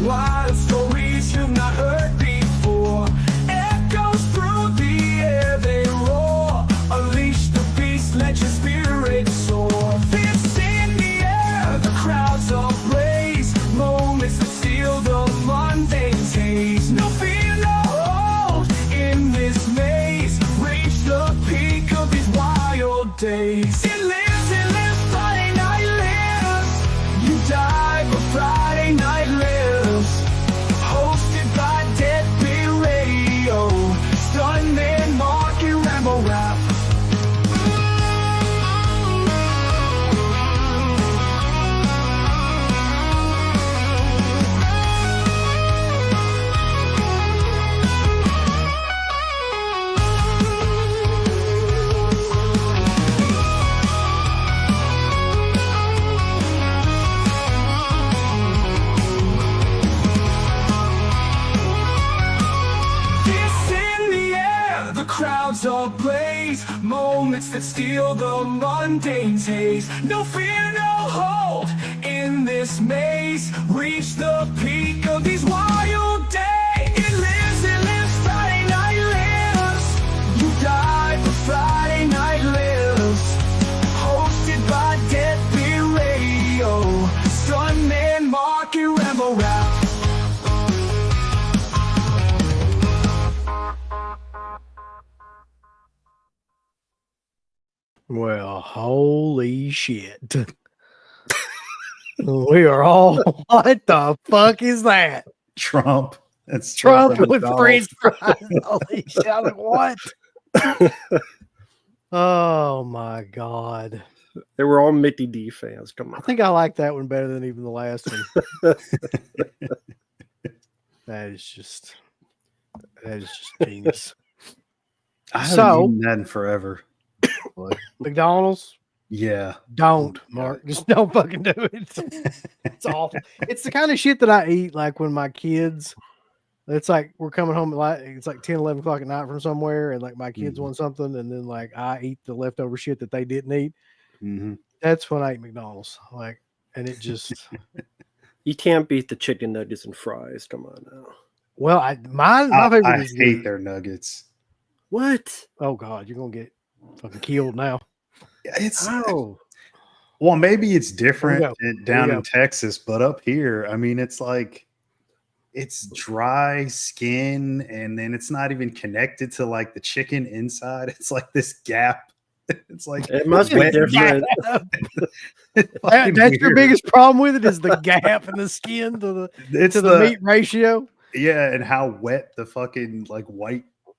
Wild stories you've not heard before. Echoes through the air, they roar. Unleash the beast, let your spirit soar. Fists in the air, the crowds ablaze. Moments that seal the mundane taste. No fear, no hold in this maze. Reach the peak of these wild days. It lives, Friday night lives. You die, but Friday night lives. Hosted by Deadbeat Radio. Stuntman Mark and Rambo Rap. Crowds ablaze, moments that steal the mundane taste. No fear, no hold in this maze. Reach the peak of these wild days. It lives, Friday night lives. You die, but Friday night lives. Hosted by Deadbeat Radio. Stuntman Mark and Rambo Rap. Well, holy shit. We are all, what the fuck is that? Trump. That's Trump with French fries. Holy shit. I'm like, what? Oh my God. They were all Mickey D fans. Come I on. think I like that one better than even the last one. That is just genius. I haven't eaten that in forever. McDonald's? Yeah. Don't, Mark. Just don't fucking do it. It's awful. It's the kind of shit that I eat like when my kids, it's like we're coming home at it's like 10, 11 o'clock at night from somewhere, and like my kids want something, and then like I eat the leftover shit that they didn't eat. That's when I eat McDonald's. Like, and it just You can't beat the chicken nuggets and fries. Come on now. well, my favorite I is hate their nuggets. What? Oh God, you're gonna get fucking killed now. It's How? well, maybe it's different down go. in Texas, but up here, I mean, it's like it's dry skin, and then it's not even connected to like the chicken inside. It's like this gap. It's like It must be wet different. That's your biggest problem with it is the gap in the skin to the meat ratio. Yeah, and how wet the fucking like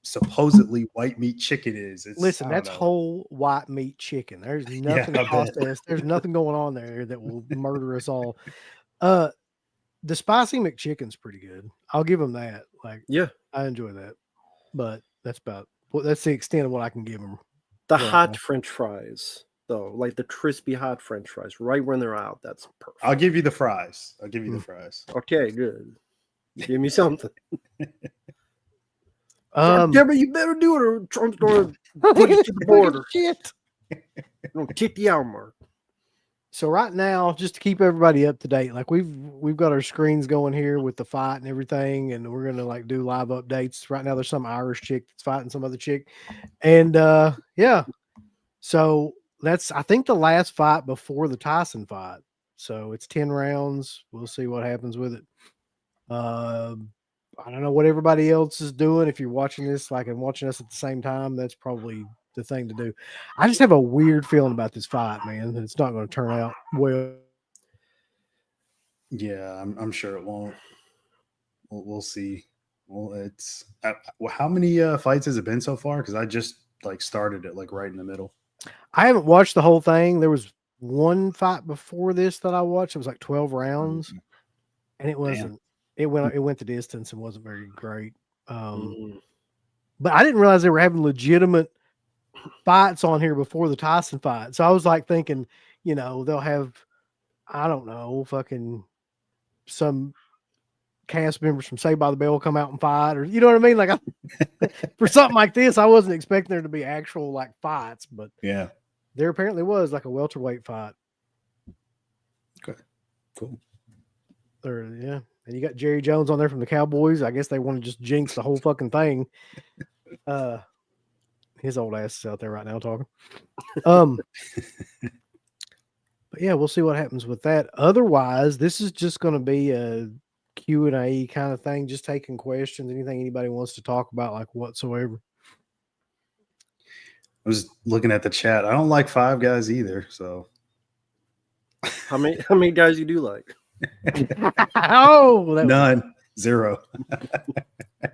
supposedly white meat chicken is. Listen, that's whole white meat chicken. There's nothing processed. There's nothing going on there that will murder us all. The spicy McChicken's pretty good. I'll give them that. Like, Yeah. I enjoy that. But that's the extent of what I can give them. The hot French fries, though, like the crispy hot French fries, right when they're out. That's perfect. I'll give you the fries. I'll give you the fries. Okay, good. Give me something. Yeah, but you better do it, or Trump's going to take you to the border. Shit. Gonna kick you out, Mark. So right now, just to keep everybody up to date, like we've got our screens going here with the fight and everything, and we're gonna like do live updates. Right now, there's some Irish chick that's fighting some other chick, and yeah. So that's I think the last fight before the Tyson fight. So it's 10 rounds. We'll see what happens with it. I don't know what everybody else is doing. If you're watching this, like, and watching us at the same time, that's probably the thing to do. I just have a weird feeling about this fight, man. It's not going to turn out well. Yeah, I'm sure it won't. We'll see. Well, it's how many fights has it been so far? Because I just like started it like right in the middle. I haven't watched the whole thing. There was one fight before this that I watched. It was like 12 rounds, and it wasn't. It went the distance and wasn't very great. But I didn't realize they were having legitimate fights on here before the Tyson fight. So I was like thinking, you know, they'll have, I don't know, fucking some cast members from Saved by the Bell come out and fight, or you know what I mean? Like for something like this, I wasn't expecting there to be actual like fights, but yeah, there apparently was like a welterweight fight. Okay, cool. Or yeah, And you got Jerry Jones on there from the Cowboys. I guess they want to just jinx the whole fucking thing. His old ass is out there right now talking. But yeah, we'll see what happens with that. Otherwise, this is just going to be a Q&A kind of thing, just taking questions, anything anybody wants to talk about, like whatsoever. I was looking at the chat. I don't like Five Guys either. So How many guys you do like? Oh, that was none, zero.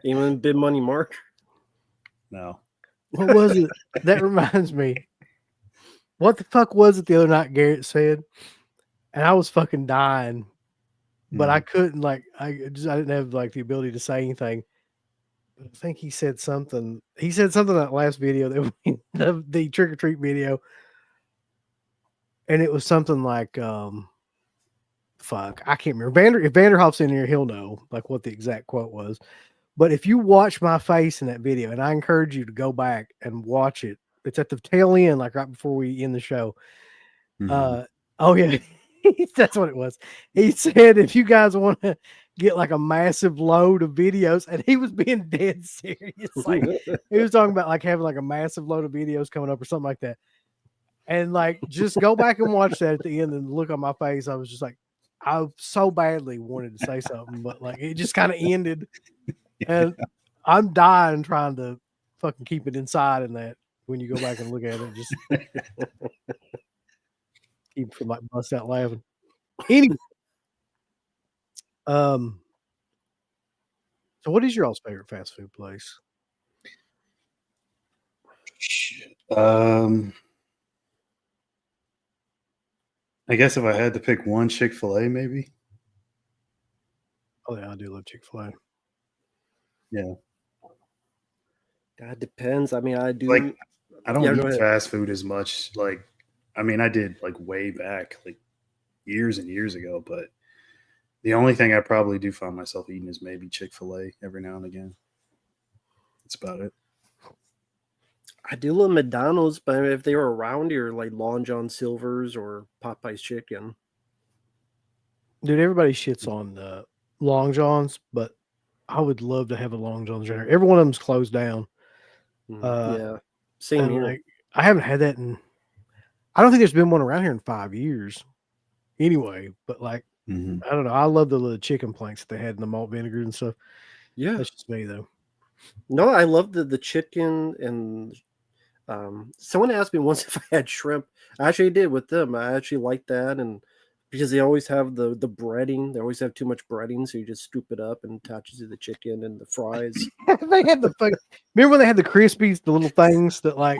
Even Big Money Mark? No. what was it? That reminds me. What the fuck was it the other night Garrett said? And I was fucking dying. But I couldn't I didn't have like the ability to say anything. I think he said something. He said something in that last video that the trick or treat video. And it was something like fuck, I can't remember. If Vanderhoff's in here, he'll know like what the exact quote was. But if you watch my face in that video, and I encourage you to go back and watch it, it's at the tail end, like right before we end the show. Oh yeah, that's what it was. He said, if you guys want to get like a massive load of videos, and he was being dead serious. Like he was talking about like having like a massive load of videos coming up or something like that. And like, just go back and watch that at the end and look on my face. I was just like, I so badly wanted to say something, but like it just kind of ended. And I'm dying trying to fucking keep it inside in that when you go back and look at it, just keep from like bust out laughing. Anyway, so what is your all's favorite fast food place? I guess if I had to pick one, Chick-fil-A, maybe. Oh yeah, I do love Chick-fil-A. Yeah. That depends. I mean, I do. Like, I don't go eat ahead. fast food as much. Like, I mean, I did like way back, like years and years ago. But the only thing I probably do find myself eating is maybe Chick-fil-A every now and again. That's about it. I do love McDonald's, but if they were around here, like Long John Silver's or Popeye's Chicken. Dude, everybody shits on Long Johns, but I would love to have a Long John's dinner. Every one of them's closed down. Yeah, same And here. like, I haven't had that I don't think there's been one around here in 5 years. Anyway, but like, I don't know. I love the little chicken planks that they had in the malt vinegar and stuff. Yeah. That's just me though. No, I love the chicken and someone asked me once if I had shrimp. I actually did with them. I actually like that, and because they always have the breading, they always have too much breading, so you just scoop it up and attach it to the chicken and the fries. They had the remember when they had the Crispies, the little things that like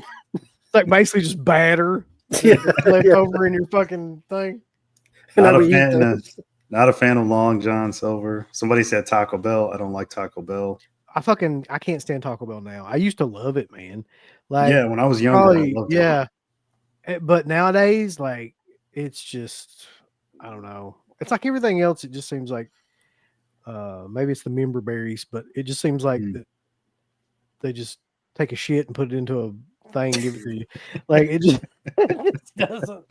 basically just batter left over in your fucking thing. Not a fan of Long John Silver. Somebody said Taco Bell. I don't like Taco Bell. I can't stand Taco Bell now. I used to love it, man. Like, yeah, when I was younger, I loved it. But nowadays, like, it's just, I don't know. It's like everything else. It just seems like, maybe it's the member berries, but it just seems like that they just take a shit and put it into a thing and give it to you. Like it just, it just doesn't.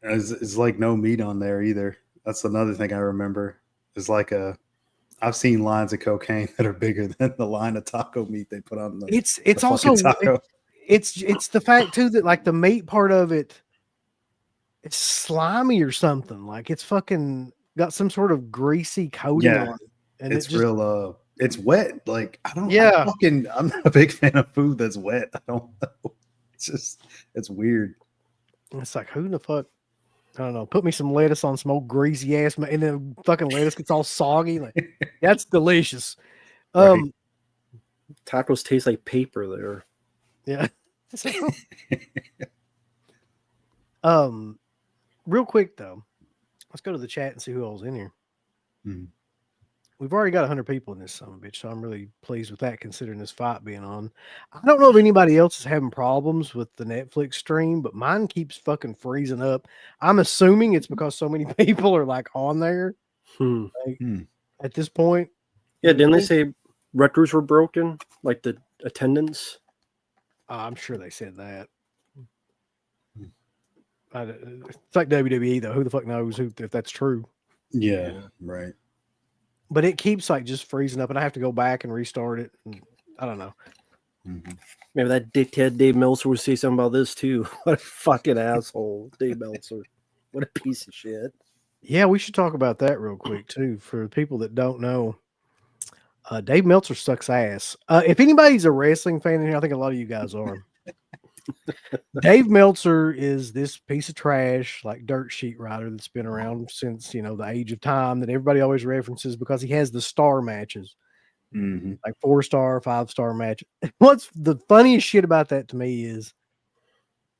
It's like no meat on there either. That's another thing I remember. It's like I've seen lines of cocaine that are bigger than the line of taco meat they put on the. It's also taco. It's the fact too that like the meat part of it, it's slimy or something. Like it's fucking got some sort of greasy coating on it, and it's real. It's wet. Like I don't. Yeah, I'm not a big fan of food that's wet. I don't know. It's weird. It's like, who in the fuck? I don't know. Put me some lettuce on some old greasy ass, and then fucking lettuce gets all soggy. Like, that's delicious. Right. Tacos taste like paper there. Yeah. Real quick though, let's go to the chat and see who all's in here. We've already got 100 people in this son of a bitch, so I'm really pleased with that considering this fight being on. I don't know if anybody else is having problems with the Netflix stream, but mine keeps fucking freezing up. I'm assuming it's because so many people are like on there at this point. Yeah, didn't they say records were broken? Like the attendance? I'm sure they said that. It's like WWE though. Who the fuck knows if that's true? Yeah, right. But it keeps like just freezing up, and I have to go back and restart it. And I don't know. Maybe that dickhead Dave Meltzer would say something about this too. What a fucking asshole, Dave Meltzer. What a piece of shit. Yeah, we should talk about that real quick too. For people that don't know, Dave Meltzer sucks ass. If anybody's a wrestling fan in here, I think a lot of you guys are. Dave Meltzer is this piece of trash, like dirt sheet writer that's been around since the age of time that everybody always references because he has the star matches, like 4-star, 5-star match. What's the funniest shit about that to me is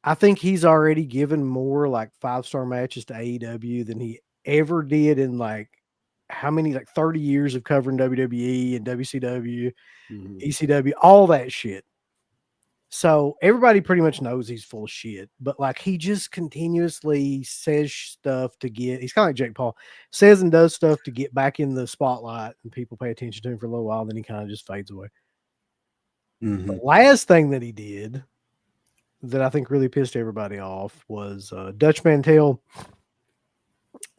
I think he's already given more like 5-star matches to AEW than he ever did in like 30 years of covering WWE and WCW, ECW, all that shit. So everybody pretty much knows he's full of shit, but like he just continuously says stuff to get, he's kind of like Jake Paul, says and does stuff to get back in the spotlight and people pay attention to him for a little while, then he kind of just fades away. The last thing that he did that I think really pissed everybody off was Dutch Mantel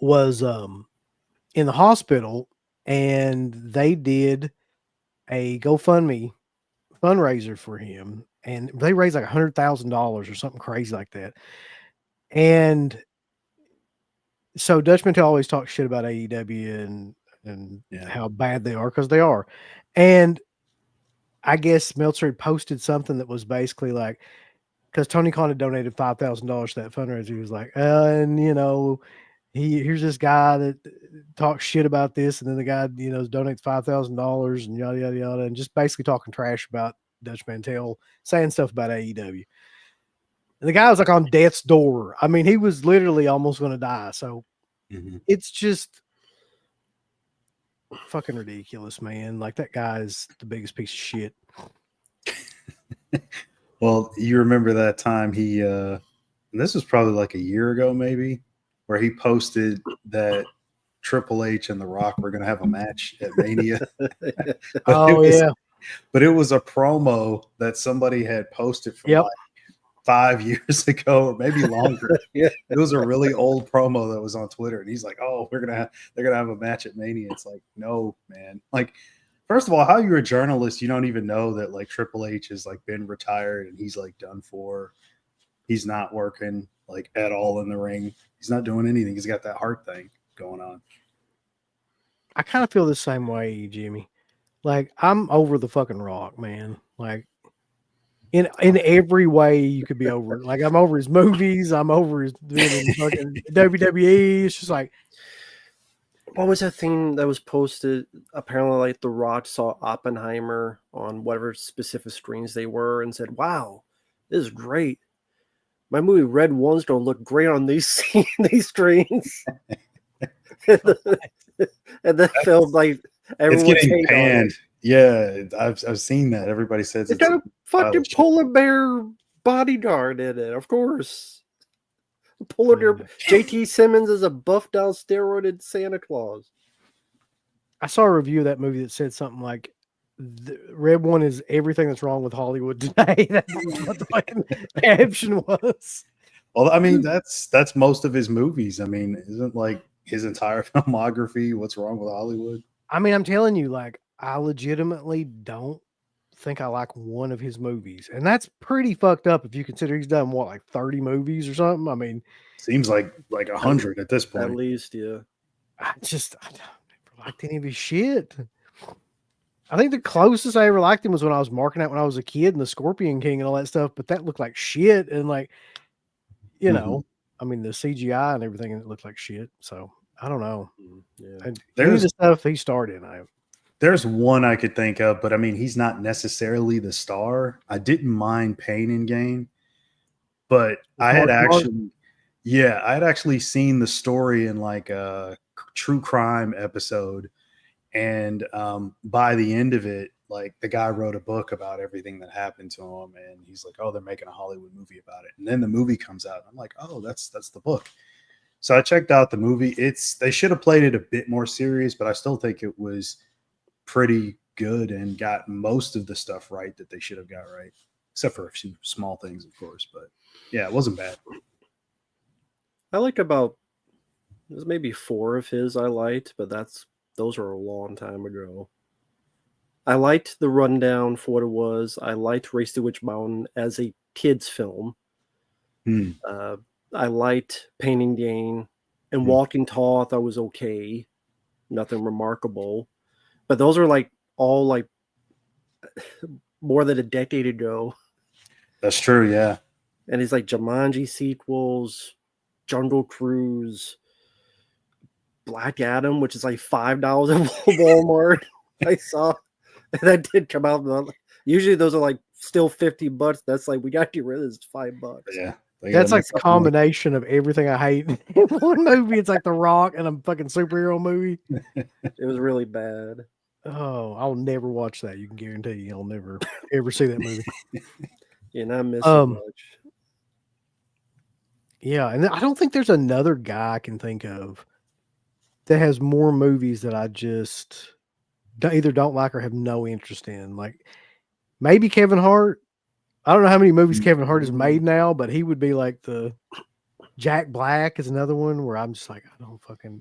was in the hospital and they did a GoFundMe fundraiser for him, and they raised like $100,000 or something crazy like that. And so Dutch Mantel always talks shit about AEW and how bad they are because they are. And I guess Meltzer had posted something that was basically like, because Tony Khan had donated $5,000 to that fundraiser. He was like, and here's this guy that talks shit about this, and then the guy, donates $5,000 and yada yada yada, and just basically talking trash about Dutch Mantel, saying stuff about AEW. And the guy was like on death's door. I mean, he was literally almost going to die. So it's just fucking ridiculous, man. Like that guy is the biggest piece of shit. Well, you remember that time he, and this was probably like a year ago, maybe, where he posted that Triple H and The Rock were going to have a match at Mania. But it was a promo that somebody had posted from like 5 years ago or maybe longer. It was a really old promo that was on Twitter, and he's like, "Oh, they're gonna have a match at Mania." It's like, no, man. Like, first of all, how you're a journalist, you don't even know that like Triple H has like been retired and he's like done for. He's not working like at all in the ring. He's not doing anything. He's got that heart thing going on. I kind of feel the same way, Jimmy. Like, I'm over the fucking Rock, man. Like, in every way you could be over it. Like, I'm over his movies. I'm over his fucking WWE. It's just like, what was that thing that was posted? Apparently, like The Rock saw Oppenheimer on whatever specific screens they were and said, "Wow, this is great. My movie Red One's gonna look great on these screens." and then filmed like everyone's it's getting panned. Yeah, I've seen that. Everybody says it's got a fucking polar bear bodyguard in it, of course. Polar bear. JT Simmons is a buffed out steroided Santa Claus. I saw a review of that movie that said something like, the Red One is everything that's wrong with Hollywood today. That's what the fucking caption was. Well, I mean, that's most of his movies. I mean, isn't like his entire filmography what's wrong with Hollywood? I mean, I'm telling you, like, I legitimately don't think I like one of his movies. And that's pretty fucked up if you consider he's done, what, like 30 movies or something? I mean, seems like 100 at this point. At least, yeah. I never liked any of his shit. I think the closest I ever liked him was when I was marking out when I was a kid and the Scorpion King and all that stuff, but that looked like shit. And like, I mean, the CGI and everything, it looked like shit. So I don't know. Yeah. There's the stuff he starred in. There's one I could think of, but I mean, he's not necessarily the star. I didn't mind Pain and Gain, but I had actually seen the story in like a true crime episode. And by the end of it, like the guy wrote a book about everything that happened to him. And he's like, "Oh, they're making a Hollywood movie about it." And then the movie comes out. And I'm like, "Oh, that's the book." So I checked out the movie. They should have played it a bit more serious, but I still think it was pretty good and got most of the stuff right that they should have got right, except for a few small things, of course. But yeah, it wasn't bad. I like about there's maybe 4 of his I liked, but those are a long time ago. I liked The Rundown for what it was. I liked Race to Witch Mountain as a kids film. Hmm. I liked Painting Dane, and Hmm. Walking Tall I thought was okay, nothing remarkable. But those are like all like more than a decade ago. That's true. Yeah. And it's like Jumanji sequels, Jungle Cruise, Black Adam, which is like $5 at Walmart. I saw that did come out. Usually those are like still $50. That's like we got to get rid of this $5. Yeah. That's like the combination of everything I hate in one movie. It's like The Rock and a fucking superhero movie. It was really bad. Oh, I'll never watch that. You can guarantee I'll never ever see that movie. You're not missing much. Yeah, and I don't think there's another guy I can think of that has more movies that I just either don't like or have no interest in. Like maybe Kevin Hart. I don't know how many movies Kevin Hart has made now, but he would be like the Jack Black is another one where I'm just like,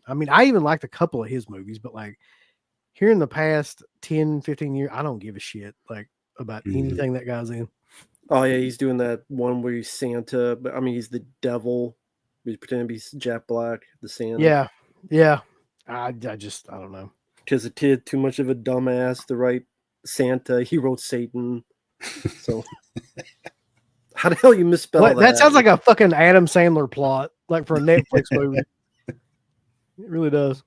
I mean, I even liked a couple of his movies, but like here in the past 10, 15 years, I don't give a shit like about anything that guy's in. Oh yeah, he's doing that one where he's Santa, but I mean he's the devil. He's pretending to be Jack Black, the Santa. Yeah. I don't know. Because the kid too much of a dumbass to write Santa. He wrote Satan. So how the hell you misspell that? That sounds like a fucking Adam Sandler plot, like for a Netflix movie. It really does.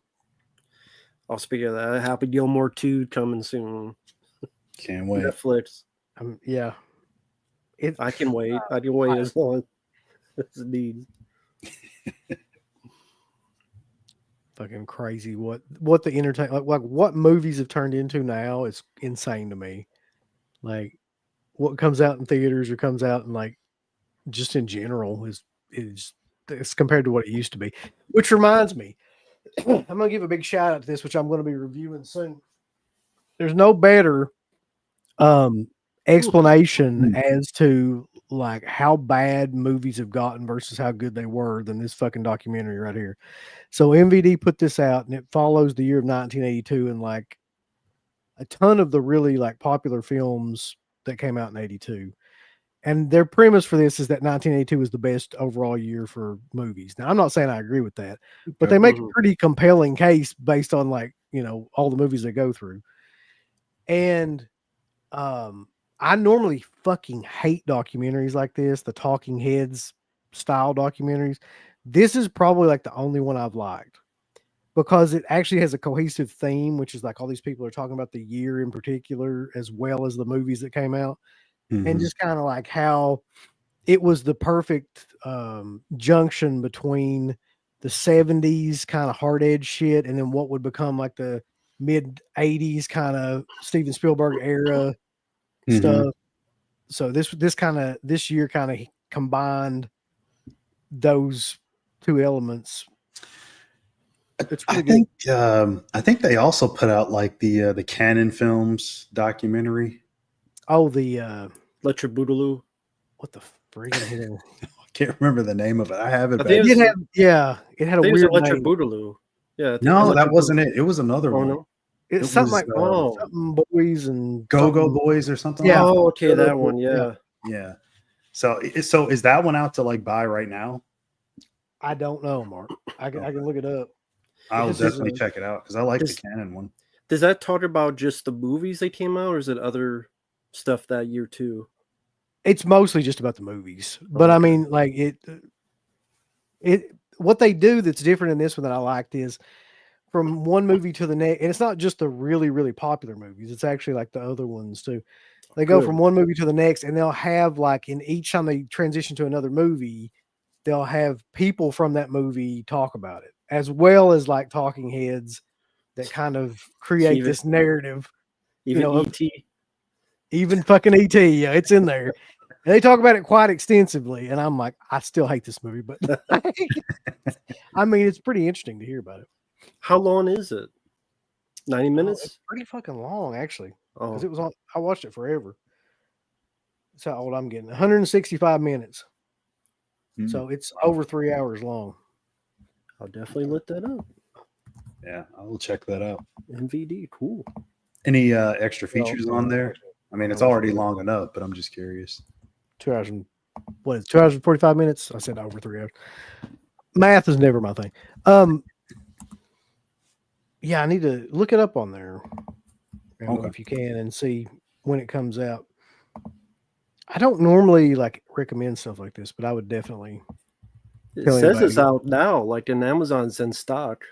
I'll speak of that. Happy Gilmore 2 coming soon. Can't wait. Netflix. Yeah. I can wait. I can wait as long as it needs. Fucking crazy what the entertainment like what movies have turned into now is insane to me. Like what comes out in theaters or comes out in like just in general is it's compared to what it used to be. Which reminds me, I'm gonna give a big shout out to this, which I'm gonna be reviewing soon. There's no better explanation as to like how bad movies have gotten versus how good they were than this fucking documentary right here. So MVD put this out and it follows the year of 1982 and like a ton of the really like popular films that came out in 82. And their premise for this is that 1982 was the best overall year for movies. Now, I'm not saying I agree with that, but they make a pretty compelling case based on like, you know, all the movies they go through. And I normally fucking hate documentaries like this, the talking heads style documentaries. This is probably like the only one I've liked because it actually has a cohesive theme, which is like all these people are talking about the year in particular, as well as the movies that came out. And just kind of like how it was the perfect junction between the 70s kind of hard edge shit and then what would become like the mid 80s kind of Steven Spielberg era stuff. So this year kind of combined those two elements. It's pretty good. I think they also put out like the Canon Films documentary. Oh, the Electric Boogaloo. What the friggin' hell? I can't remember the name of it. I have it. It had a weird Electric name. Boogaloo. Yeah. No, that wasn't it. It was another one. No. It's something like something boys and Go Boys or something. Yeah. Oh, okay, that one. Yeah. Yeah. So is that one out to like buy right now? I don't know, Mark. I can look it up. I'll definitely check it out because I like the Canon one. Does that talk about just the movies that came out, or is it other stuff that year too? It's mostly just about the movies, but I mean, like what they do that's different in this one that I liked is from one movie to the next, and it's not just the really, really popular movies. It's actually like the other ones too. They go from one movie to the next, and they'll have like in each time they transition to another movie, they'll have people from that movie talk about it, as well as like talking heads that kind of create this narrative. Even E.T. Even fucking E.T. Yeah, it's in there. And they talk about it quite extensively, and I'm like, I still hate this movie, but I mean, it's pretty interesting to hear about it. How long is it? 90 minutes? It's pretty fucking long, actually. Because it was on. I watched it forever. That's how old I'm getting. 165 minutes. So it's over 3 hours long. I'll definitely look that up. Yeah, I will check that out. MVD, cool. Any extra features on there? I mean, it's already long enough, but I'm just curious. 2 hours and 2 hours and 45 minutes? I said over 3 hours. Math is never my thing. Yeah, I need to look it up on there if you can and see when it comes out. I don't normally like recommend stuff like this, but I would definitely. It says it's out now, like in Amazon's in stock.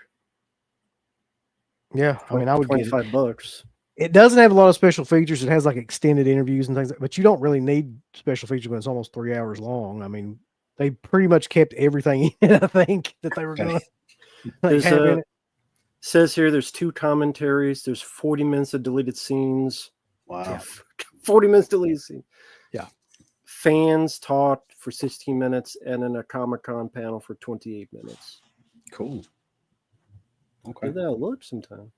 Yeah, I mean, I would get $25. It doesn't have a lot of special features. It has like extended interviews and things, but you don't really need special features when it's almost 3 hours long. I mean, they pretty much kept everything in it, I think, that they were going to have in it. Says here there's 2 commentaries. There's 40 minutes of deleted scenes. Wow. Yeah, 40 minutes deleted scenes. Yeah. Fans talked for 16 minutes and then a Comic-Con panel for 28 minutes. Cool. Okay. Give that a look sometime.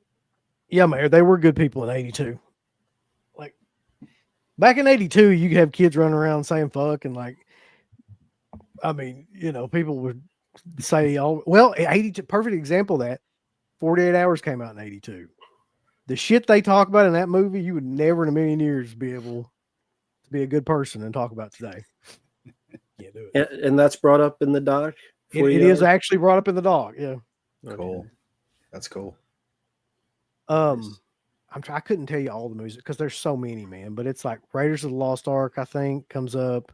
Yeah, Mayor, they were good people in 82. Like, back in 82, you could have kids running around saying fuck and like, I mean, you know, people would say, oh, well, 82, perfect example of that. 48 Hours came out in 82. The shit they talk about in that movie, you would never in a million years be able to be a good person and talk about today. Can't do it. And that's brought up in the doc? It is actually brought up in the doc. Yeah. Cool. That's cool. I couldn't tell you all the music because there's so many, man, but it's like Raiders of the Lost Ark, I think, comes up.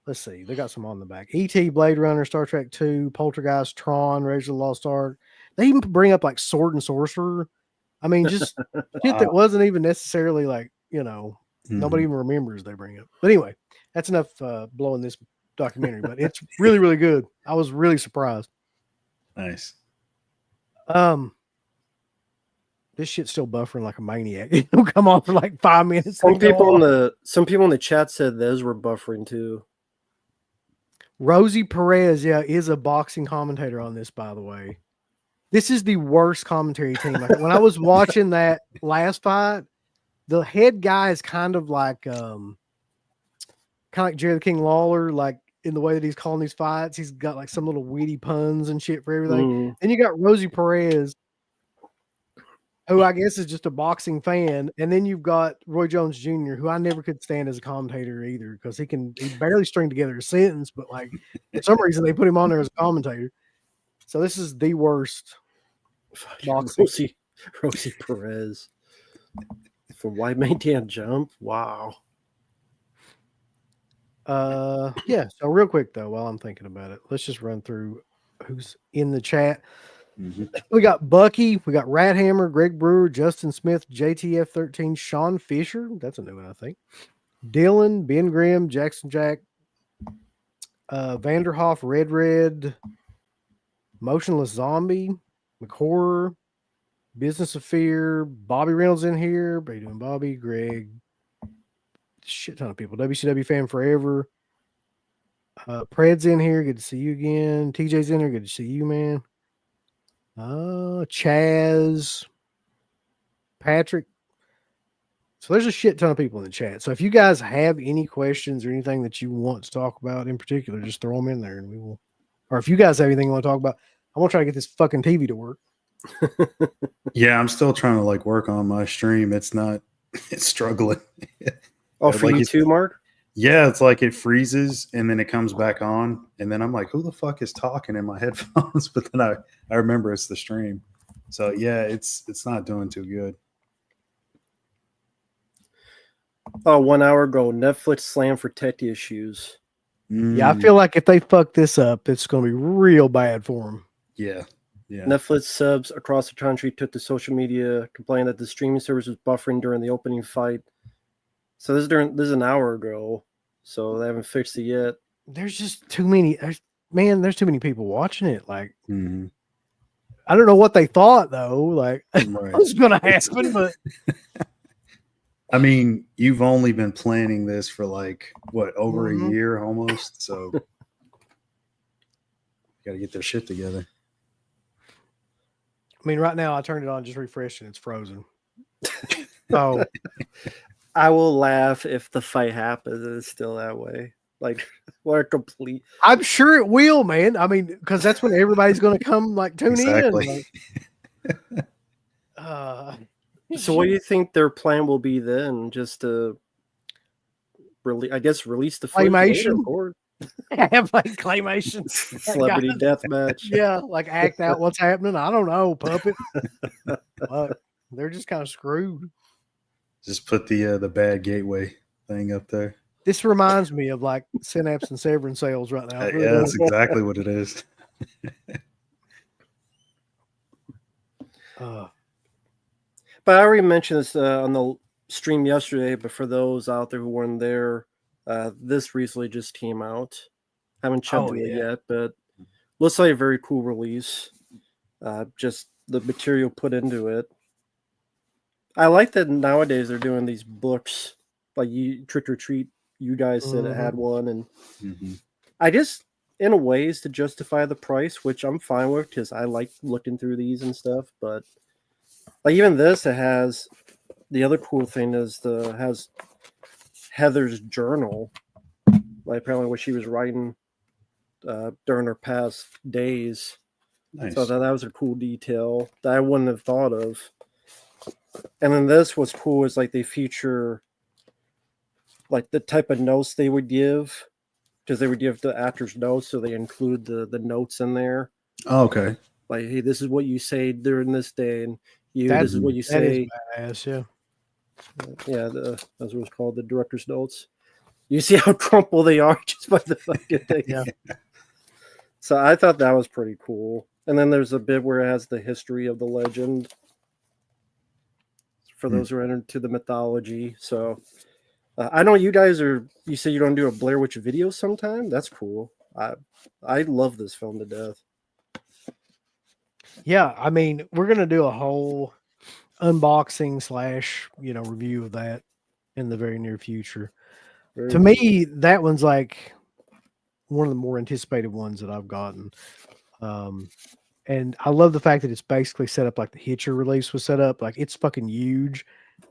Let's see. They got some on the back. E.T., Blade Runner, Star Trek 2, Poltergeist, Tron, Raiders of the Lost Ark. They even bring up like Sword and Sorcerer. I mean, just shit that wasn't even necessarily like, you know, nobody even remembers they bring up. But anyway, that's enough blowing this documentary, but it's really, really good. I was really surprised. Nice. This shit's still buffering like a maniac. It'll come on for like 5 minutes. Some people in the chat said those were buffering too. Rosie Perez, is a boxing commentator on this, by the way. This is the worst commentary team. Like when I was watching that last fight, the head guy is kind of like Jerry the King Lawler, like in the way that he's calling these fights. He's got like some little witty puns and shit for everything. And you got Rosie Perez, who I guess is just a boxing fan. And then you've got Roy Jones Jr., who I never could stand as a commentator either, because he barely string together a sentence, but like for some reason they put him on there as a commentator. So this is the worst boxing. Rosie Perez from White Man Can't Jump. Wow. Yeah. So real quick though, while I'm thinking about it, let's just run through who's in the chat. We got Bucky, we got Rat Hammer, Greg Brewer, Justin Smith, JTF13, Sean Fisher. That's a new one, I think. Dylan, Ben Grimm, Jackson Jack, Vanderhoff, Red, Motionless Zombie, McChorror, Business of Fear, Bobby Reynolds in here. How you doing, Bobby? Greg, shit ton of people. WCW fan forever. Pred's in here. Good to see you again. TJ's in here. Good to see you, man. Chaz, Patrick. So there's a shit ton of people in the chat. So if you guys have any questions or anything that you want to talk about in particular, just throw them in there and we will. Or if you guys have anything you want to talk about, I want to try to get this fucking TV to work. Yeah, I'm still trying to like work on my stream. It's struggling. Oh, for you too, Mark? Yeah, it's like it freezes and then it comes back on. And then I'm like, who the fuck is talking in my headphones? But then I remember it's the stream. So yeah, it's not doing too good. Oh, 1 hour ago, Netflix slammed for tech issues. Yeah, I feel like if they fuck this up, it's going to be real bad for them. Yeah. Netflix subs across the country took to social media, complaining that the streaming service was buffering during the opening fight. So this is an hour ago, so they haven't fixed it yet. There's just too many. There's too many people watching it. Like, I don't know what they thought though. Like, what's going to happen? But I mean, you've only been planning this for like over a year almost. So you got to get their shit together. I mean, right now I turned it on, just refreshed, and it's frozen. Oh. I will laugh if the fight happens and it's still that way. Like, what a complete. I'm sure it will, man. I mean, because that's when everybody's going to come like tune Exactly. in. Like, So, what do you think their plan will be then? Just to release the footage later, Claymation? or have like claymation, celebrity death match. yeah, like act out what's happening. I don't know, puppet. They're just kind of screwed. Just put the bad gateway thing up there. This reminds me of like Synapse and Severin sales right now. It really Yeah, that's does. exactly what it is. But I already mentioned this on the stream yesterday. But for those out there who weren't there, this recently just came out. Haven't checked it yet, but looks like a very cool release. Just the material put into it. I like that nowadays they're doing these books like you Trick or Treat. You guys said it had one, and I just, in a way, is to justify the price, which I'm fine with because I like looking through these and stuff. But like even this, it has the other cool thing is has Heather's journal, like apparently what she was writing during her past days. Nice. So that was a cool detail that I wouldn't have thought of. And then this, what's cool is like they feature like the type of notes they would give, because they would give the actors notes, so they include the notes in there. Oh, okay. Like, hey, this is what you say during this day, and this is what you That is say. badass, yeah. Yeah, that's what it's called, the director's notes. You see how crumpled they are just by the fucking thing. Yeah. So I thought that was pretty cool. And then there's a bit where it has the history of the legend for those who are into the mythology. So I know you guys you say you're going to do a Blair Witch video sometime. That's cool. I love this film to death. Yeah, I mean, we're gonna do a whole unboxing / review of that in the very near future. To me, that one's like one of the more anticipated ones that I've gotten. And I love the fact that it's basically set up like the Hitcher release was set up. Like it's fucking huge,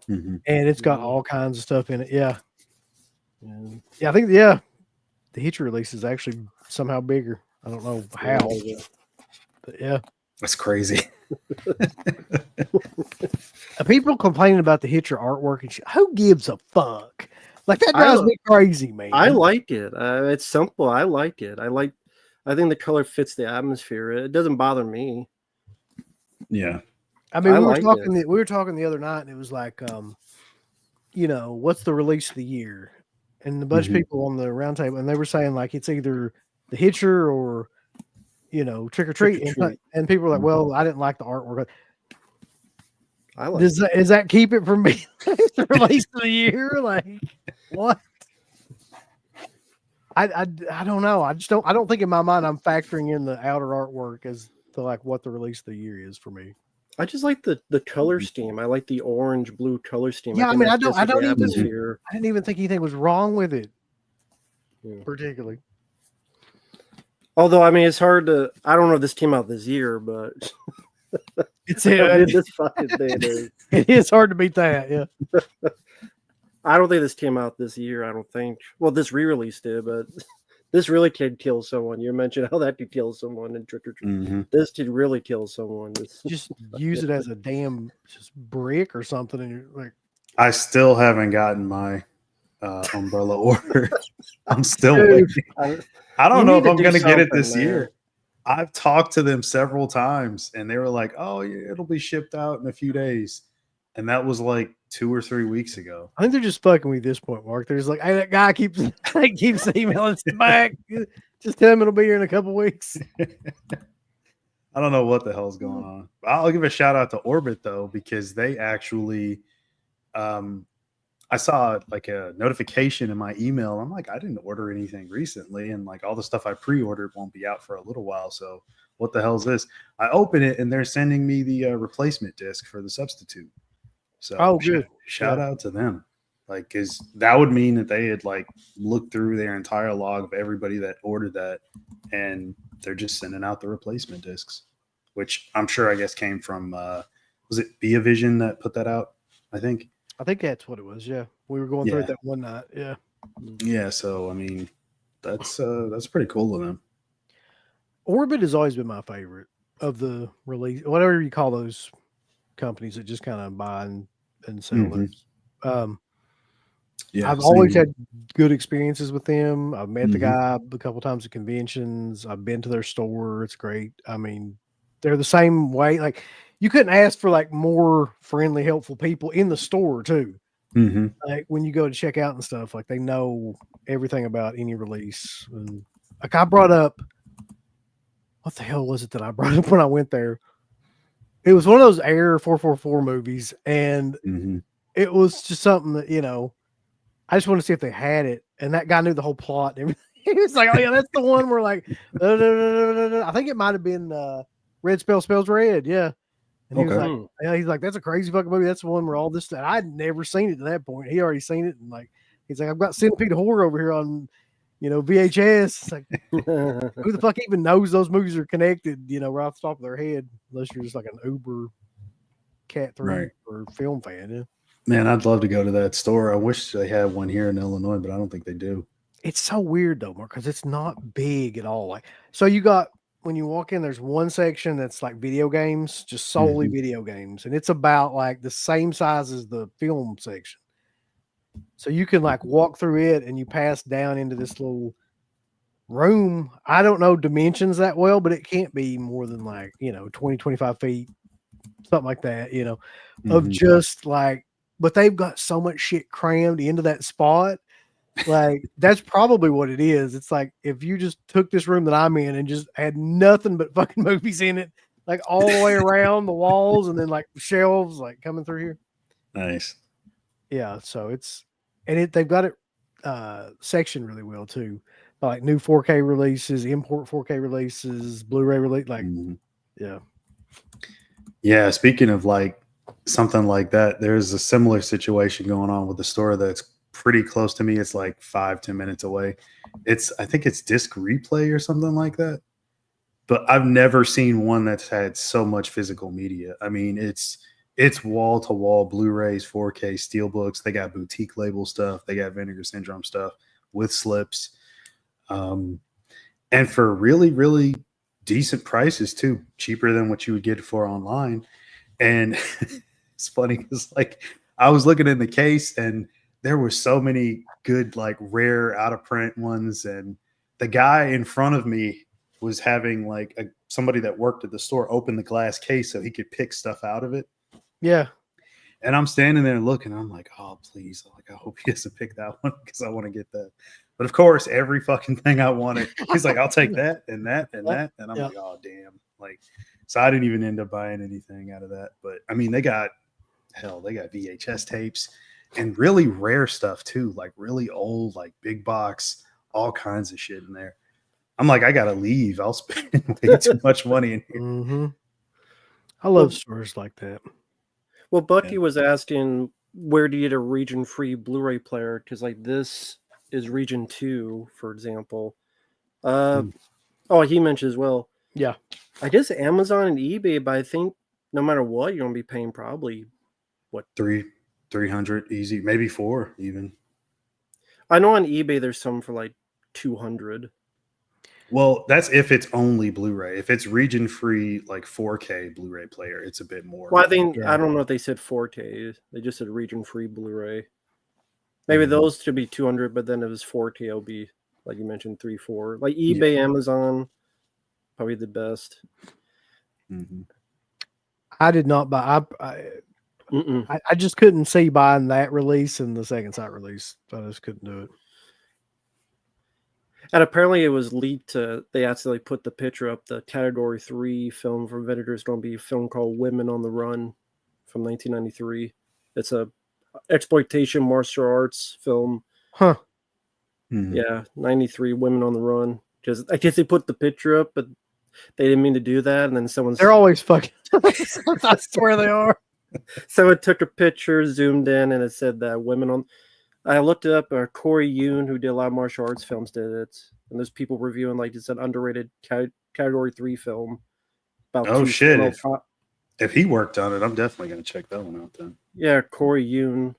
and it's got all kinds of stuff in it. Yeah, I think the Hitcher release is actually somehow bigger. I don't know how, but yeah, that's crazy. People complaining about the Hitcher artwork and shit. Who gives a fuck? Like that drives me crazy, man. I like it. It's simple. I like it. I think the color fits the atmosphere. It doesn't bother me. Yeah. I mean, we were talking the other night, and it was like, what's the release of the year? And a bunch of people on the round table, and they were saying like it's either the Hitcher or Trick or Treat. And people were like, well, I didn't like the artwork. I like does that keep it from being the release of the year? Like what? I don't know. I don't think in my mind I'm factoring in the outer artwork as to like what the release of the year is for me. I just like the color scheme. I like the orange blue color scheme. Yeah, I mean, I didn't even think anything was wrong with it, particularly. Although, I mean, it's hard to. I don't know if this came out this year, but it's this fucking day. It is hard to beat that. Yeah. I don't think this came out this year. I don't think. Well, this re-release did, but this really could kill someone. You mentioned how that could kill someone in Trick or Treat. This could really kill someone. Just use it as a damn brick or something, and you're like. I still haven't gotten my umbrella order. I'm still waiting. I don't know if I'm going to get it this year. I've talked to them several times, and they were like, "Oh, yeah, it'll be shipped out in a few days," and that was like 2 or 3 weeks ago. I think they're just fucking with me at this point, Mark. They're just like, hey, that guy keeps emailing us back. Just tell him it'll be here in a couple weeks. I don't know what the hell's going on. I'll give a shout out to Orbit though, because they actually, I saw like a notification in my email. I'm like, I didn't order anything recently, and like all the stuff I pre-ordered won't be out for a little while. So what the hell is this? I open it and they're sending me the replacement disc for the substitute. So good. Shout out to them. Like, because that would mean that they had like looked through their entire log of everybody that ordered that, and they're just sending out the replacement discs, which I'm sure I guess came from was it Vision that put that out? I think that's what it was. Yeah, we were going through it that one night. Yeah. Yeah. So I mean, That's pretty cool of them. Orbit has always been my favorite of the release, whatever you call those companies that just kind of buy and sell Mhm. those. Yeah, I've always same. had good experiences with them. I've met the Mhm. guy a couple times at conventions. I've been to their store. It's great. I mean, they're the same way. Like you couldn't ask for like more friendly, helpful people in the store too. Mhm. Like when you go to check out and stuff, like they know everything about any release. And like I brought up, what the hell was it that I brought up when I went there? It was one of those Air 444 movies, and Mhm. it was just something that, I just want to see if they had it. And that guy knew the whole plot and everything. He was like, "Oh yeah, that's the one where like, I think it might have been Red Spells Red, yeah." And he was Okay. like, "Yeah," he's like, "That's a crazy fucking movie. That's the one where all this stuff." I'd never seen it to that point. He already seen it, and like, he's like, "I've got Centipede Horror over here on, VHS." It's like, who the fuck even knows those movies are connected? Right off the top of their head, unless you're just like an uber Cat 3 Right. or film fan. Yeah. Man, I'd love to go to that store. I wish they had one here in Illinois, but I don't think they do. It's so weird though, Mark, because it's not big at all. Like, so you got when you walk in, there's one section that's like video games, just solely Mhm. video games, and it's about like the same size as the film section. So you can like walk through it and you pass down into this little room. I don't know dimensions that well, but it can't be more than like, 20, 25 feet, something like that, of Mhm. just like, but they've got so much shit crammed into that spot. Like, that's probably what it is. It's like if you just took this room that I'm in and just had nothing but fucking movies in it, like all the way around the walls and then like shelves like coming through here. Nice. Yeah, so they've got it sectioned really well too. Like new 4K releases, import 4K releases, Blu-ray release, like Mhm. yeah. Yeah, speaking of like something like that, there's a similar situation going on with the store that's pretty close to me. It's like 5-10 minutes away. I think it's Disc Replay or something like that. But I've never seen one that's had so much physical media. I mean, it's wall to wall Blu-rays, 4K steelbooks. They got boutique label stuff. They got Vinegar Syndrome stuff with slips. Um, and for really, really decent prices too, cheaper than what you would get it for online. And it's funny because like I was looking in the case and there were so many good, like rare out of print ones. And the guy in front of me was having like somebody that worked at the store open the glass case so he could pick stuff out of it. Yeah. And I'm standing there looking, I'm like, oh, please. Like, I hope he doesn't pick that one because I want to get that. But of course, every fucking thing I wanted, he's like, I'll take that and that and that. And I'm like, oh, damn. Like, so I didn't even end up buying anything out of that. But I mean, they got VHS tapes and really rare stuff too, like really old, like big box, all kinds of shit in there. I'm like, I got to leave. I'll spend way too much money in here. Mm-hmm. I love stores like that. Well, Bucky was asking where do you get a region-free Blu-ray player? Because like this is region 2, for example. Oh, he mentioned as well. Yeah. I guess Amazon and eBay, but I think no matter what, you're gonna be paying probably what 300 easy, maybe 4 even. I know on eBay there's some for like 200. Well, that's if it's only Blu-ray. If it's region-free, like 4K Blu-ray player, it's a bit more. Well, I think I don't know if they said 4K. They just said region-free Blu-ray. Maybe those should be 200, but then if it's 4K, it'll be like you mentioned 3-4. Like eBay, Amazon, probably the best. Mm-hmm. I did not buy. I just couldn't see buying that release and the second sight release. I just couldn't do it. And apparently it was leaked. They accidentally put the picture up. The Category 3 film from Vinegar is going to be a film called Women on the Run from 1993. It's a exploitation martial arts film. Huh. Mm-hmm. Yeah, 93 Women on the Run. Just I guess they put the picture up, but they didn't mean to do that. And then They're always fucking. I swear they are. Someone took a picture, zoomed in, and it said that women on. I looked it up. Corey Yoon, who did a lot of martial arts films, did it. And there's people reviewing like it's an underrated Category 3 film. Oh shit! If he worked on it, I'm definitely gonna check that one out then. Yeah, Corey Yoon.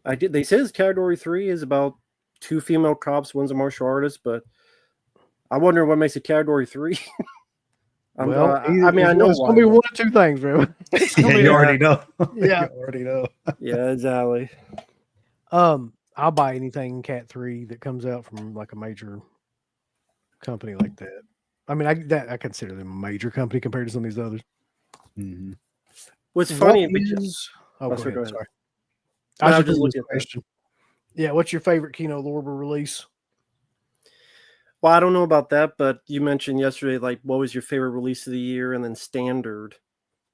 They said his Category 3 is about 2 female cops, one's a martial artist, but I wonder what makes it category 3. Well, I mean, I know it's why. gonna be one of two things, bro. It's gonna Yeah, be you that. already know. Yeah. You already know. Yeah, exactly. I'll buy anything Cat 3 that comes out from like a major company like that. I mean, I consider them a major company compared to some of these others. Mm-hmm. What's funny What because is? Oh, go ahead. Sorry. No, I was I was just just looking looking at that. question. Yeah, what's your favorite Kino Lorber release? Well, I don't know about that, but you mentioned yesterday, like, what was your favorite release of the year, and then standard.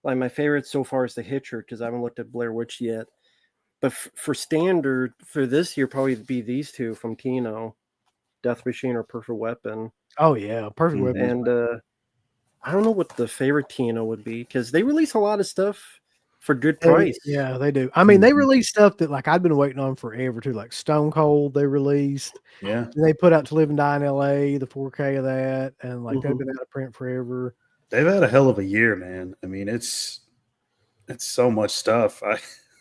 Like, my favorite so far is The Hitcher because I haven't looked at Blair Witch yet. But for standard for this year, probably be these two from Kino, Death Machine or Perfect Weapon. Oh yeah, Perfect Weapon. And I don't know what the favorite Kino would be because they release a lot of stuff for good price. Yeah, they do. I mean, they release stuff that like I've been waiting on forever too, like Stone Cold. They released. Yeah. And they put out To Live and Die in L.A. the 4K of that, and like they've been out of print forever. They've had a hell of a year, man. I mean, it's so much stuff.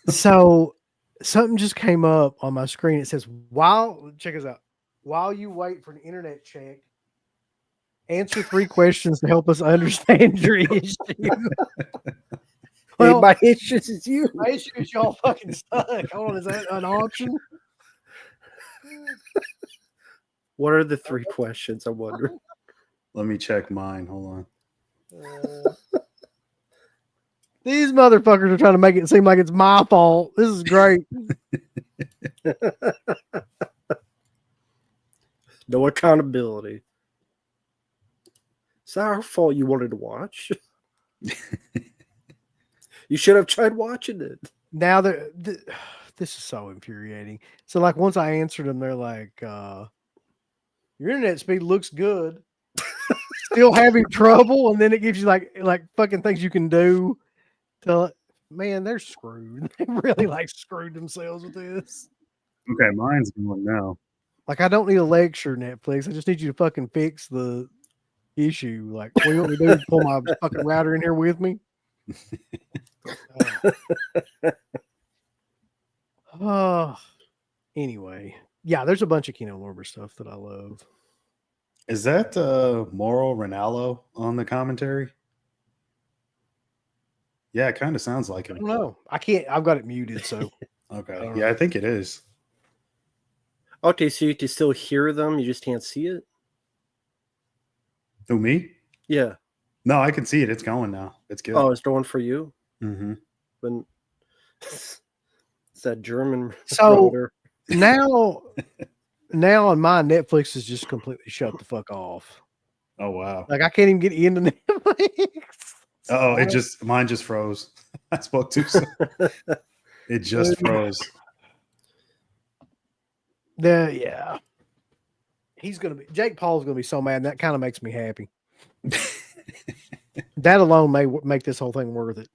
So something just came up on my screen. It says, check us out. While you wait for an internet check, answer 3 questions to help us understand your issue. Hey, Well, my issue is you. my issue is y'all fucking stuck. Hold on, is that an option? What are the 3 questions? I wonder. Let me check mine. Hold on. These motherfuckers are trying to make it seem like it's my fault. This is great. No accountability. It's not our fault you wanted to watch. You should have tried watching it. Now this is so infuriating. So like once I answered them, they're like, your internet speed looks good. Still having trouble, and then it gives you like fucking things you can do. Man, they're screwed. They really like screwed themselves with this. Okay, mine's going now. Like I don't need a lecture, Netflix. I just need you to fucking fix the issue. Like, what do you want me to do? Pull my fucking router in here with me? Anyway, yeah, there's a bunch of Kino Lorber stuff that I love. Is that Moro Ronaldo on the commentary? Yeah, it kind of sounds like I him. don't know. I can't. I've got it muted, so Okay. Yeah, I think it is. Okay, so you can still hear them, you just can't see it? Who, me? Yeah. No, I can see it. It's going now. It's good. Oh, it's going for you? Mm-hmm. When it's that German So router. now on my Netflix is just completely shut the fuck off. Oh, wow. Like I can't even get into Netflix. Oh, mine just froze. I spoke too soon. It just froze. Yeah. Jake Paul's gonna be so mad. That kind of makes me happy. That alone may make this whole thing worth it.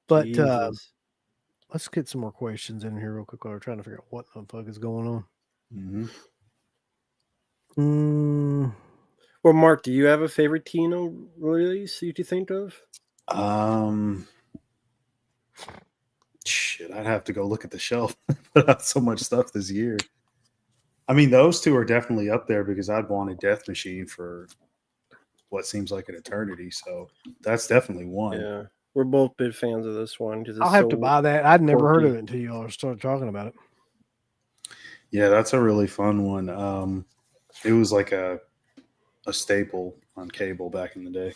But let's get some more questions in here real quick while we're trying to figure out what the fuck is going on. Mm-hmm. Well, Mark, do you have a favorite Kino release you think of? Shit, I'd have to go look at the shelf. Put out so much stuff this year. I mean, those two are definitely up there because I'd wanted Death Machine for what seems like an eternity. So that's definitely one. Yeah, we're both big fans of this one because I'll have to buy that. I'd never heard of it until y'all started talking about it. Yeah, that's a really fun one. It was like a staple on cable back in the day.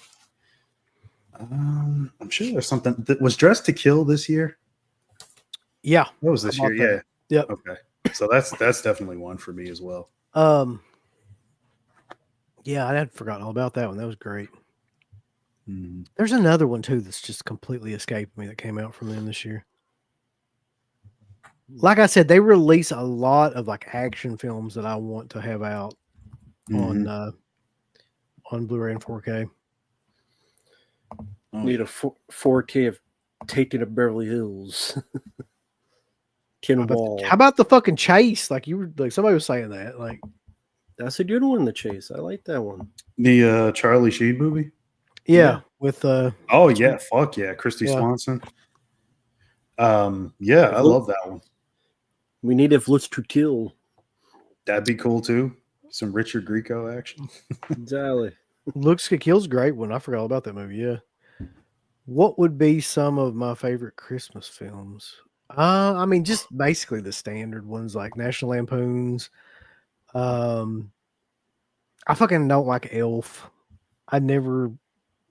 I'm sure there's something that was Dressed to Kill this year. Yeah, that was this year. Yeah. Yep. Okay, so that's definitely one for me as well. Yeah, I had forgotten all about that one. That was great. Mm-hmm. There's another one too that's just completely escaped me that came out from them this year. Like I said, they release a lot of like action films that I want to have out on Blu-ray and 4K. Need a 4K of Taking to Beverly Hills. How about the fucking Chase? Like you were like somebody was saying that. Like that's a good one, The Chase. I like that one. The Charlie Sheen movie. Yeah, with oh yeah, fuck yeah, Christy Swanson. Yeah, I love that one. We need if Lutz to kill. That'd be cool too. Some Richard Grieco action. Exactly. Looks Like Kill's a great one. I forgot all about that movie. Yeah. What would be some of my favorite Christmas films? I mean, just basically the standard ones like National Lampoons. I fucking don't like Elf. I never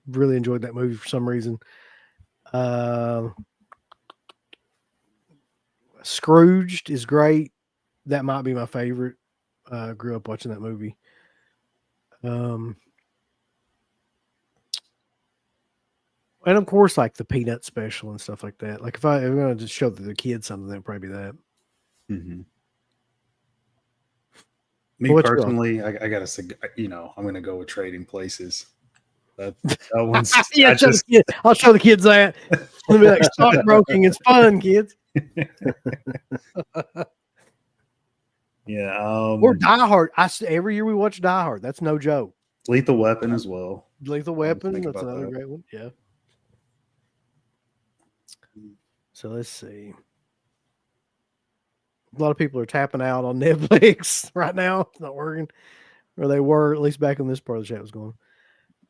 really enjoyed that movie for some reason. Scrooged is great. That might be my favorite. Grew up watching that movie. And of course, like the Peanut Special and stuff like that. Like if I'm going to just show the kids something, that'd probably be that. Mm-hmm. Me What you on? personally, I gotta say, I'm gonna go with Trading Places. That one's Yeah, I I'll show the kids that. It'll be like stockbroking. It's fun, kids. Yeah. Or Die Hard. Every year we watch Die Hard. That's no joke. Lethal Weapon as well. Lethal I didn't Weapon. think That's about another that. great one. Yeah. So let's see. A lot of people are tapping out on Netflix right now. It's not working. Or they were, at least back when this part of the chat was going.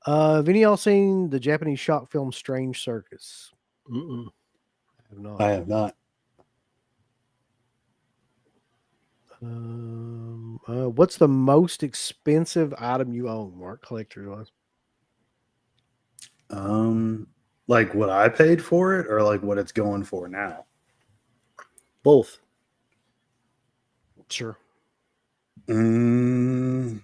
Have any of y'all seen the Japanese shock film Strange Circus? Mm-mm. I have not. I have not. What's the most expensive item you own, Mark, collector wise? Like what I paid for it, or like what it's going for now? Both. Sure. It'd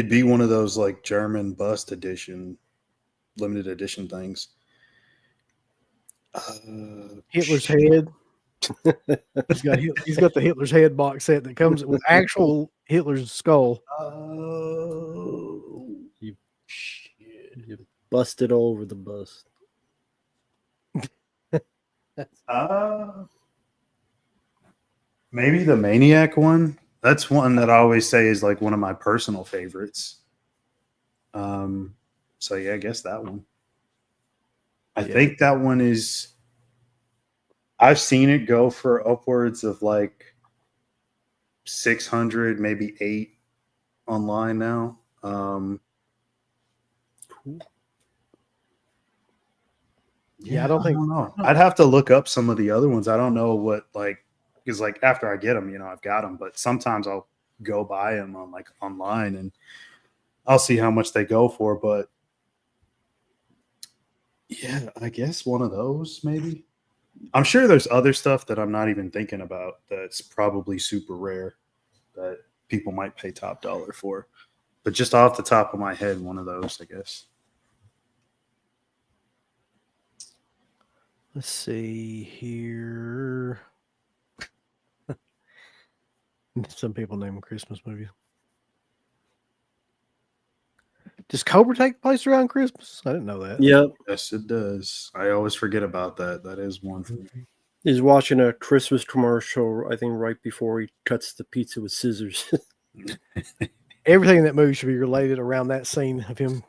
be one of those like German bust edition, limited edition things. Hitler's head. He's got the Hitler's head box set that comes with actual Hitler's skull. You busted over the bust. Maybe the Maniac one. That's one that I always say is like one of my personal favorites. So yeah, I guess that one. I think that one is. I've seen it go for upwards of like 600, maybe 8 online now. Yeah, I don't know. I'd have to look up some of the other ones. I don't know what because like after I get them, I've got them, but sometimes I'll go buy them on like online and I'll see how much they go for. But yeah, I guess one of those maybe. I'm sure there's other stuff that I'm not even thinking about that's probably super rare that people might pay top dollar for. But just off the top of my head, one of those, I guess. Let's see here. Some people name them Christmas movies. Does Cobra take place around Christmas? I didn't know that. Yep. Yes, it does. I always forget about that. That is one for me. He's watching a Christmas commercial, I think, right before he cuts the pizza with scissors. Everything in that movie should be related around that scene of him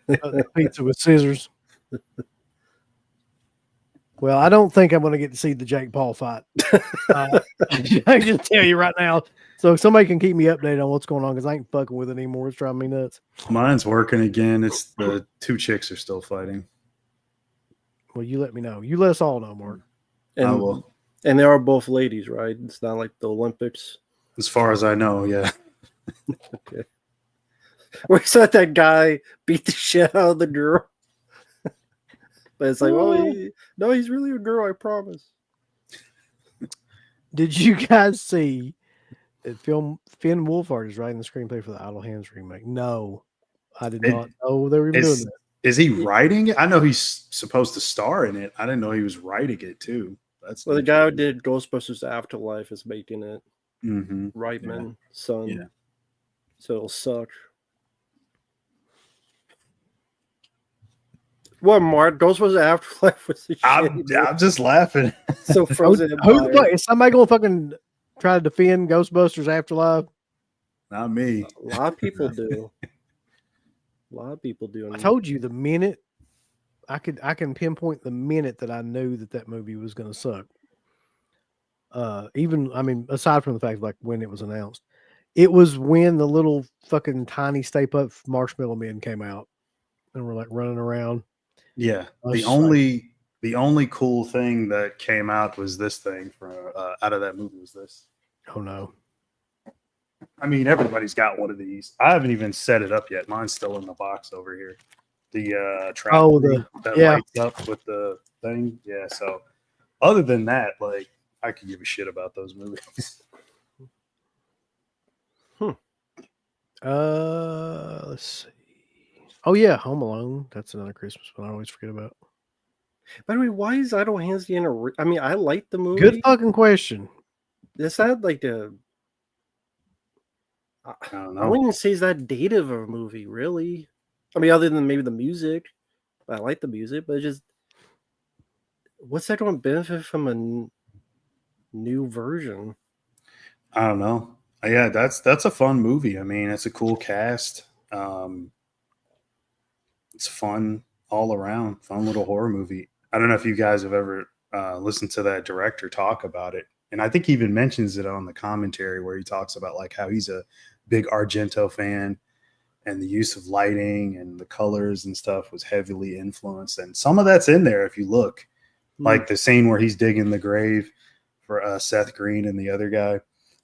cutting the pizza with scissors. Well, I don't think I'm going to get to see the Jake Paul fight. I can just tell you right now. So somebody can keep me updated on what's going on because I ain't fucking with it anymore. It's driving me nuts. Mine's working again. It's the 2 chicks are still fighting. Well, you let me know. You let us all know, Mark. And, I will. And they are both ladies, right? It's not like the Olympics. As far as I know, yeah. Okay. We saw that guy beat the shit out of the girl. But it's like, no, he's really a girl, I promise. Did you guys see that Finn Wolfhard is writing the screenplay for the Idle Hands remake? No, I did not know they were even doing that. Is he writing it? I know he's supposed to star in it. I didn't know he was writing it too. Well, the guy who did Ghostbusters Afterlife is making it. Mm-hmm. Reitman, son. Yeah. So it'll suck. What, Mark? Ghostbusters Afterlife was the shit. I'm just laughing. So Frozen. Is somebody going to fucking try to defend Ghostbusters Afterlife? Not me. A lot of people do. A lot of people do. I told you the minute I can pinpoint the minute that I knew that movie was going to suck. Even I mean, aside from the fact like when it was announced, it was when the little fucking tiny Stay Puft Marshmallow Men came out and were like running around. Yeah. I was The just like, only cool thing that came out was this thing from out of that movie was this. oh no. I mean, everybody's got one of these. I haven't even set it up yet. Mine's still in the box over here. The trap Oh, thing that yeah. lights up with the thing. Yeah. So other than that, like I could give a shit about those movies. Let's see. Oh yeah, Home Alone. That's another Christmas one I always forget about. By the way, why is Idle Hands the end? I mean, I like the movie. Good fucking question. It's not like the. I don't I know. wouldn't even say it's that dated of a movie, really. I mean, other than maybe the music. I like the music, but it's just what's that going to benefit from a new version? I don't know. Yeah, that's a fun movie. I mean, it's a cool cast. It's fun all around. Fun little horror movie. I don't know if you guys have ever listened to that director talk about it, and I think he even mentions it on the commentary where he talks about like how he's a big Argento fan, and the use of lighting and the colors and stuff was heavily influenced. And some of that's in there if you look, like the scene where he's digging the grave for Seth Green and the other guy.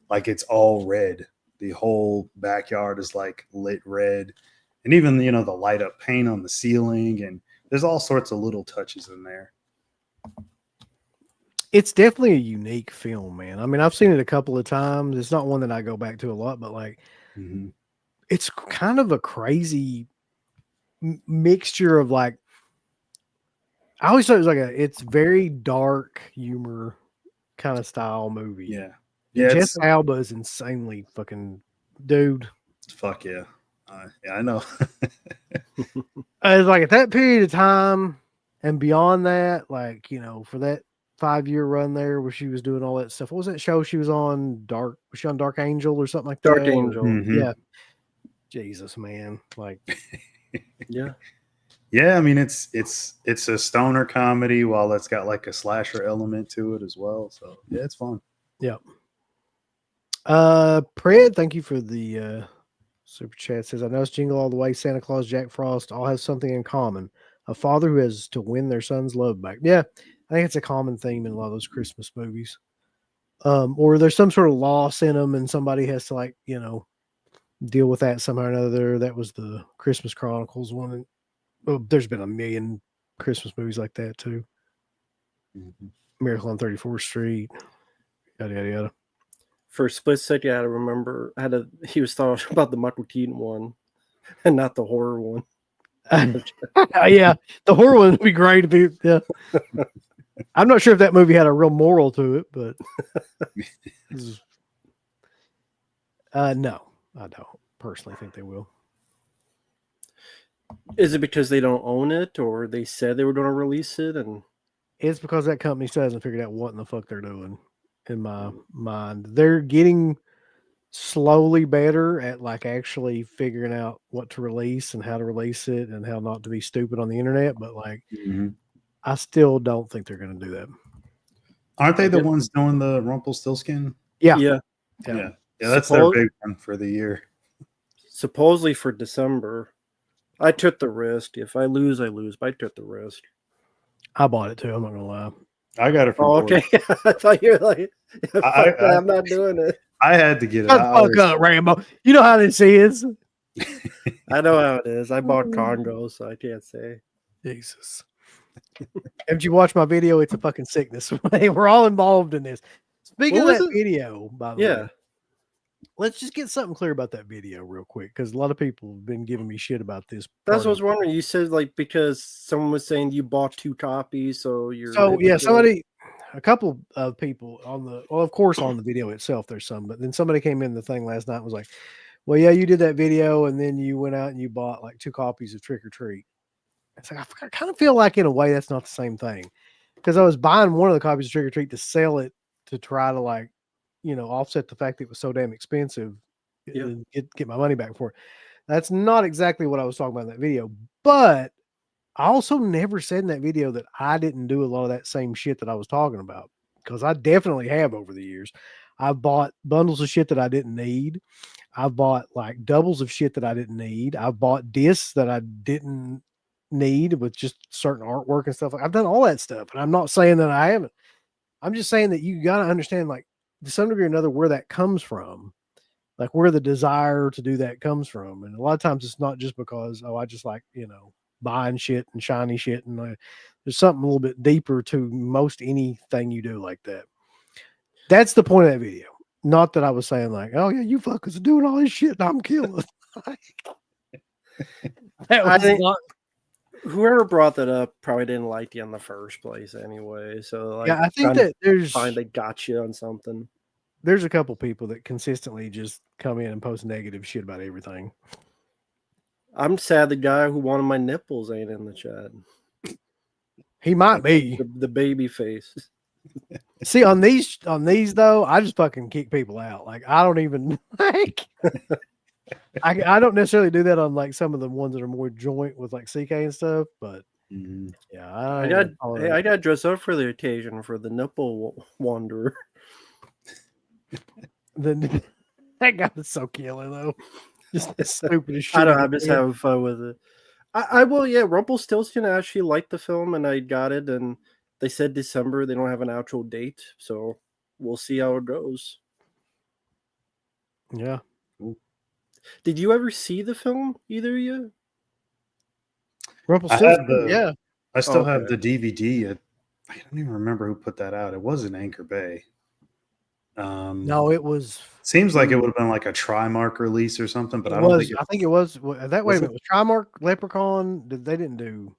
Like it's all red. The whole backyard is like lit red. And even, the light up paint on the ceiling. And there's all sorts of little touches in there. It's definitely a unique film, man. I mean, I've seen it a couple of times. It's not one that I go back to a lot, but like, it's kind of a crazy mixture of like, I always thought it was like it's very dark humor kind of style movie. Yeah. Yeah. Jessica Alba is insanely fucking dude. Fuck yeah. Yeah, I know. It's like at that period of time and beyond that, like, for that 5-year run there where she was doing all that stuff. What was that show she was on? Was she on Dark Angel or something like that? Dark Angel. Yeah. Jesus, man. Like, yeah. Yeah, I mean it's a stoner comedy while it's got like a slasher element to it as well. So yeah, it's fun. Yep. Pred, thank you for the super chat. Says, I noticed Jingle All the Way, Santa Claus, Jack Frost all have something in common. A father who has to win their son's love back. Yeah, I think it's a common theme in a lot of those Christmas movies. Or there's some sort of loss in them and somebody has to like, deal with that somehow or another. That was the Christmas Chronicles one. There's been a million Christmas movies like that too. Miracle on 34th Street, yada yada yada. For a split second, I had to remember he was talking about the Michael Keaton one, and not the horror one. Yeah, the horror one would be great. Yeah. I'm not sure if that movie had a real moral to it, but no, I don't personally think they will. Is it because they don't own it, or they said they were going to release it? And it's because that company still hasn't figured out what in the fuck they're doing. In my mind, they're getting slowly better at like actually figuring out what to release and how to release it and how not to be stupid on the internet. But like, I still don't think they're going to do that. Aren't they the ones doing the Rumpelstiltskin? Yeah. That's their big one for the year. Supposedly for December. I took the risk. If I lose, I lose. But I took the risk. I bought it too. I'm not gonna lie. I got it from. Okay. I thought you were like, I'm not doing it. I had to get it. Fuck up, Rambo. You know how this is. I know how it is. I bought Congo, so I can't say. Jesus. Haven't you watched my video? It's a fucking sickness. We're all involved in this. Speaking of that video, by the way, let's just get something clear about that video real quick, because a lot of people have been giving me shit about this. That's what I was wondering. You said like because someone was saying you bought 2 copies, so you're a couple of people of course on the video itself there's some, but then somebody came in the thing last night and was like, well, yeah, you did that video and then you went out and you bought like 2 copies of Trick or Treat. It's like I kind of feel like in a way that's not the same thing, because I was buying one of the copies of Trick or Treat to sell it to try to like, offset the fact that it was so damn expensive and get my money back for it. That's not exactly what I was talking about in that video, but I also never said in that video that I didn't do a lot of that same shit that I was talking about. because I definitely have over the years. I've bought bundles of shit that I didn't need. I've bought like doubles of shit that I didn't need. I've bought discs that I didn't need with just certain artwork and stuff. I've done all that stuff, and I'm not saying that I haven't. I'm just saying that you got to understand, like, to some degree or another, where that comes from, like where the desire to do that comes from. And a lot of times it's not just because, oh, I just like, buying shit and shiny shit. And there's something a little bit deeper to most anything you do like that. That's the point of that video. Not that I was saying like, oh yeah, you fuckers are doing all this shit and I'm killing. That I was think not. whoever brought that up probably didn't like you in the first place anyway. So like, Yeah, I think trying to that there's find they got you on something. there's a couple people that consistently just come in and post negative shit about everything. I'm sad the guy who wanted my nipples ain't in the chat. He might be. The baby face. See, on these though, I just fucking kick people out. Like I don't even like. I don't necessarily do that on like some of the ones that are more joint with like CK and stuff, but yeah, I got to dress up for the occasion for the nipple wanderer. That guy was so killer though. Just the stupidest shit. I'm just having fun with it. I will, yeah. Rumpelstiltskin, I actually liked the film and I got it, and they said December. They don't have an actual date, so we'll see how it goes. Yeah. Did you ever see the film, either of you? Rumpelstiltskin, yeah. I still have the DVD. I don't even remember who put that out. It wasn't Anchor Bay. No, it was. Seems like it would have been like a Trimark release or something, but I don't think. I think it was. That way, it was Trimark, Leprechaun. They didn't do.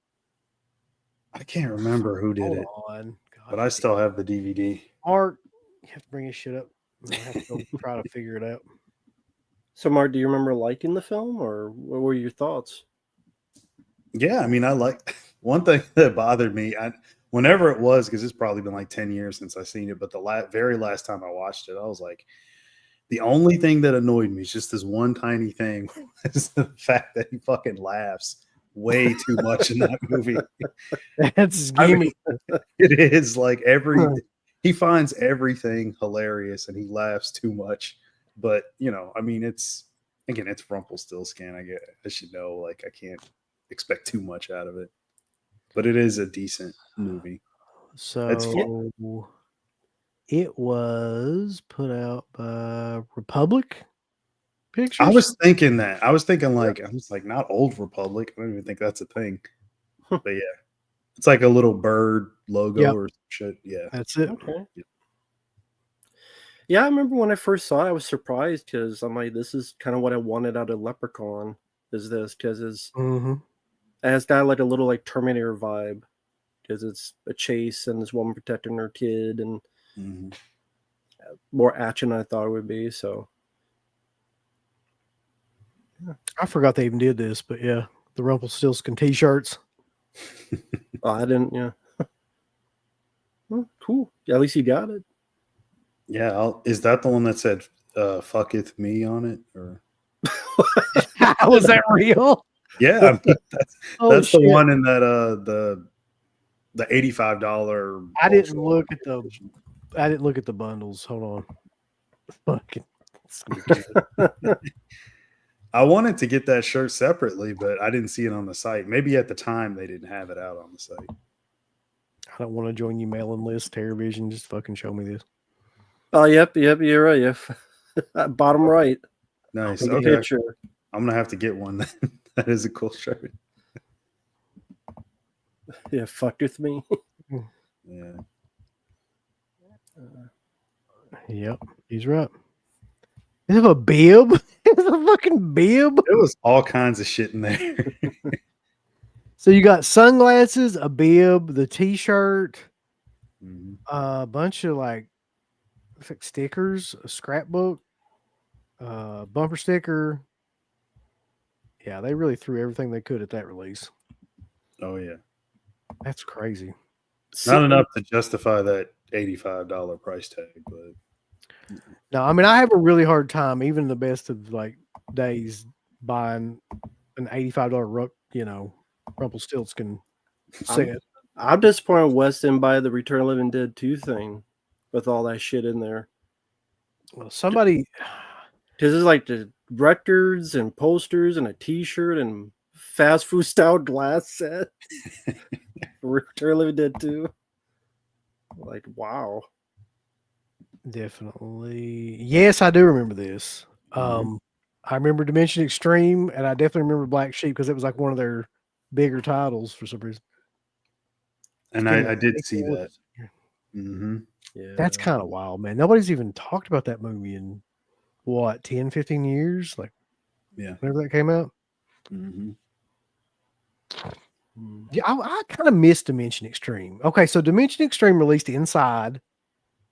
I can't remember who did it, but I still have the DVD. Mark, you have to bring his shit up. I have to go try to figure it out. So, Mark, do you remember liking the film, or what were your thoughts? Yeah, I mean, I like one thing that bothered me. Whenever it was, because it's probably been like 10 years since I've seen it, but the very last time I watched it, I was like, the only thing that annoyed me is just this one tiny thing, is the fact that he fucking laughs way too much in that movie. That's gamey. It is like he finds everything hilarious and he laughs too much. But I mean, it's Rumpelstiltskin. I should know, like, I can't expect too much out of it. But it is a decent movie. So it was put out by Republic Pictures. I was thinking that. I was like, not Old Republic. I don't even think that's a thing. But yeah, it's like a little bird logo or some shit. Yeah, that's it. Okay. Yeah, I remember when I first saw it, I was surprised because I'm like, this is kind of what I wanted out of Leprechaun. Is this because it has got like a little like Terminator vibe, because it's a chase and this woman protecting her kid, and more action than I thought it would be. So yeah. I forgot they even did this, but yeah, the Rumpelstiltskin t-shirts. Oh, I didn't. Yeah. Oh, cool. Yeah, at least you got it. Yeah, is that the one that said "fucketh me" on it, or was that real? Yeah, that's the one in that the $85. I didn't look at the bundles. Hold on. Fucking. I wanted to get that shirt separately, but I didn't see it on the site. Maybe at the time they didn't have it out on the site. I don't want to join you mailing list, TerraVision. Just fucking show me this. Oh, yep, you're right. Yep. Bottom right. Nice. Okay. Picture. I'm gonna have to get one. That is a cool shirt. Yeah, fucked with me. Yeah. Yep, he's right. Is it a bib? It's a fucking bib. There was all kinds of shit in there. So you got sunglasses, a bib, the t-shirt, a bunch of like stickers, a scrapbook, bumper sticker. Yeah, they really threw everything they could at that release. Oh yeah, that's crazy. Not enough to justify that $85 price tag, but no, I mean, I have a really hard time, even in the best of like days, buying an $85 Rumpelstiltskin set. I'm disappointed Wes didn't buy the Return of the Living Dead 2 thing. with all that shit in there. Well, somebody, Because there's like the records and posters and a T-shirt and fast food style glass set. Return Living Dead 2. Like, wow. definitely. Yes, I do remember this. Mhm. I remember Dimension Extreme, and I definitely remember Black Sheep because it was like one of their bigger titles for some reason. And Came out I in did see 24. that. Hmm. Yeah. That's kind of wild, man. Nobody's even talked about that movie in what, 10, 15 years? Like, Yeah. whenever that came out. Hmm. Yeah, I kind of miss Dimension Extreme. Okay, so Dimension Extreme released Inside.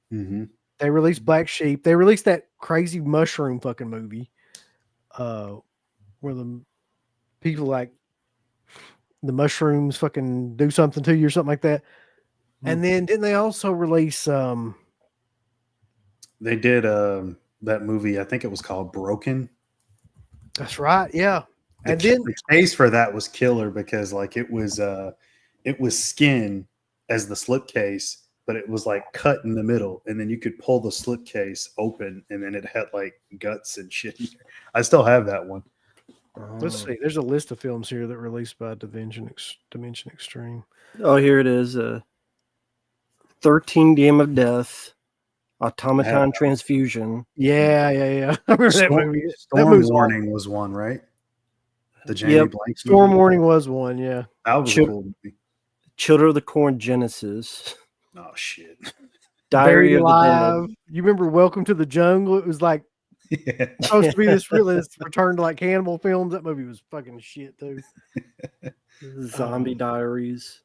Hmm. They released Black Sheep. They released that crazy mushroom fucking movie, where the people like the mushrooms fucking do something to you or something like that. And then didn't they also release They did that movie. I think it was called Broken. that's right, yeah. The, And then the case for that was killer because like it was skin as the slipcase, but it was like cut in the middle, and then you could pull the slipcase open, and then it had like guts and shit. I still have that one. let's see, there's a list of films here that released by Dimension Extreme. Oh, here it is. 13 Game of Death, Automaton Transfusion. Yeah. I remember that movie. That Storm movie's Warning was one, right? The Jamie Yep. Blank Storm movie? Warning was one, yeah. That was a cool movie. Children of the Corn Genesis. Oh shit. Diary Buried of the Alive. Dead. You remember Welcome to the Jungle? It was like Yeah. supposed to be this return to like cannibal films. That movie was fucking shit too. Zombie Diaries.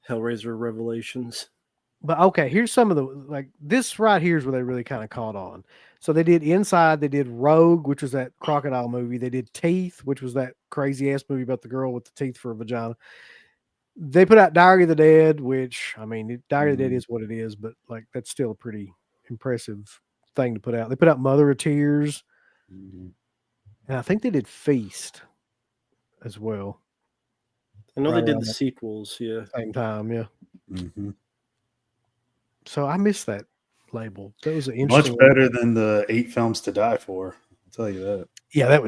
Hellraiser Revelations. But okay, here's some of the like this right here is where they really kind of caught on. So they did Inside, they did Rogue, which was that crocodile movie. They did Teeth, which was that crazy ass movie about the girl with the teeth for a vagina. They put out Diary of the Dead, which I mean, Diary of the Dead is what it is, but like that's still a pretty impressive thing to put out. They put out Mother of Tears, and I think they did Feast as well. I know Right they did around the that sequels, yeah. same time, yeah. Mm-hmm. So I missed that label. That was an Much interesting better than the 8 films to die for. I'll tell you that. Yeah, that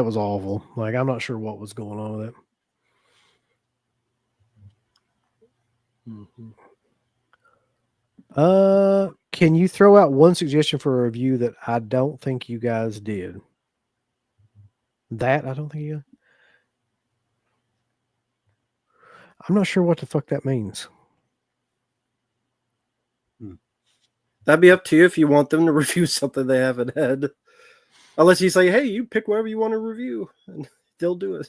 was awful. Like I'm not sure what was going on with it. Can you throw out one suggestion for a review that I don't think you guys did? That I don't think you. I'm not sure what the fuck that means. That'd be up to you if you want them to review something they haven't had. Unless you say, hey, you pick whatever you want to review, and they'll do it.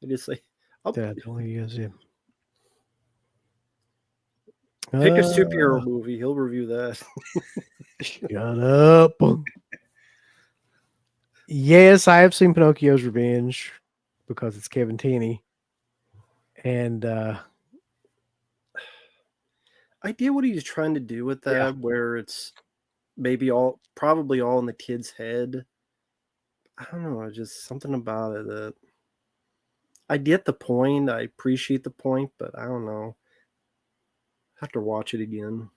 They just say, Yeah, I don't think you guys did. pick a superhero movie. He'll review that. Shut up. Yes, I have seen Pinocchio's Revenge because it's Kevin Tenney. And I get what he's trying to do with that, where it's maybe probably all in the kid's head. I don't know, just something about it that I get the point. I appreciate the point, but I don't know. I have to watch it again.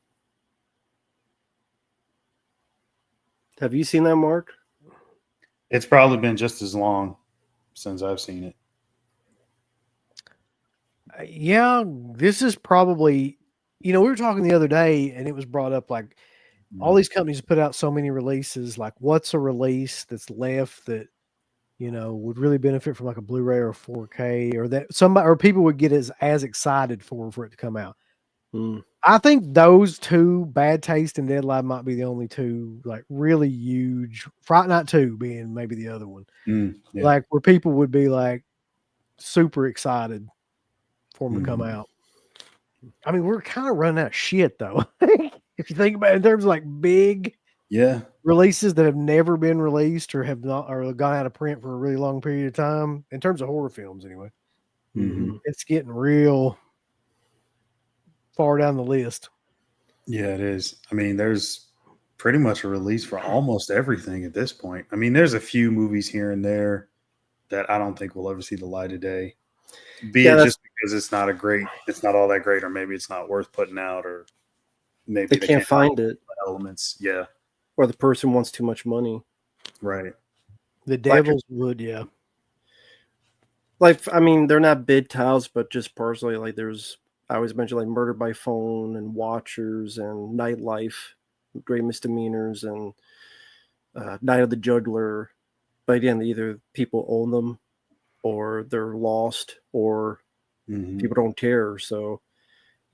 Have you seen that, Mark? It's probably been just as long since I've seen it. yeah, this is probably, we were talking the other day and it was brought up like all these companies put out so many releases. Like, what's a release that's left that, would really benefit from like a Blu-ray or 4K or that somebody or people would get as excited for it to come out. I think those two, Bad Taste and Deadline, might be the only two like really huge. Fright Night 2 being maybe the other one. Like where people would be like super excited for them to come out. I mean, we're kind of running out of shit though. If you think about it in terms of like big releases that have never been released or have not or gone out of print for a really long period of time, in terms of horror films anyway. It's getting real far down the list. Yeah, it is. I mean, there's pretty much a release for almost everything at this point. I mean, there's a few movies here and there that I don't think will ever see the light of day. Be it just because it's not all that great, or maybe it's not worth putting out, or maybe They can't find it, elements. Yeah, or the person wants too much money. right. The Devils would, yeah. Like, I mean, they're not bid tiles, but just personally, like I always mention like Murder by Phone and Watchers and Nightlife, Great Misdemeanors, and Night of the Juggler. But again, either people own them, or they're lost, or people don't care. So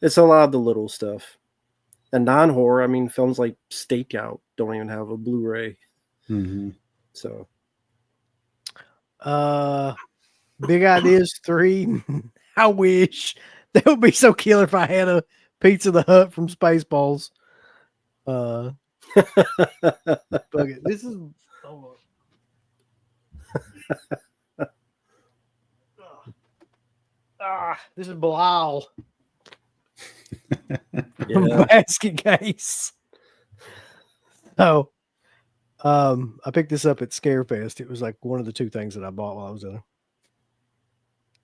it's a lot of the little stuff. And non-horror, I mean, films like Stakeout don't even have a Blu-ray. So, Big Ideas 3. I wish that would be so killer if I had a Pizza the Hut from Spaceballs. Fuck it. This is. Oh, this is Bilal. yeah. Basket case. So, I picked this up at Scarefest. It was like one of the two things that I bought while I was there.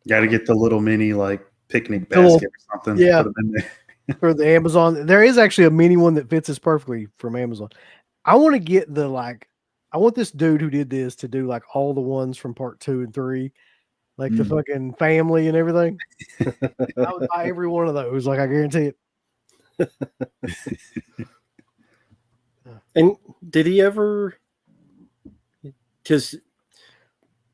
Got to get the little mini like picnic The little- basket or something. yeah. Put them in there. For the Amazon. There is actually a mini one that fits us perfectly from Amazon. I want to get I want this dude who did this to do like all the ones from part 2 and 3, like the fucking family and everything. I would buy every one of those, like I guarantee it. And did he ever? Because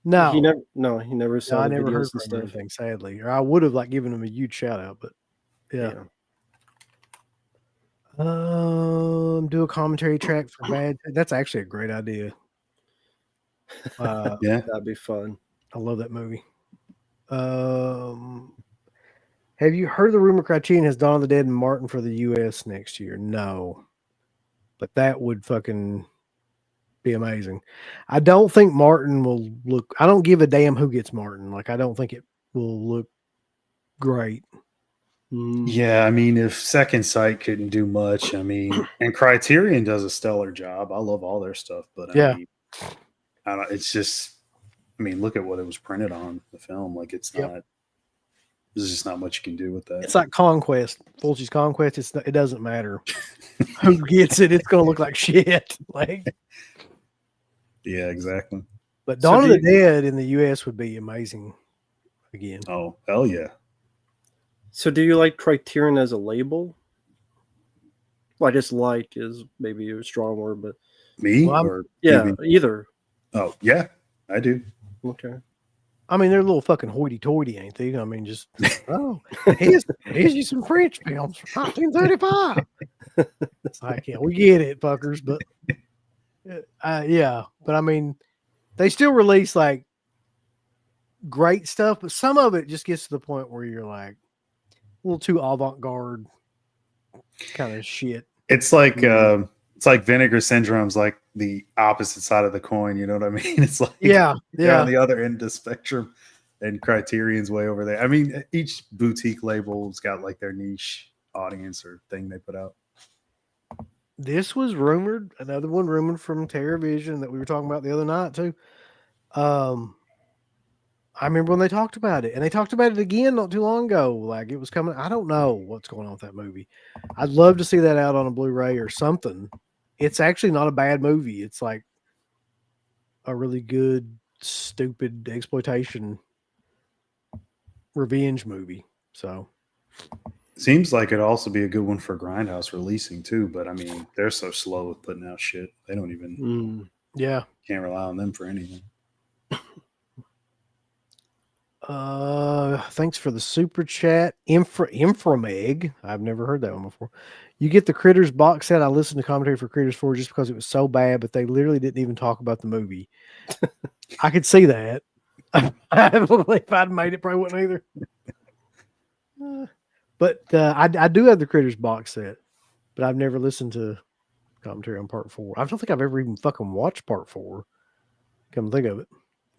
No, he never saw I the never heard videos and from him or stuff. anything, sadly. Or I would have like given him a huge shout out, but yeah. Do a commentary track for Bad. That's actually a great idea. Yeah. That'd be fun. I love that movie. Have you heard the rumor Criterion has Dawn of the Dead and Martin for the US next year? No. But that would fucking be amazing. I don't think Martin will look. I don't give a damn who gets Martin. Like, I don't think it will look great. Yeah, I mean, if Second Sight couldn't do much, I mean, and Criterion does a stellar job. I love all their stuff, but I mean, it's just, I mean, look at what it was printed on the film. Like, it's not. There's just not much you can do with that. It's like Conquest, Fulci's Conquest. It doesn't matter who gets it. It's gonna look like shit. Like, yeah, exactly. but Dawn of the Dead in the US would be amazing again. Oh, hell yeah. So do you like Criterion as a label? Well, I guess like is maybe a strong word, but Me Well, or yeah, you mean- either. Oh yeah, I do. Okay. I mean, they're a little fucking hoity-toity, ain't they? I mean, just here's you some French films from 1935. It's like, yeah, we get it, fuckers, but yeah. But I mean, they still release like great stuff, but some of it just gets to the point where you're like a little too avant-garde kind of shit. It's like Vinegar Syndrome's like the opposite side of the coin. You know what I mean? It's like they're on the other end of the spectrum, and Criterion's way over there. I mean, each boutique label's got like their niche audience or thing they put out. This was rumored, another one rumored from TerraVision that we were talking about the other night too. I remember when they talked about it, and they talked about it again not too long ago. Like it was coming. I don't know what's going on with that movie. I'd love to see that out on a Blu-ray or something. It's actually not a bad movie. It's like a really good, stupid exploitation revenge movie. So seems like it'd also be a good one for Grindhouse releasing too. But I mean, they're so slow with putting out shit. They don't even can't rely on them for anything. Thanks for the super chat. Inframeg. I've never heard that one before. You get the Critters box set. I listened to commentary for Critters 4 just because it was so bad, but they literally didn't even talk about the movie. I could see that. If I'd made it, probably wouldn't either. But I do have the Critters box set, but I've never listened to commentary on part 4. I don't think I've ever even fucking watched part 4. Come to think of it.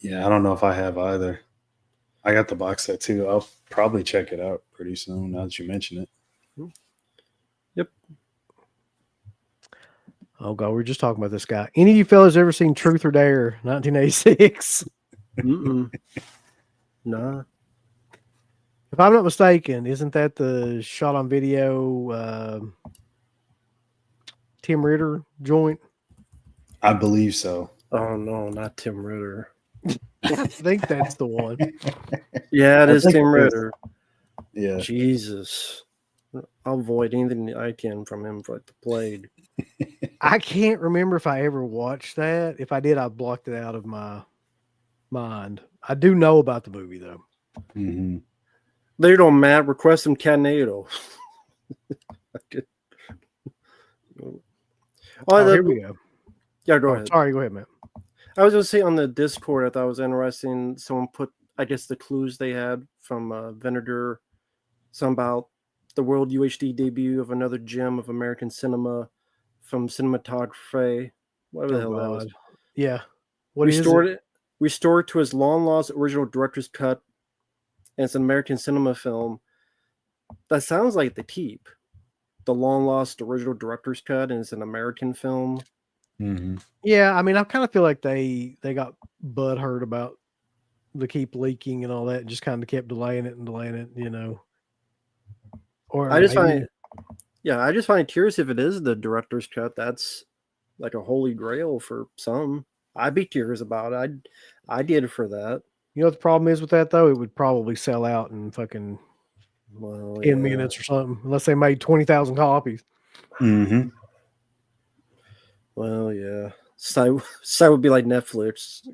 Yeah, I don't know if I have either. I got the box set too. I'll probably check it out pretty soon now that you mention it. Yep. Oh God, we were just talking about this guy. Any of you fellas ever seen Truth or Dare 1986? Nah. If I'm not mistaken, isn't that the shot on video Tim Ritter joint? I believe so. Oh no, not Tim Ritter. I think that's the one. Yeah, it I is think Tim it is. Ritter. Yeah. Jesus. I'll avoid anything I can from him for the Blade. I can't remember if I ever watched that. If I did, I blocked it out of my mind. I do know about the movie though. Mm-hmm. Later on, Matt, request some Catnado. Oh, here we go. Yeah, go Oh, ahead. sorry, go ahead, man. I was going to say on the Discord, I thought it was interesting. Someone put, I guess, the clues they had from Venator, some about the world UHD debut of another gem of American cinema from cinematography. Whatever the hell that was. Yeah. What is it? Restored to his long lost original director's cut, and it's an American cinema film. That sounds like The Keep, the long lost original director's cut, and it's an American film. Mm-hmm. Yeah, I mean, I kind of feel like they got butthurt about the Keep leaking and all that, and just kind of kept delaying it, you know. Or I just maybe, find it curious if it is the director's cut. That's like a holy grail for some. I'd be curious about it. I did it for that. you know what the problem is with that though? It would probably sell out in fucking 10 minutes or something, unless they made 20,000 copies. Mm-hmm. Well, yeah. So would be like Netflix.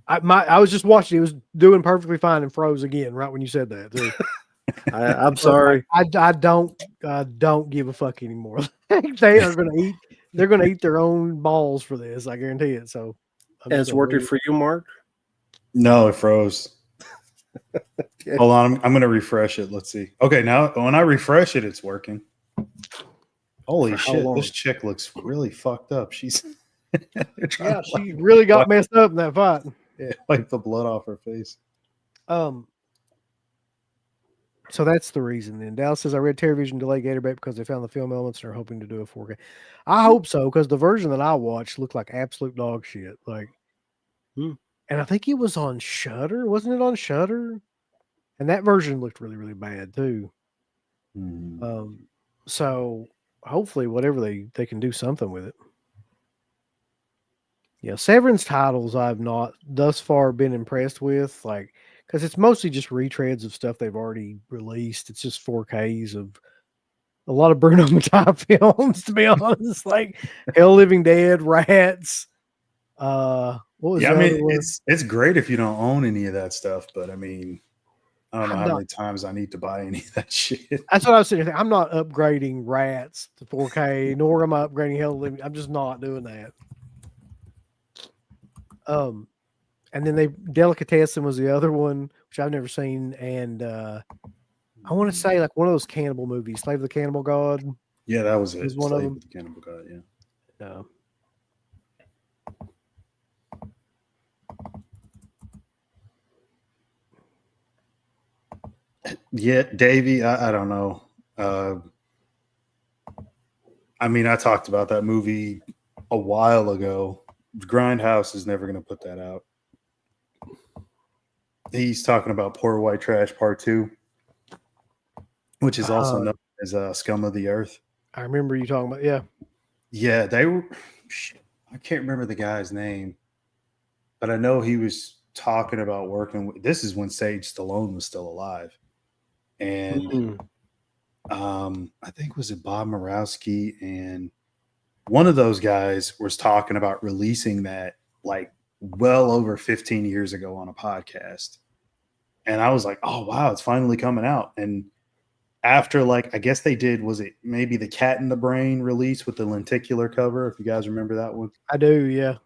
I was just watching. It was doing perfectly fine and froze again right when you said that. Too. I'm sorry. I don't give a fuck anymore. They are going to eat. They're going to eat their own balls for this. I guarantee it. So, And it's working for you, Mark? No, it froze. Okay. Hold on, I'm going to refresh it. Let's see. Okay, now when I refresh it, it's working. Holy For how shit! long? This chick looks really fucked up. She's Yeah, she really got messed up in that fight. wipe the blood off her face. So that's the reason. Then Dallas says I read Television delay Gatorbait because they found the film elements and are hoping to do a 4K. I hope so because the version that I watched looked like absolute dog shit. Like, and I think it was on Shudder, wasn't it on Shudder? And that version looked really, really bad too. So hopefully, whatever they can do something with it. Yeah, Severance titles I've not thus far been impressed with, like because it's mostly just retreads of stuff they've already released. It's just 4Ks of a lot of Bruno Mattei films, to be honest, like Hell Living Dead, Rats. What was Yeah, I the mean, other one? it's great if you don't own any of that stuff, but I mean, I don't know I'm how not- many times I need to buy any of that shit. That's what I was saying. I'm not upgrading Rats to 4K, nor am I upgrading Hell Living. I'm just not doing that. And then Delicatessen was the other one, which I've never seen, and I want to say like one of those cannibal movies, Slave of the Cannibal God. Yeah, that was it. Was one of Slave them. the Cannibal God, yeah. Yeah, Davey, I don't know. I mean, I talked about that movie a while ago. Grindhouse is never going to put that out. He's talking about Poor White Trash Part 2, which is also known as Scum of the Earth. I remember you talking about, yeah. Yeah, they were. I can't remember the guy's name, but I know he was talking about working with. This is when Sage Stallone was still alive, and I think was it Bob Murawski, and one of those guys was talking about releasing that like well over 15 years ago on a podcast, and I was like, oh wow, it's finally coming out. And after like I guess they did, was it maybe the Cat in the Brain release with the lenticular cover, if you guys remember that one? I do, yeah.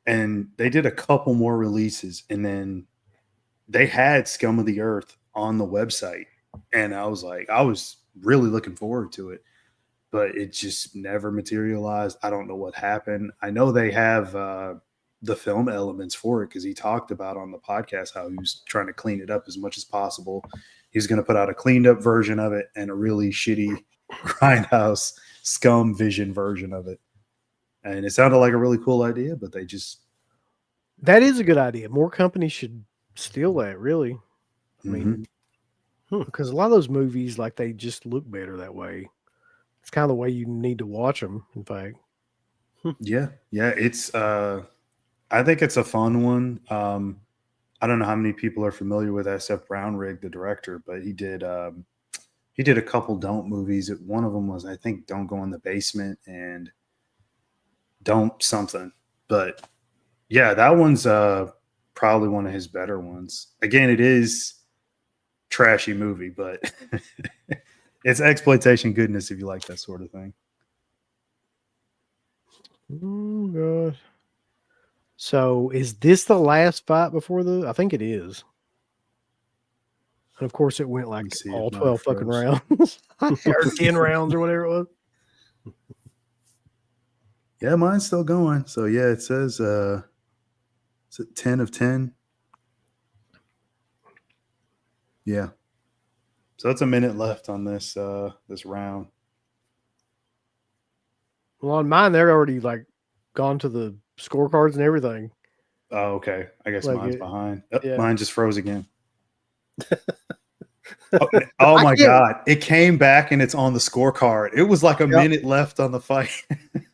And they did a couple more releases, and then they had Scum of the Earth on the website, and I was really looking forward to it, but it just never materialized. I don't know what happened. I know they have the film elements for it because he talked about on the podcast how he was trying to clean it up as much as possible. He's going to put out a cleaned up version of it and a really shitty Grindhouse Scum Vision version of it. And it sounded like a really cool idea, but they just... That is a good idea. More companies should steal that, really. I mean, because a lot of those movies, like, they just look better that way. It's kind of the way you need to watch them, in fact. Yeah, it's I think it's a fun one. I don't know how many people are familiar with SF Brownrigg, the director, but he did a couple Don't movies. One of them was, I think, Don't Go in the Basement and Don't something. But yeah, that one's probably one of his better ones. Again, it is trashy movie, but it's exploitation goodness if you like that sort of thing. Oh god. So is this the last fight before the? I think it is. And of course, it went Let me like see if all mine 12 fucking froze. rounds or 10 rounds or whatever it was. Yeah, mine's still going. So yeah, it says is it 10 of 10? Yeah. So it's a minute left on this this round. Well, on mine, they're already like gone to the scorecards and everything. Oh, okay. I guess Like mine's it, behind. Oh, yeah. mine just froze again. Oh I my can't- god. It came back and it's on the scorecard. It was like a Yep. minute left on the fight.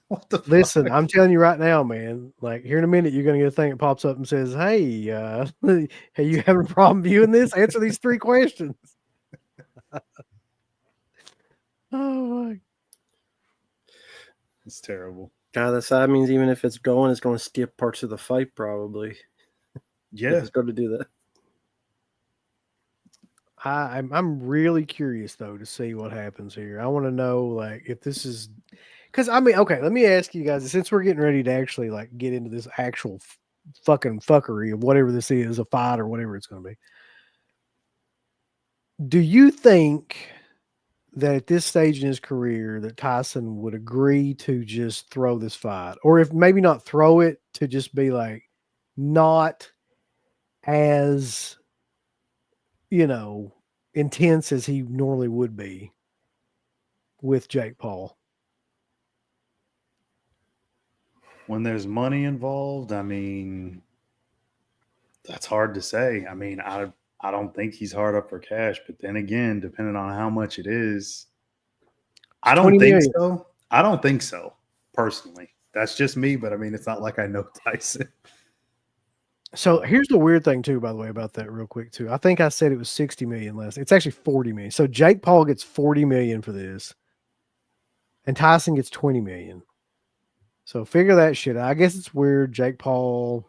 What the Listen, fuck? I'm telling you right now, man. Like here in a minute, you're gonna get a thing that pops up and says, "Hey, hey, you having a problem viewing this? Answer these 3 questions." Oh my! It's terrible. God, that means even if it's going to skip parts of the fight probably. If Yeah. it's going to do that. I'm really curious though to see what happens here. I want to know like if this is because I mean, okay, let me ask you guys since we're getting ready to actually like get into this actual fucking fuckery of whatever this is, a fight or whatever it's going to be. Do you think that at this stage in his career that Tyson would agree to just throw this fight, or if maybe not throw it, to just be like not as intense as he normally would be with Jake Paul? When there's money involved, I mean, that's hard to say. I mean, I don't think he's hard up for cash, but then again, depending on how much it is, I don't 20 think million. so. I don't think so, personally. That's just me, but I mean, it's not like I know Tyson. So here's the weird thing too, by the way, about that real quick too. I think I said it was 60 million less. It's actually 40 million. So Jake Paul gets 40 million for this, and Tyson gets 20 million. So figure that shit out. I guess it's weird. Jake Paul,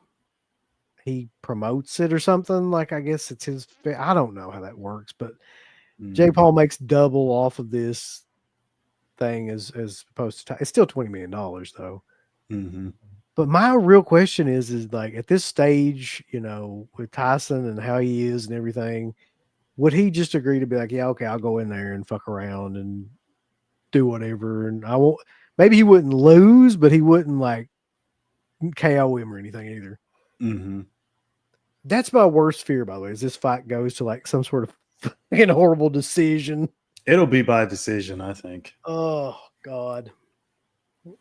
he promotes it or something. Like I guess it's his. I don't know how that works, but Jake Paul makes double off of this thing as opposed to it's still $20 million though. Mm-hmm. But my real question is like at this stage, with Tyson and how he is and everything, would he just agree to be like, yeah, okay, I'll go in there and fuck around and do whatever, and I won't. Maybe he wouldn't lose, but he wouldn't like KO him or anything either. Mm-hmm. That's my worst fear, by the way, is this fight goes to like some sort of fucking horrible decision. It'll be by decision, I think. Oh God.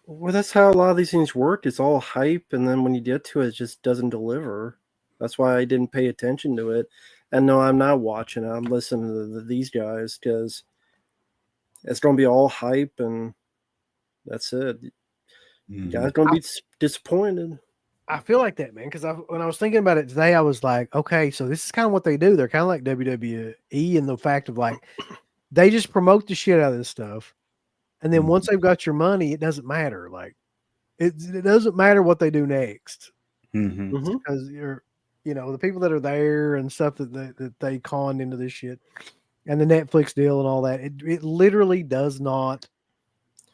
Well, that's how a lot of these things work. It's all hype, and then when you get to it, it just doesn't deliver. That's why I didn't pay attention to it. And no, I'm not watching it. I'm listening to these guys because it's going to be all hype, and that's it. You guys going to be disappointed. I feel like that, man, because when I was thinking about it today, I was like, okay, so this is kind of what they do. They're kind of like WWE in the fact of like they just promote the shit out of this stuff, and then once they've got your money, it doesn't matter. Like it doesn't matter what they do next because you're, the people that are there and stuff that they conned into this shit, and the Netflix deal and all that. It literally does not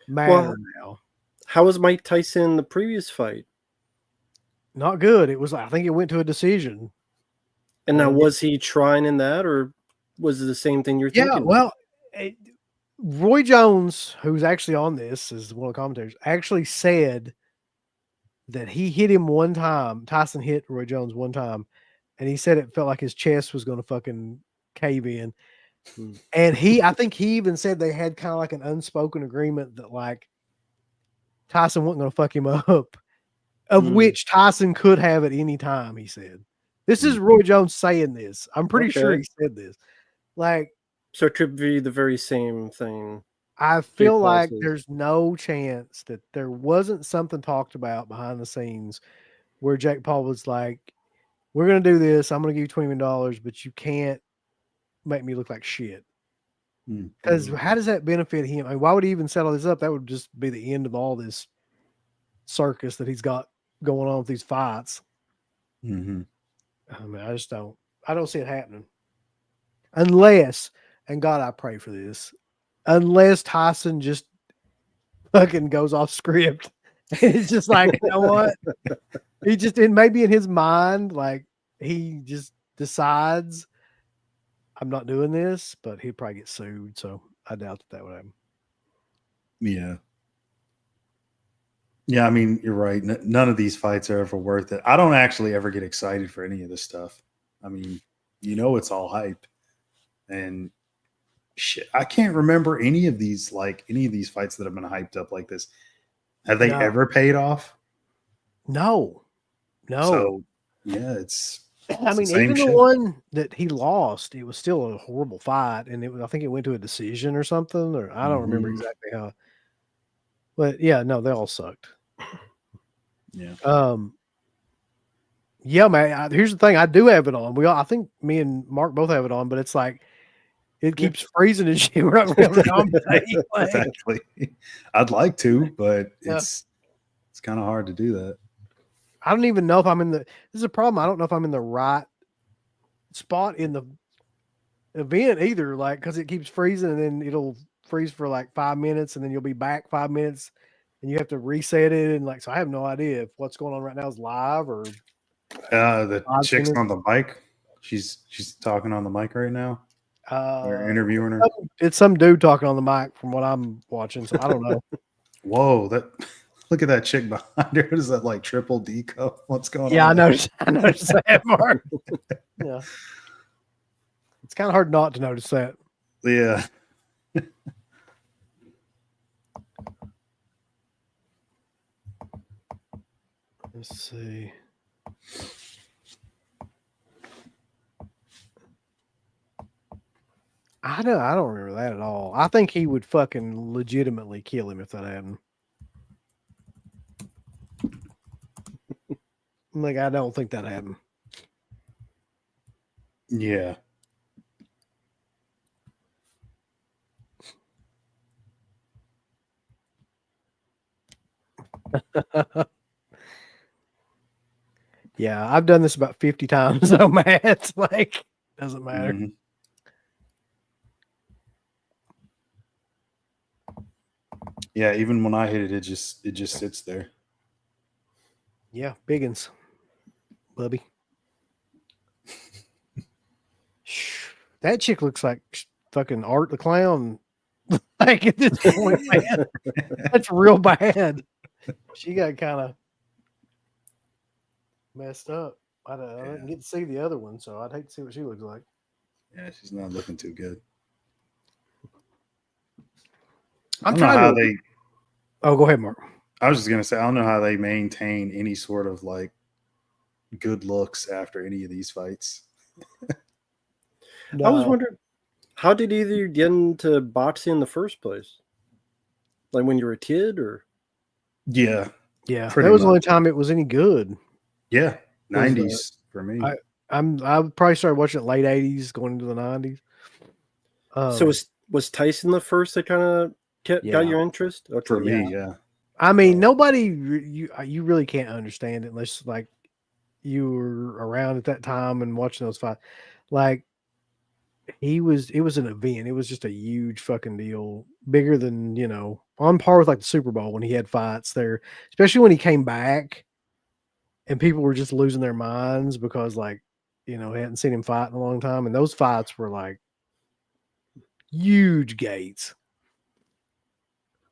matter now. How was Mike Tyson in the previous fight? Not good. It was. I think it went to a decision. And now, was he trying in that, or was it the same thing you're thinking? Yeah, well, Roy Jones, who's actually on this as one of the commentators, actually said that he hit him one time. Tyson hit Roy Jones one time, and he said it felt like his chest was going to fucking cave in. And I think he even said they had kind of like an unspoken agreement that like Tyson wasn't going to fuck him up, of which Tyson could have at any time. He said, "This is Roy Jones saying this. I'm pretty sure he said this." Like, so it could be the very same thing. I feel like classes. there's no chance that there wasn't something talked about behind the scenes where Jake Paul was like, "We're gonna do this. I'm gonna give you $20 million, but you can't make me look like shit." Because Mhm. how does that benefit him? I mean, why would he even set all this up? That would just be the end of all this circus that he's got going on with these fights. Mhm. I mean, I don't see it happening. Unless, and God, I pray for this, unless Tyson just fucking goes off script. And it's just like, you know what? He just, and maybe in his mind, like he just decides, I'm not doing this, but he'd probably get sued. So I doubt that would happen. Yeah. Yeah, I mean, you're right. None of these fights are ever worth it. I don't actually ever get excited for any of this stuff. I mean, it's all hype. And shit, I can't remember any of these fights that have been hyped up like this. Have they No, ever paid off? no. So, yeah, it's I the mean, same even the shit. one that he lost, it was still a horrible fight, and I think it went to a decision or something, or I don't remember Mhm. exactly how. But yeah, no, they all sucked. Yeah. Yeah, man. Here's the thing: I do have it on. I think me and Mark both have it on, but it's like it Yeah. keeps freezing and shit. We're not able to commentate. Like, Exactly. I'd like to, but yeah. it's kind of hard to do that. I don't even know if I'm in the. This is a problem. I don't know if I'm in the right spot in the event either. Like, because it keeps freezing, and then it'll freeze for like 5 minutes, and then you'll be back 5 minutes, and you have to reset it. And like, so I have no idea if what's going on right now is live or The I've seen chick's it. on the mic. She's talking on the mic right now. They're Uh, interviewing her. it's some dude talking on the mic from what I'm watching, so I don't know. Whoa, that look at that chick behind her. Is that like triple D cup? What's going Yeah, on I there? noticed. I noticed that, Mark. Yeah, it's kind of hard not to notice that. Yeah. Let's see. I don't remember that at all. I think he would fucking legitimately kill him if that happened. Like, I don't think that happened. Yeah. Yeah, I've done this about 50 times, though, Matt. It's like, doesn't matter. Mhm. Yeah, even when I hit it, it just sits there. Yeah, biggins, Bubby. That chick looks like fucking Art the Clown. Like at this point, man, that's real bad. She got kind of messed up. I didn't get to see the other one, so I'd hate to see what she looks like. Yeah, she's not looking too good. I I'm don't know trying how to. they. Oh, go ahead, Mark. I was just gonna say I don't know how they maintain any sort of like good looks after any of these fights. I was No. wondering, how did either you get into boxing in the first place? Like when you were a kid, or Yeah, Yeah, pretty that was the only much. time it was any good. Yeah, Was 90s for me. I probably started watching it late 80s, going into the 90s. so was Tyson the first that kind of got Yeah. your interest? Okay, For Yeah. me, yeah. I mean, nobody you really can't understand it unless like you were around at that time and watching those fights. Like it was an event. It was just a huge fucking deal, bigger than on par with like the Super Bowl when he had fights there, especially when he came back and people were just losing their minds because like hadn't seen him fight in a long time, and those fights were like huge gates.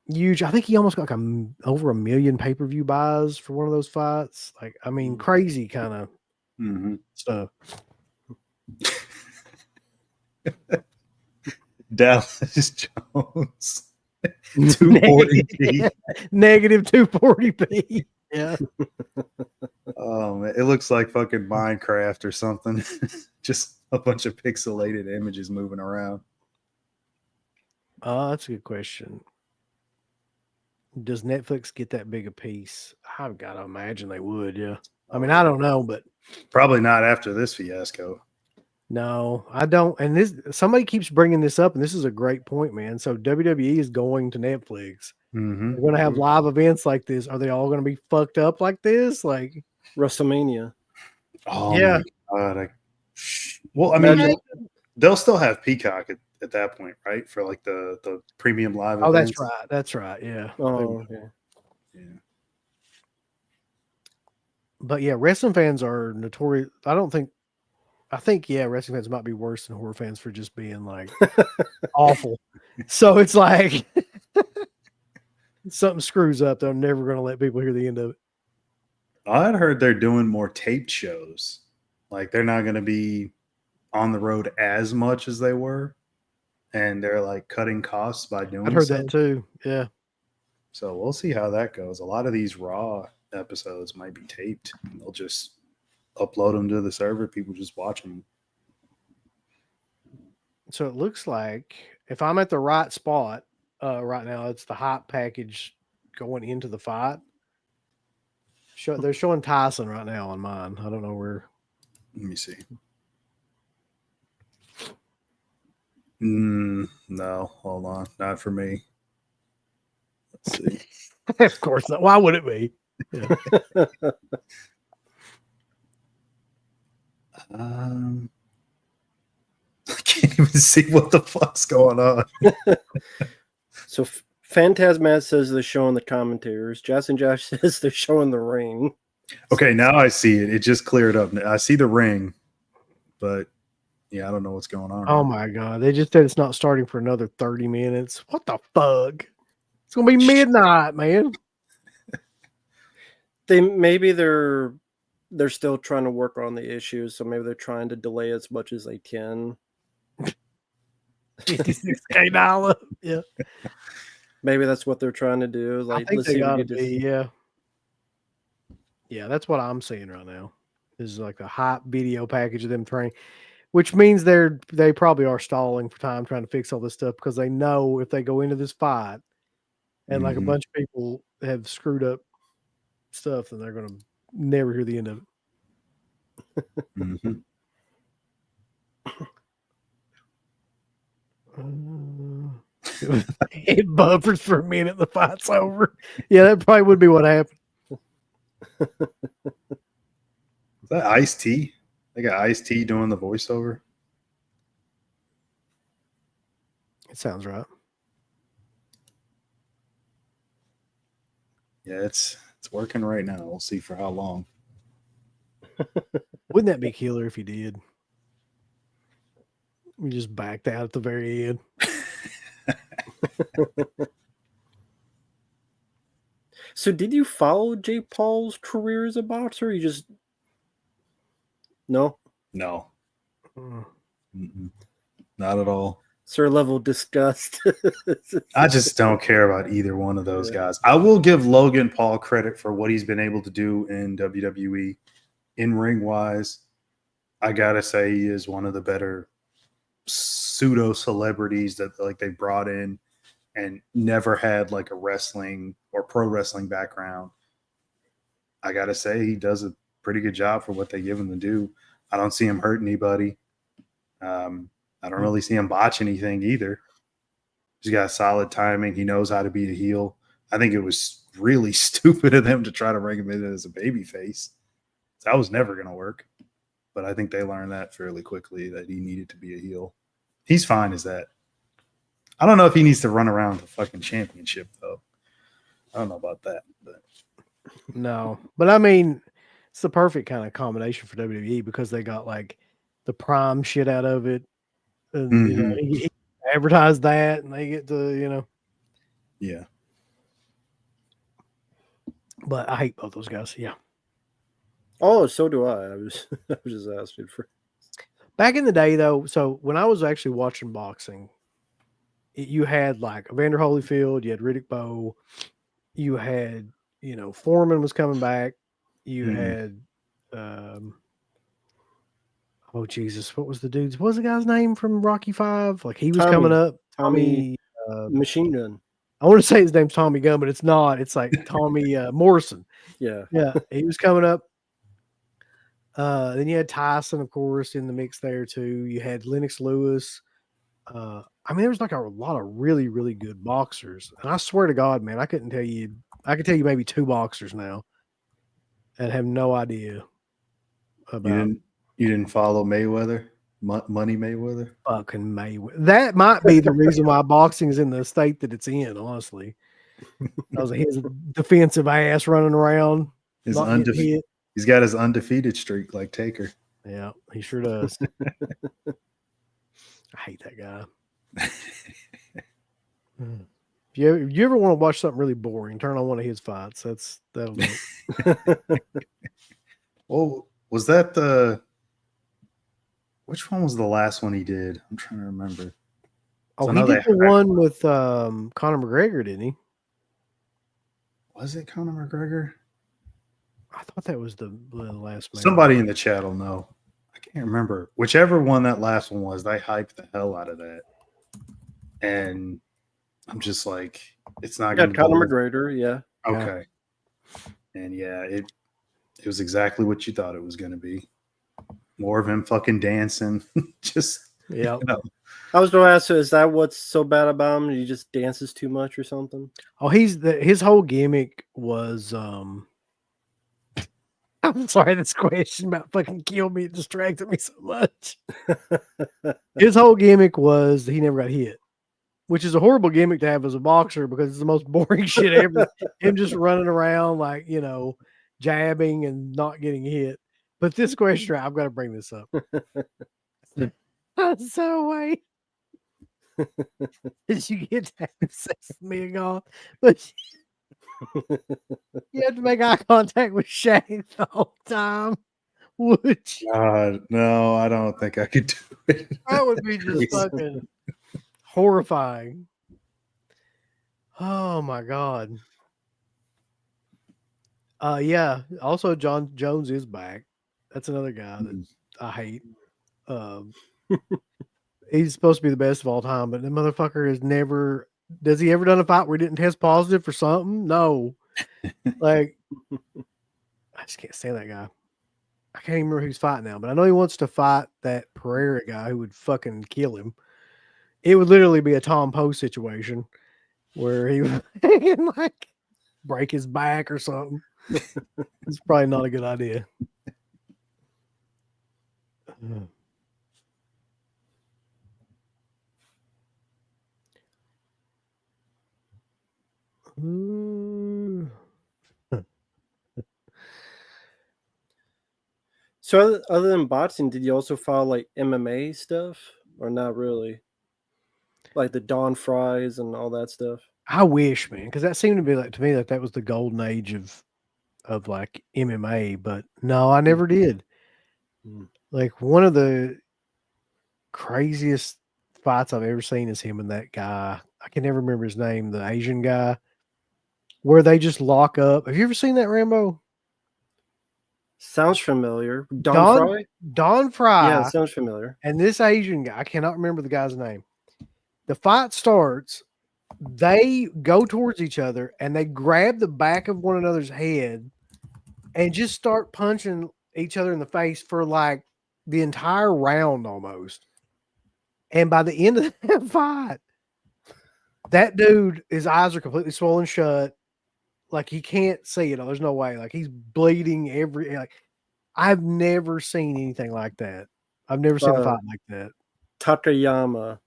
Huge. I think he almost got like over 1 million pay-per-view buys for one of those fights. Like, I mean, crazy kind of Mm-hmm. stuff. Dallas Jones, 240p. Negative 240p. Yeah. Oh man, it looks like fucking Minecraft or something. Just a bunch of pixelated images moving around. That's a good question. Does Netflix get that big a piece? I've got to imagine they would. Yeah. I mean, I don't know, but Probably not after this fiasco. no, I don't. And this somebody keeps bringing this up, and this is a great point, man. So WWE is going to Netflix. Mm-hmm. They're going to have live events like this. Are they all going to be fucked up like this? Like WrestleMania. Oh Yeah. my god! Well, I mean, Imagine- they'll still have Peacock at that point, right? For like the premium live Oh, events. that's right. That's right. Yeah. Oh, okay. Yeah. But yeah, wrestling fans are notorious. I think, yeah, wrestling fans might be worse than horror fans for just being like awful. So it's like something screws up. They're never going to let people hear the end of it. I had heard they're doing more taped shows. Like they're not going to be on the road as much as they were, and they're like cutting costs by doing. I'd heard so. that too. Yeah. So we'll see how that goes. A lot of these Raw episodes might be taped. They'll just upload them to the server. People just watch them. So it looks like if I'm at the right spot right now, it's the hype package going into the fight. They're showing Tyson right now on mine. I don't know where. Let me see. No, hold on. Not for me. Let's see. Of course not. Why would it be? Yeah. I can't even see what the fuck's going on. So Phantasmat says they're showing the commentators. Josh and Josh says they're showing the ring. Okay, now I see it. It just cleared up. I see the ring, but yeah, I don't know what's going on. Oh my god! They just said it's not starting for another 30 minutes. What the fuck? It's gonna be midnight, man. Maybe they're still trying to work on the issues, so maybe they're trying to delay as much as they can. $56K. Yeah. Maybe that's what they're trying to do. Like, I think let's they see if we gotta can be, yeah. Yeah, that's what I'm seeing right now. This is like a hype video package of them training, which means they probably are stalling for time trying to fix all this stuff because they know if they go into this fight and like a bunch of people have screwed up stuff, then they're gonna never hear the end of it. Mm-hmm. It buffers for a minute, the fight's over. Yeah, that probably would be what happened. Is that Ice-T? They got Ice-T doing the voiceover. It sounds right. Yeah, it's working right now. We'll see for how long. Wouldn't that be killer if he did? We just backed out at the very end. So did you follow Jake Paul's career as a boxer? You just no? No. Not at all. Sir level disgust. I just don't care about either one of those guys. I will give Logan Paul credit for what he's been able to do in WWE in ring wise. I gotta say he is one of the better pseudo celebrities that like they brought in and never had like a wrestling or pro wrestling background. I gotta say he does a pretty good job for what they give him to do. I don't see him hurt anybody. I don't really see him botch anything either. He's got solid timing. He knows how to be a heel. I think it was really stupid of them to try to bring him in as a baby face. That was never going to work. But I think they learned that fairly quickly that he needed to be a heel. He's fine as that. I don't know if he needs to run around the fucking championship, though. I don't know about that. But No. But I mean, it's the perfect kind of combination for WWE because they got like the prime shit out of it. And, you know, he advertised that and they get to, Yeah. But I hate both those guys. Yeah. Oh, so do I. I was just asking for. Back in the day, though, so when I was actually watching boxing, you had like Evander Holyfield, you had Riddick Bowe, you had, Foreman was coming back, you had, oh Jesus, what was the dude's? What was the guy's name from Rocky V? Like he was coming up. Tommy Machine Gun. I want to say his name's Tommy Gunn, but it's not. It's like Tommy Morrison. Yeah. Yeah, he was coming up. Then you had Tyson, of course, in the mix there too. You had Lennox Lewis. I mean, there was like a lot of really, really good boxers. And I swear to God, man, I couldn't tell you. I could tell you maybe 2 boxers now, and have no idea about You didn't follow Mayweather, Money Mayweather. fucking Mayweather. That might be the reason why boxing is in the state that it's in. Honestly, because of his defensive ass running around. His not getting hit. He's got his undefeated streak like Taker. Yeah, he sure does. I hate that guy. If you ever want to watch something really boring, turn on one of his fights. That'll do it. Oh, was that the? Which one was the last one he did? I'm trying to remember. Oh, So he I know did they the one with Conor McGregor, didn't he? Was it Conor McGregor? I thought that was the last man. Somebody in the chat will know. I can't remember. Whichever one that last one was, they hyped the hell out of that. And I'm just like, it's not going to Conor McGregor, yeah. Okay. And yeah, it was exactly what you thought it was going to be. More of him fucking dancing. Just, yeah. You know. I was going to ask, so is that what's so bad about him? He just dances too much or something? Oh, his whole gimmick was I'm sorry, this question about fucking killed me. It distracted me so much. His whole gimmick was he never got hit, which is a horrible gimmick to have as a boxer because it's the most boring shit ever. Him just running around like, jabbing and not getting hit. But this question, I've got to bring this up. So wait. Did you get to have sex with me again? But you have to make eye contact with Shane the whole time. Would you? God, no, I don't think I could do it. That would be just fucking horrifying. Oh my God. Yeah. Also, John Jones is back. That's another guy that I hate. He's supposed to be the best of all time, but the motherfucker has never. Does he ever done a fight where he didn't test positive for something? No. Like, I just can't stand that guy. I can't even remember who's fighting now, but I know he wants to fight that Pereira guy who would fucking kill him. It would literally be a Tom Poe situation where he would like break his back or something. It's probably not a good idea. So other than boxing, did you also follow like MMA stuff or not really? Like the Dawn Fries and all that stuff? I wish, man, because that seemed to be like to me that was the golden age of like MMA, but no, I never did. Like one of the craziest fights I've ever seen is him and that guy. I can never remember his name, the Asian guy, where they just lock up. Have you ever seen that, Rambo? Sounds familiar. Fry? Don Fry. Yeah, sounds familiar. And this Asian guy, I cannot remember the guy's name. The fight starts, they go towards each other and they grab the back of one another's head and just start punching each other in the face for like the entire round almost. And by the end of that fight, that dude, his eyes are completely swollen shut. Like he can't see it. There's no way. Like he's bleeding I've never seen anything like that. I've never seen a fight like that. Takayama,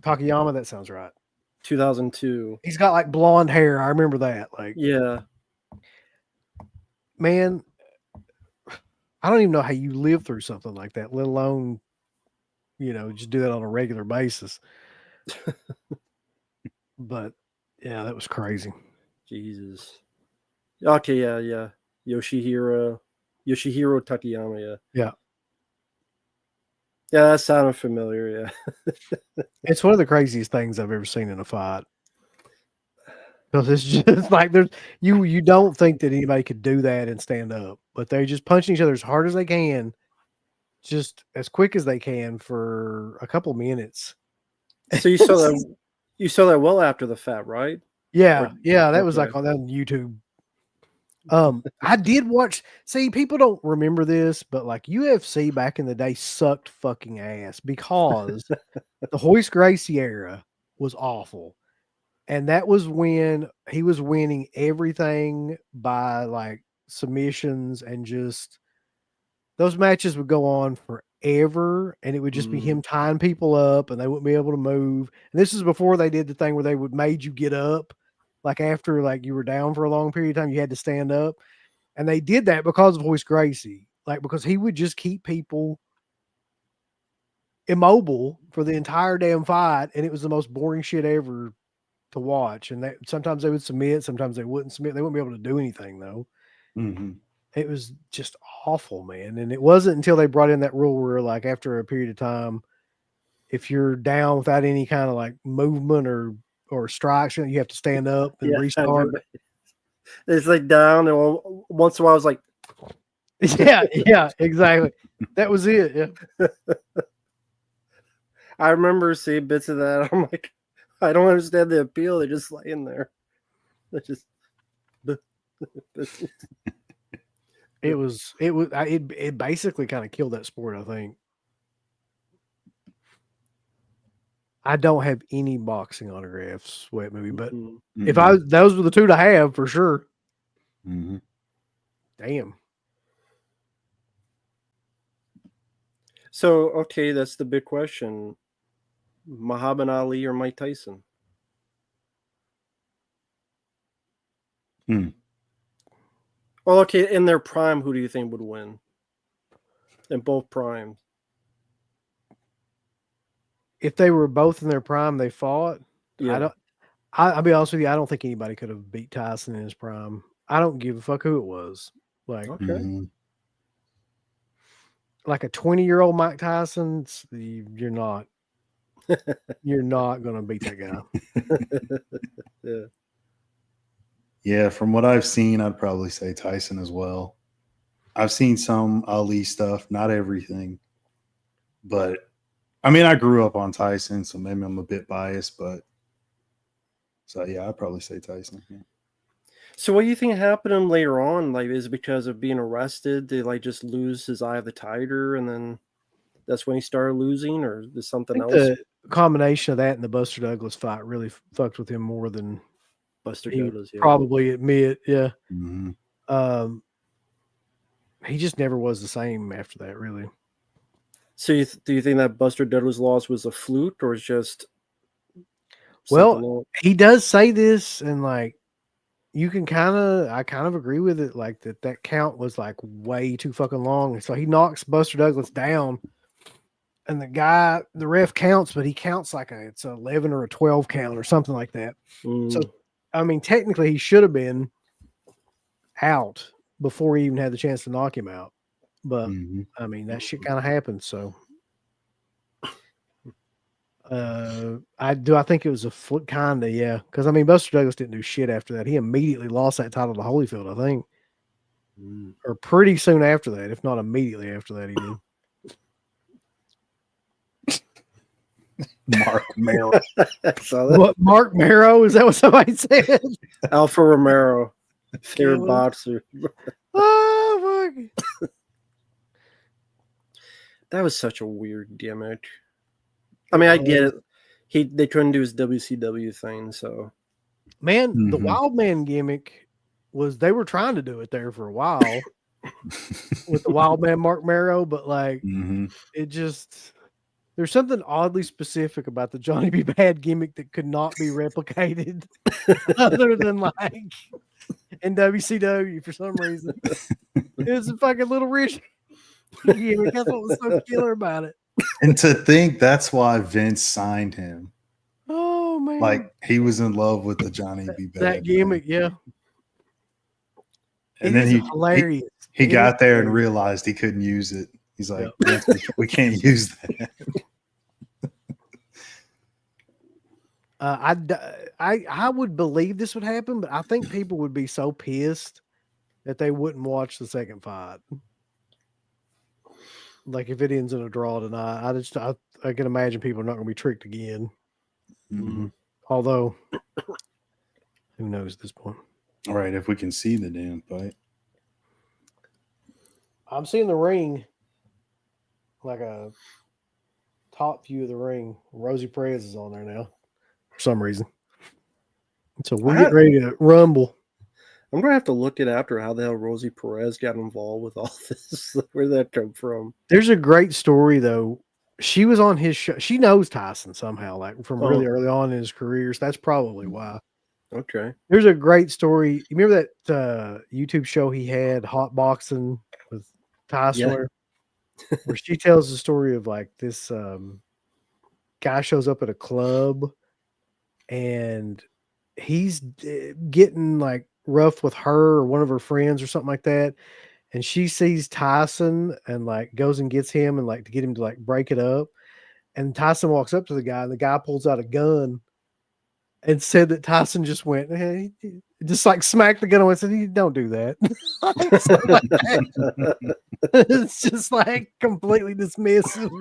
that sounds right. 2002. He's got like blonde hair. I remember that. Like, yeah, man, I don't even know how you live through something like that, let alone, just do that on a regular basis. But yeah, that was crazy. Jesus. Okay, yeah. Yoshihiro Takayama, yeah. Yeah, that sounded familiar, yeah. It's one of the craziest things I've ever seen in a fight. Because it's just like you don't think that anybody could do that and stand up, but they're just punching each other as hard as they can, just as quick as they can for a couple minutes. So you You saw that well after the fact, right? Yeah, Or- yeah, that was okay. like on that on YouTube. I did watch. See, people don't remember this, but like UFC back in the day sucked fucking ass because the Hoist Gracie era was awful, and that was when he was winning everything by like submissions, and just those matches would go on forever, and it would just be him tying people up, and they wouldn't be able to move. And this is before they did the thing where they would made you get up, like after like you were down for a long period of time, you had to stand up. And they did that because of Hoist Gracie, like because he would just keep people immobile for the entire damn fight, and it was the most boring shit ever to watch. And that sometimes they would submit, sometimes they wouldn't submit. They wouldn't be able to do anything though. Mm-hmm. It was just awful, man. And it wasn't until they brought in that rule where, like, after a period of time, if you're down without any kind of like movement or strikes, you have to stand up and Yeah, I restart. remember. It's like down, and once in a while, I was like, Yeah, exactly. That was it. Yeah. I remember seeing bits of that. I'm like, I don't understand the appeal. They're just laying there. They're just. It basically kind of killed that sport, I think. I don't have any boxing autographs, Sweat Movie, but if those were the two to have for sure. Mm-hmm. Damn. So, okay, that's the big question. Muhammad Ali or Mike Tyson? Well, okay, in their prime, who do you think would win? In both primes. If they were both in their prime, they fought. Yeah. I'll be honest with you, I don't think anybody could have beat Tyson in his prime. I don't give a fuck who it was. Like, Okay. like a 20-year-old Mike Tyson, you're not going to beat that guy. Yeah. Yeah, from what I've seen, I'd probably say Tyson as well. I've seen some Ali stuff, not everything. But I mean, I grew up on Tyson, so maybe I'm a bit biased, but so yeah, I'd probably say Tyson. Yeah. So what do you think happened to him later on? Like, is it because of being arrested? Did he like just lose his eye of the tiger, and then that's when he started losing, or is something else? The combination of that and the Buster Douglas fight really fucked with him more than Buster he Douglas, yeah. probably admit. Yeah. Mm-hmm. He just never was the same after that, really. So do you think that Buster Douglas loss was a fluke, or is just well, he does say this, and like I kind of agree with it, like that count was like way too fucking long. So he knocks Buster Douglas down, and the ref counts, but he counts like it's 11 or a 12 count or something like that. So I mean, technically he should have been out before he even had the chance to knock him out. But I mean, that shit kind of happened. So I think it was a fluke, kinda, yeah. Because I mean, Buster Douglas didn't do shit after that. He immediately lost that title to Holyfield, I think, or pretty soon after that, if not immediately after that, he did. Mark Merrow. What, Mark Merrow? Is that what somebody said? Alpha Romero, favorite boxer. Oh fuck! That was such a weird gimmick. I mean, I get it. They couldn't do his WCW thing, so. Man, the Wild Man gimmick was, they were trying to do it there for a while with the Wild Man Mark Merrow, but like it just, there's something oddly specific about the Johnny B. Bad gimmick that could not be replicated other than like in WCW for some reason. It was a fucking little rich gimmick. That's what was so killer about it. And to think that's why Vince signed him. Oh man, like he was in love with the Johnny B. Bad that gimmick, yeah. And then hilarious. He got there and realized he couldn't use it. He's like, we can't use that. I would believe this would happen, but I think people would be so pissed that they wouldn't watch the second fight. Like if it ends in a draw tonight, I can imagine people are not going to be tricked again. Although, who knows at this point? All right, if we can see the damn fight. I'm seeing the ring, like a top view of the ring. Rosie Perez is on there now for some reason. So we're getting ready to rumble. I'm gonna have to look it after how the hell Rosie Perez got involved with all this. Where did that come from? There's a great story though. She was on his show. She knows Tyson somehow, like from really early on in his career. So that's probably why. Okay. There's a great story. You remember that YouTube show he had, Hot Boxing with Tyson, where she tells the story of like this guy shows up at a club and he's getting like rough with her or one of her friends or something like that. And she sees Tyson and like goes and gets him and like to get him to like break it up. And Tyson walks up to the guy and the guy pulls out a gun and said that Tyson just went, hey, just like smacked the gun away and said, don't do that. It's just like completely dismissive.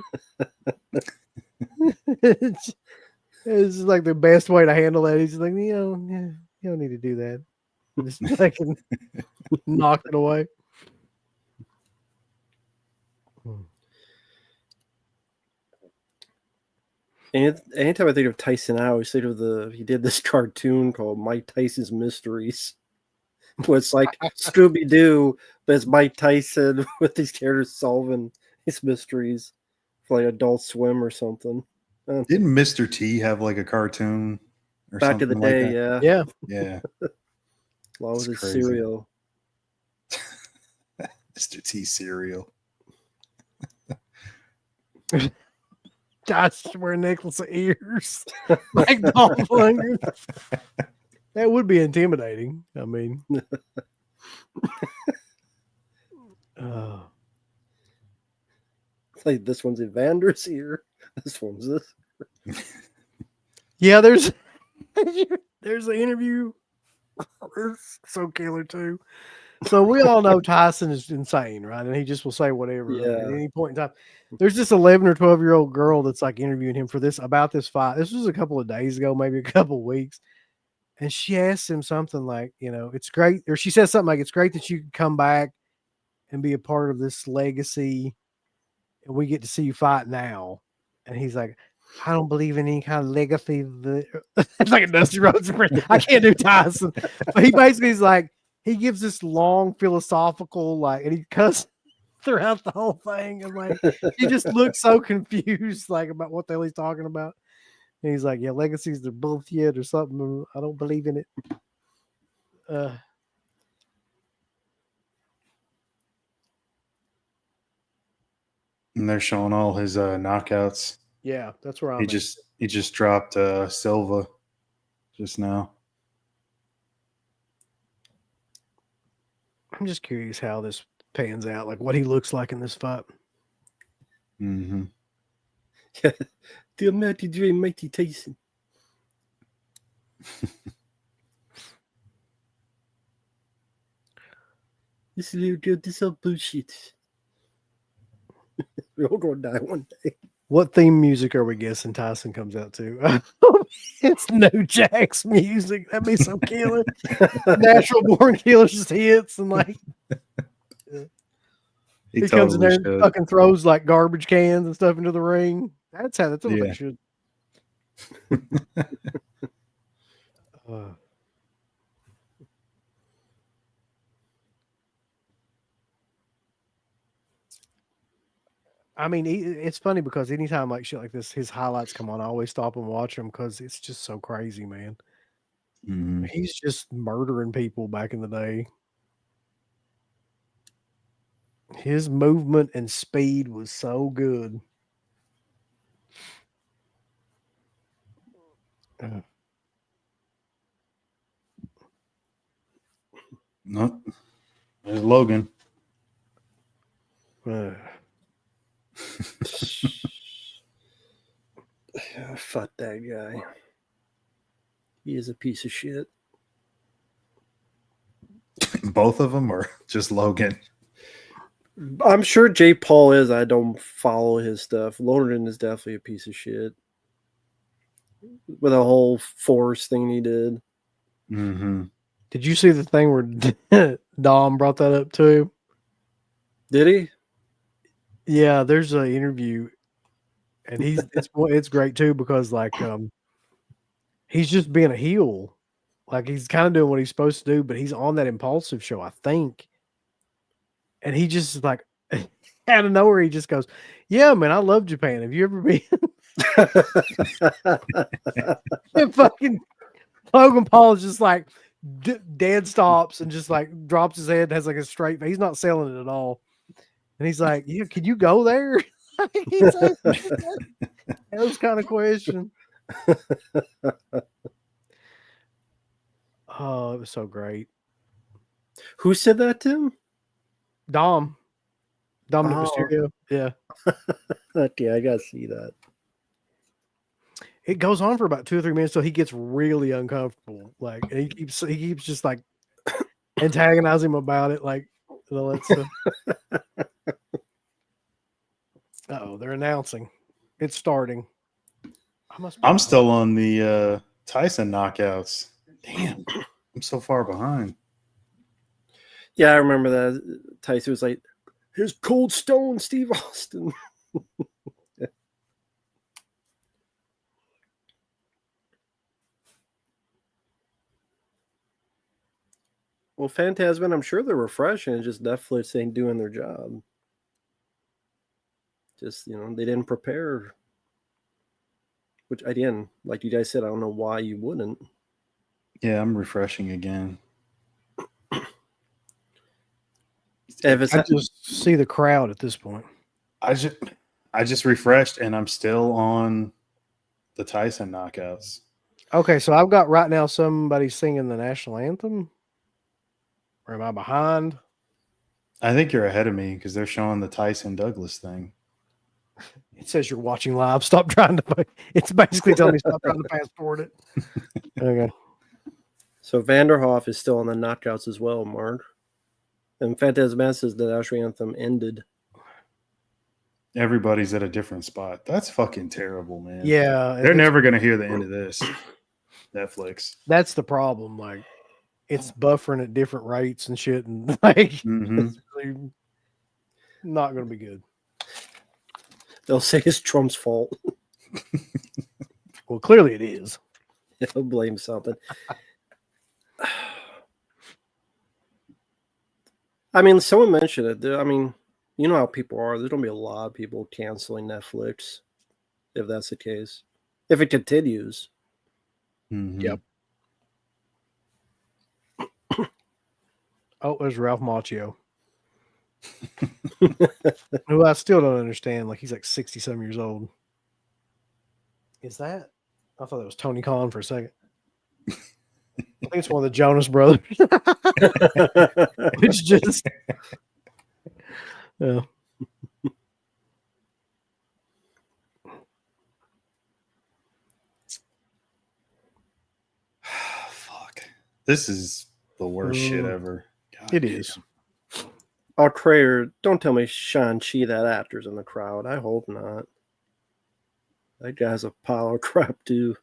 It's like the best way to handle that. He's like, you don't need to do that. Just like knock it away. And anytime I think of Tyson, I always think of he did this cartoon called Mike Tyson's Mysteries. Where it's like Scooby Doo, but it's Mike Tyson with these characters solving his mysteries for like Adult Swim or something. Didn't Mr. T have like a cartoon or Back something in the day, like yeah. Yeah. Along with his crazy. cereal. Mr. T cereal. Josh wear a necklace of ears like Dolph Lundgren. That would be intimidating. I mean, Like this one's Evander's ear. This one's this. Yeah, there's an interview. It's so killer too. So we all know Tyson is insane, right? And he just will say whatever at any point in time. There's this 11 or 12-year-old girl that's like interviewing him for this about this fight. This was a couple of days ago, maybe a couple of weeks. And she asks him something like, it's great. Or she says something like, it's great that you can come back and be a part of this legacy. And we get to see you fight now. And he's like, I don't believe in any kind of legacy. It's like a Dusty Rhodes. I can't do Tyson. But he basically is like, he gives this long philosophical, like, and he cusses throughout the whole thing. And like, he just looks so confused, like, about what the hell he's talking about. And he's like, yeah, legacies are bullshit or something. I don't believe in it. And they're showing all his knockouts. Yeah, that's where He just dropped Silva just now. I'm just curious how this pans out, like what he looks like in this fight. Mm-hmm. The mighty dream, mighty Tyson. This little girl, this all bullshit. We're all gonna die one day. What theme music are we guessing Tyson comes out to? It's No Jack's music. That'd be so killer. Natural Born Killers just hits and like he comes in there and fucking throws like garbage cans and stuff into the ring. That's what they should. I mean, it's funny because anytime like shit like this, his highlights come on, I always stop and watch them because it's just so crazy, man. Mm-hmm. He's just murdering people back in the day. His movement and speed was so good. No, there's Logan. Fuck that guy. He is a piece of shit. Both of them, or just Logan? I'm sure Jay Paul is. I don't follow his stuff. Logan is definitely a piece of shit. with a whole force thing he did. Mm-hmm. Did you see the thing where Dom brought that up too? Did he? Yeah, there's an interview, and it's great too because like he's just being a heel, like he's kind of doing what he's supposed to do, but he's on that Impulsive show, I think, and he just like out of nowhere he just goes, "Yeah, man, I love Japan. Have you ever been?" And fucking Logan Paul is just like dead stops and just like drops his head and has like a straight face. He's not selling it at all. And he's like, "Yeah, can you go there?" He's asking those kind of question. Oh, it was so great. Who said that, Tim? Dominic Oh. Mysterio. Yeah. Okay, I gotta see that. It goes on for about 2 or 3 minutes till he gets really uncomfortable. Like, and he keeps just like antagonizing him about it, like and all that stuff. Oh, they're announcing. It's starting. I'm still on the Tyson knockouts. Damn, I'm so far behind. Yeah, I remember that. Tyson was like, "Here's Cold Stone Steve Austin." Well, Phantasm, I'm sure they're refreshing. It's just Netflix ain't doing their job. Just, they didn't prepare. Which, again, like you guys said, I don't know why you wouldn't. Yeah, I'm refreshing again. I just see the crowd at this point. I just refreshed and I'm still on the Tyson knockouts. Okay, so I've got right now somebody singing the national anthem. Or am I behind? I think you're ahead of me because they're showing the Tyson Douglas thing. It says you're watching live. Stop trying to. It's basically telling me stop trying to fast forward it. Okay. So Vanderhoff is still on the knockouts as well, Mark. And Phantasm says the national anthem ended. Everybody's at a different spot. That's fucking terrible, man. Yeah. They're never going to hear the end of this. Netflix. That's the problem. Like, it's buffering at different rates and shit. And like, it's really not going to be good. They'll say it's Trump's fault. Well, clearly it is. He'll blame something. I mean, someone mentioned it. I mean, you know how people are. There's going to be a lot of people canceling Netflix if that's the case. If it continues. Yep. Oh, there's Ralph Macchio. Who I still don't understand. Like, he's like 60-some years old. Is that? I thought that was Tony Khan for a second. I think it's one of the Jonas Brothers. It's just. Yeah. Fuck. This is the worst shit ever. God It damn. is. Oh, Crayer, don't tell me Shang-Chi, that actor's in the crowd. I hope not. That guy's a pile of crap, too.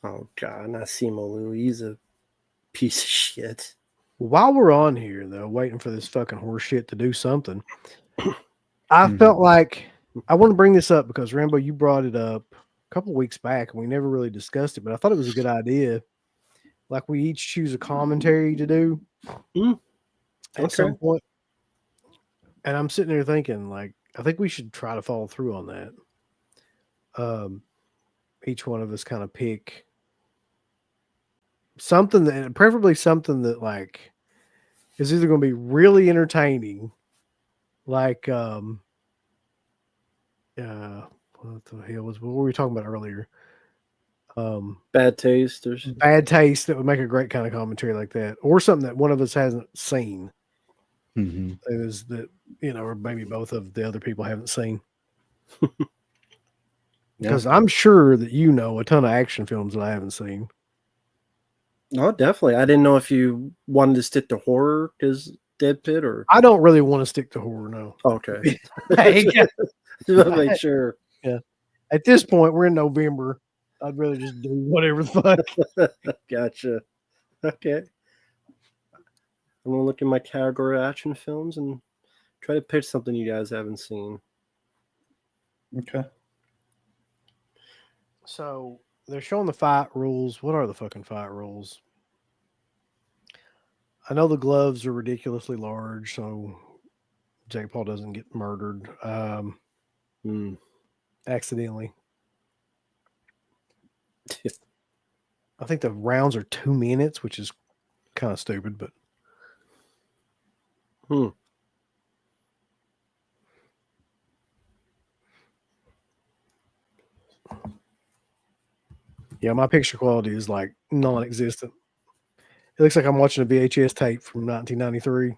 Oh, God, not Simu Liu. He's a piece of shit. While we're on here, though, waiting for this fucking horse shit to do something, I felt like I want to bring this up because, Rambo, you brought it up a couple weeks back and we never really discussed it, but I thought it was a good idea. Like, we each choose a commentary to do at some point. And I'm sitting there thinking, like, I think we should try to follow through on that. Each one of us kind of pick something that, preferably something that, like, is either going to be really entertaining, like, what the hell what were we talking about earlier? Bad taste. Bad taste that would make a great kind of commentary like that, or something that one of us hasn't seen. Is that, or maybe both of the other people haven't seen. Because I'm sure that a ton of action films that I haven't seen. Oh, definitely. I didn't know if you wanted to stick to horror because Dead Pit or? I don't really want to stick to horror, no. Okay. Hey, Just want to make sure. at this point, we're in November. I'd rather just do whatever the fuck. Gotcha. Okay. I'm gonna look in my category of action films and try to pitch something you guys haven't seen. Okay. So they're showing the fight rules. What are the fucking fight rules? I know the gloves are ridiculously large, so Jake Paul doesn't get murdered accidentally. I think the rounds are 2 minutes, which is kind of stupid, but yeah, my picture quality is like non-existent. It looks like I'm watching a VHS tape from 1993.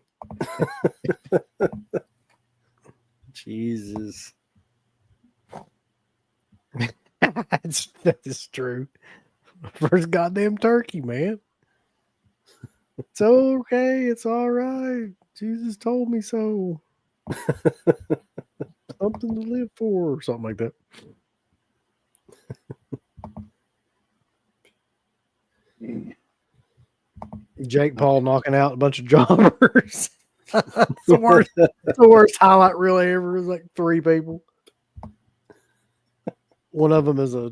Jesus. That is true. First goddamn turkey, man. It's okay. It's all right. Jesus told me so. Something to live for, or something like that. Jake Paul knocking out a bunch of jobbers. It's the worst highlight reel ever. It was like 3 people. One of them is a,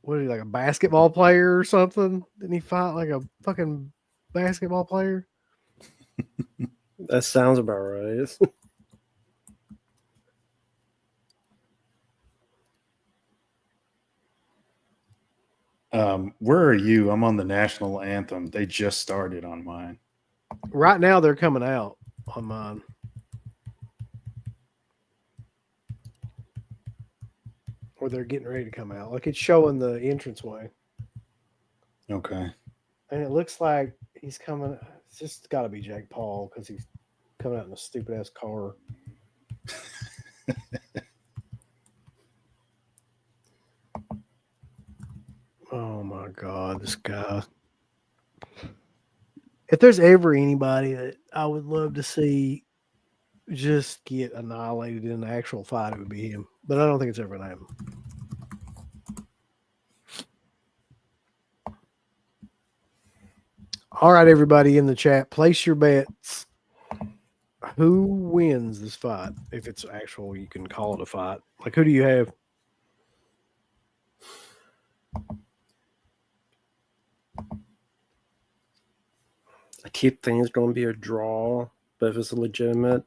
what is he, like a basketball player or something? Didn't he fight like a fucking basketball player? That sounds about right. Where are you? I'm on the national anthem. They just started on mine. Right now, they're coming out on mine. Or they're getting ready to come out. Like it's showing the entranceway. Okay. And it looks like he's coming. It's just got to be Jake Paul because he's coming out in a stupid ass car. Oh my God, this guy. If there's ever anybody that I would love to see just get annihilated in an actual fight, it would be him. But I don't think it's ever going to happen. All right, everybody in the chat, place your bets. Who wins this fight? If it's actual, you can call it a fight. Like, who do you have? I keep thinking it's going to be a draw, but if it's legitimate,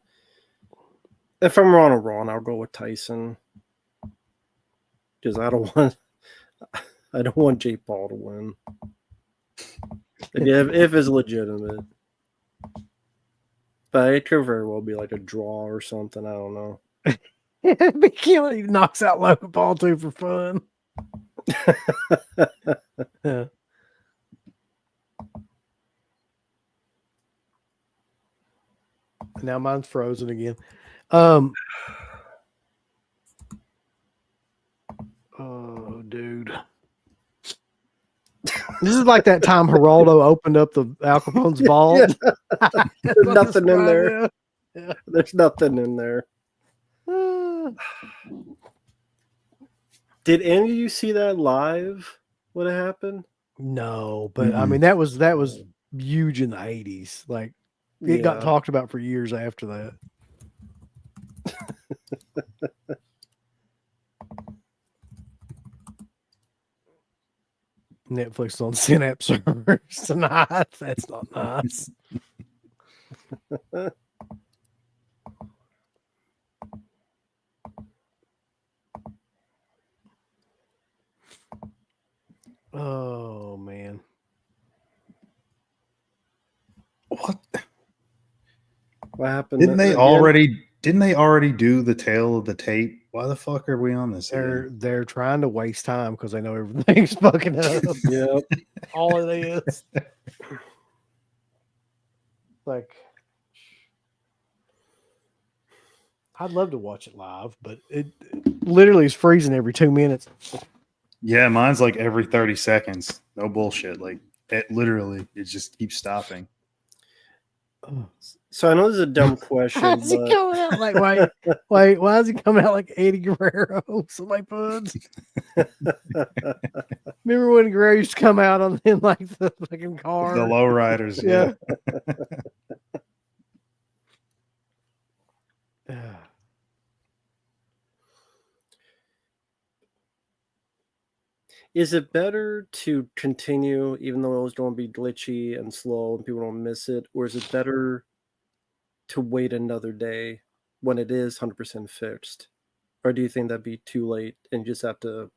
if I'm wrong or wrong, I'll go with Tyson because I don't want Jake Paul to win. if it's legitimate, but it could very well be like a draw or something. I don't know. He knocks out Logan Paul too for fun. Yeah. Now mine's frozen again. Oh, dude. This is like that time Geraldo opened up the Al Capone's vault. There's nothing in there. Yeah. There's nothing in there. Did any of you see that live? What happened? No, but I mean that was huge in the 80s. Like it got talked about for years after that. Netflix on Synapse servers tonight. That's not nice. Oh man. What happened? Didn't they already do the tale of the tape? Why the fuck are we on this? They're trying to waste time because they know everything's fucking up. Yep. All it is. Like I'd love to watch it live, but it literally is freezing every 2 minutes. Yeah, mine's like every 30 seconds. No bullshit. Like it just keeps stopping. So I know this is a dumb question, How's he but coming out like wait, why is he coming out like Eddie Guerrero? Somebody puts. Remember when Guerrero used to come out in like the fucking car? The lowriders, yeah. is it better to continue even though it was going to be glitchy and slow and people don't miss it, or is it better to wait another day when it is 100% fixed? Or do you think that'd be too late and just have to,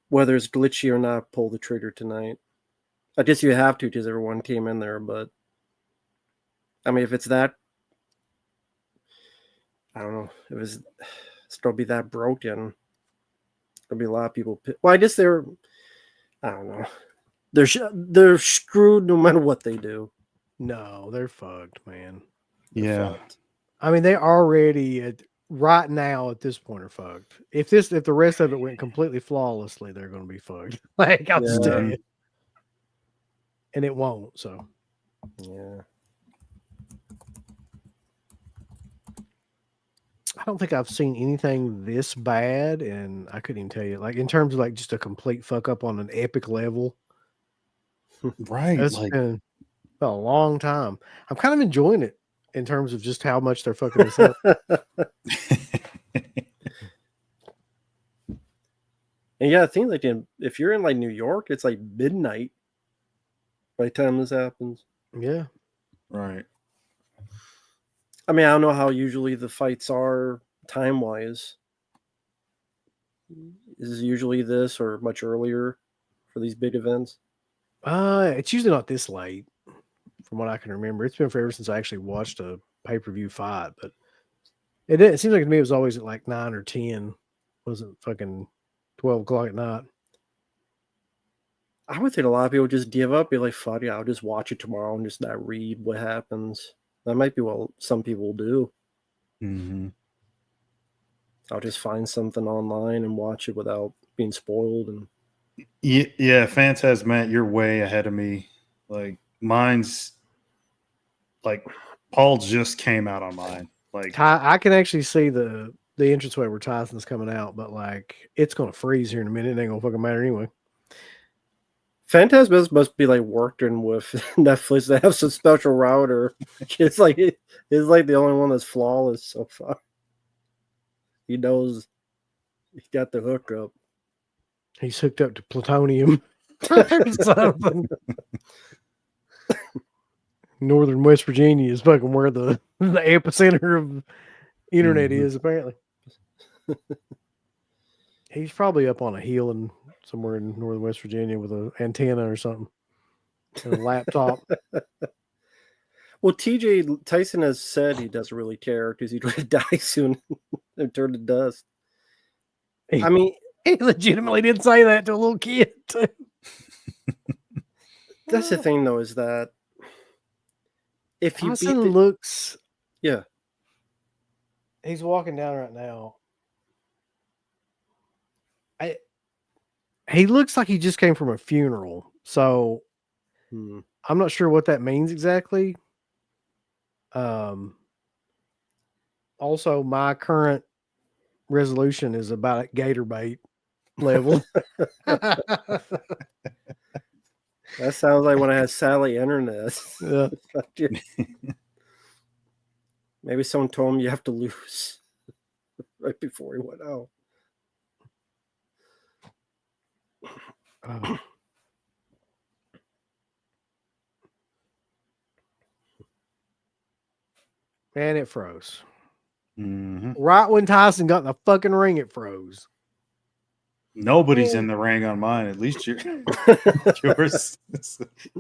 whether it's glitchy or not, pull the trigger tonight? I guess you have to because everyone came in there, but I mean, if it's that, I don't know, if it's going to be that broken, there'll be a lot of people. Well, I guess I don't know. They're screwed no matter what they do. No, they're fucked, man. Yeah. Fucked. I mean, they already right now at this point are fucked. If the rest of it went completely flawlessly, they're going to be fucked. Like I'll just tell you, and it won't. So Yeah. I don't think I've seen anything this bad, and I couldn't even tell you, like in terms of like just a complete fuck up on an epic level. Right. It's been a long time. I'm kind of enjoying it in terms of just how much they're fucking this up. And yeah, I think like if you're in like New York, it's like midnight by the time this happens. Yeah. Right. I mean, I don't know how usually the fights are time wise. Is it usually this or much earlier for these big events? It's usually not this late, from what I can remember. It's been forever since I actually watched a pay-per-view fight, but it seems like to me it was always at like 9 or 10. It wasn't fucking 12 o'clock at night. I would think a lot of people just give up, be like, fuck yeah, I'll just watch it tomorrow and just not read what happens. That might be what some people do. Mm-hmm. I'll just find something online and watch it without being spoiled. And Yeah, Phantasm, Matt, you're way ahead of me. Like mine's like Paul just came out on mine. Like I can actually see the entranceway where Tyson's coming out, but like it's gonna freeze here in a minute. It ain't gonna fucking matter anyway. Phantasm must be like working with Netflix. They have some special router. It's like the only one that's flawless so far. He knows he got the hookup. He's hooked up to plutonium or something. Northern West Virginia is fucking where the epicenter of internet is, apparently. He's probably up on a hill and somewhere in northern West Virginia with an antenna or something and a laptop. Well, Tyson has said he doesn't really care because he's going to die soon and turn to dust. I mean, he legitimately did say that to a little kid too. That's the thing, though, is that if you Tyson looks, yeah, he's walking down right now. He looks like he just came from a funeral, so I'm not sure what that means exactly. Also, my current resolution is about at gator bait level. that sounds like when I had Sally internet. Yeah. Maybe someone told him you have to lose right before he went out. And it froze. Mm-hmm. Right when Tyson got in the fucking ring, it froze. Nobody's in the ring on mine. At least yours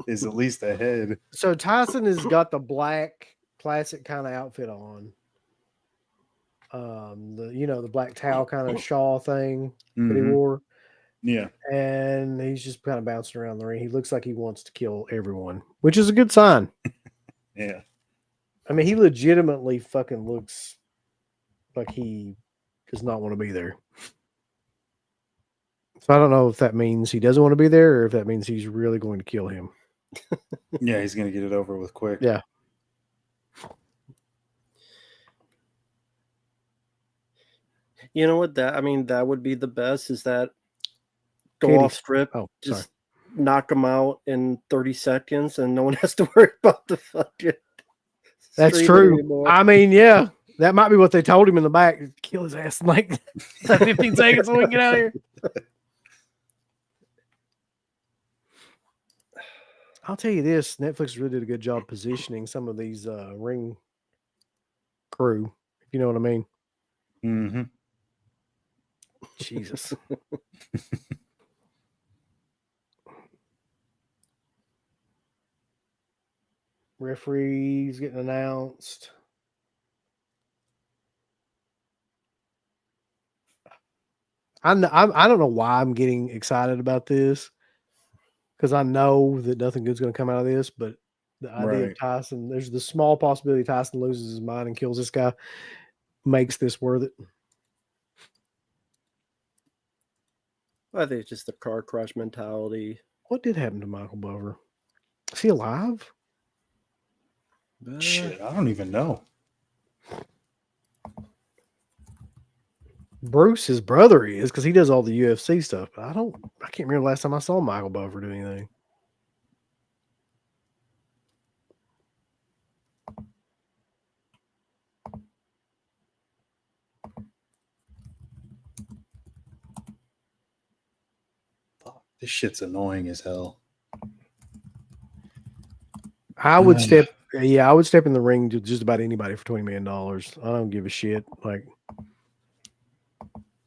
is at least ahead. So Tyson has got the black classic kind of outfit on. The black towel kind of shawl thing that he wore. Yeah. And he's just kind of bouncing around the ring. He looks like he wants to kill everyone, which is a good sign. Yeah. I mean, he legitimately fucking looks like he does not want to be there. So I don't know if that means he doesn't want to be there or if that means he's really going to kill him. Yeah, he's going to get it over with quick. Yeah. You know what? That would be the best. Is that go Kitty. off strip, Oh, sorry. just knock them out in 30 seconds, and no one has to worry about the fucking. That's streaming true. anymore. I mean, yeah, that might be what they told him in the back. Kill his ass in like 15 seconds so we can get out of here. I'll tell you this, Netflix really did a good job positioning some of these ring crew, if you know what I mean. Mm-hmm. Jesus. Referees getting announced. I don't know why I'm getting excited about this, because I know that nothing good's going to come out of this, but the idea of Right. Tyson, there's the small possibility Tyson loses his mind and kills this guy, makes this worth it. I think it's just the car crash mentality. What did happen to Michael Buffer? Is he alive? Shit, I don't even know. Bruce, his brother, is, because he does all the UFC stuff. But I can't remember the last time I saw Michael Buffer do anything. This shit's annoying as hell. I would step in the ring to just about anybody for $20 million. I don't give a shit. Like,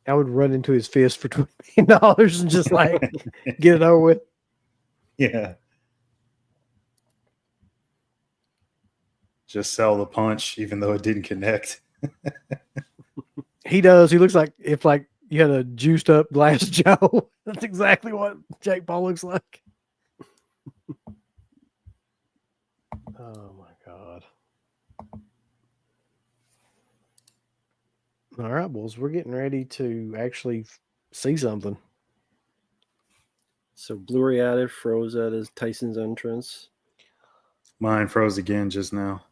I would run into his fist for $20 million and just like get it over with. Yeah. Just sell the punch, even though it didn't connect. He does. He looks like if like you had a juiced up Glass Joe. That's exactly what Jake Paul looks like. Oh my God. All right, Bulls. We're getting ready to actually see something. So Blu-ray added froze at his Tyson's entrance. Mine froze again just now.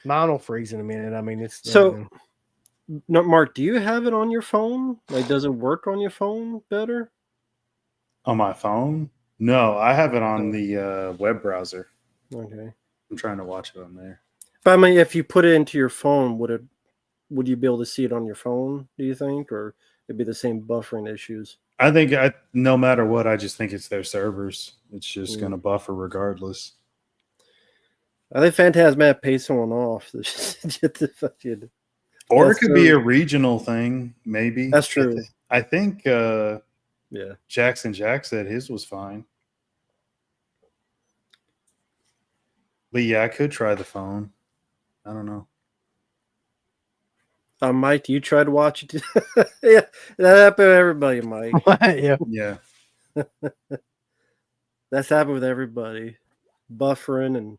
Mine will freeze in a minute. I mean, it's so. No, Mark, do you have it on your phone? Like, does it work on your phone better? On my phone? No, I have it on the web browser. Okay. I'm trying to watch it on there. But I mean, if you put it into your phone, would you be able to see it on your phone, do you think? Or it'd be the same buffering issues? I think no matter what, I just think it's their servers. It's just going to buffer regardless. I think Phantasmat pays someone off to get the fucking. Or it could be a regional thing, maybe. That's true. I think yeah. Jackson Jack said his was fine. But yeah, I could try the phone. I don't know. Mike, you tried to watch it? Yeah, that happened with everybody, Mike. Yeah. That's happened with everybody. Buffering and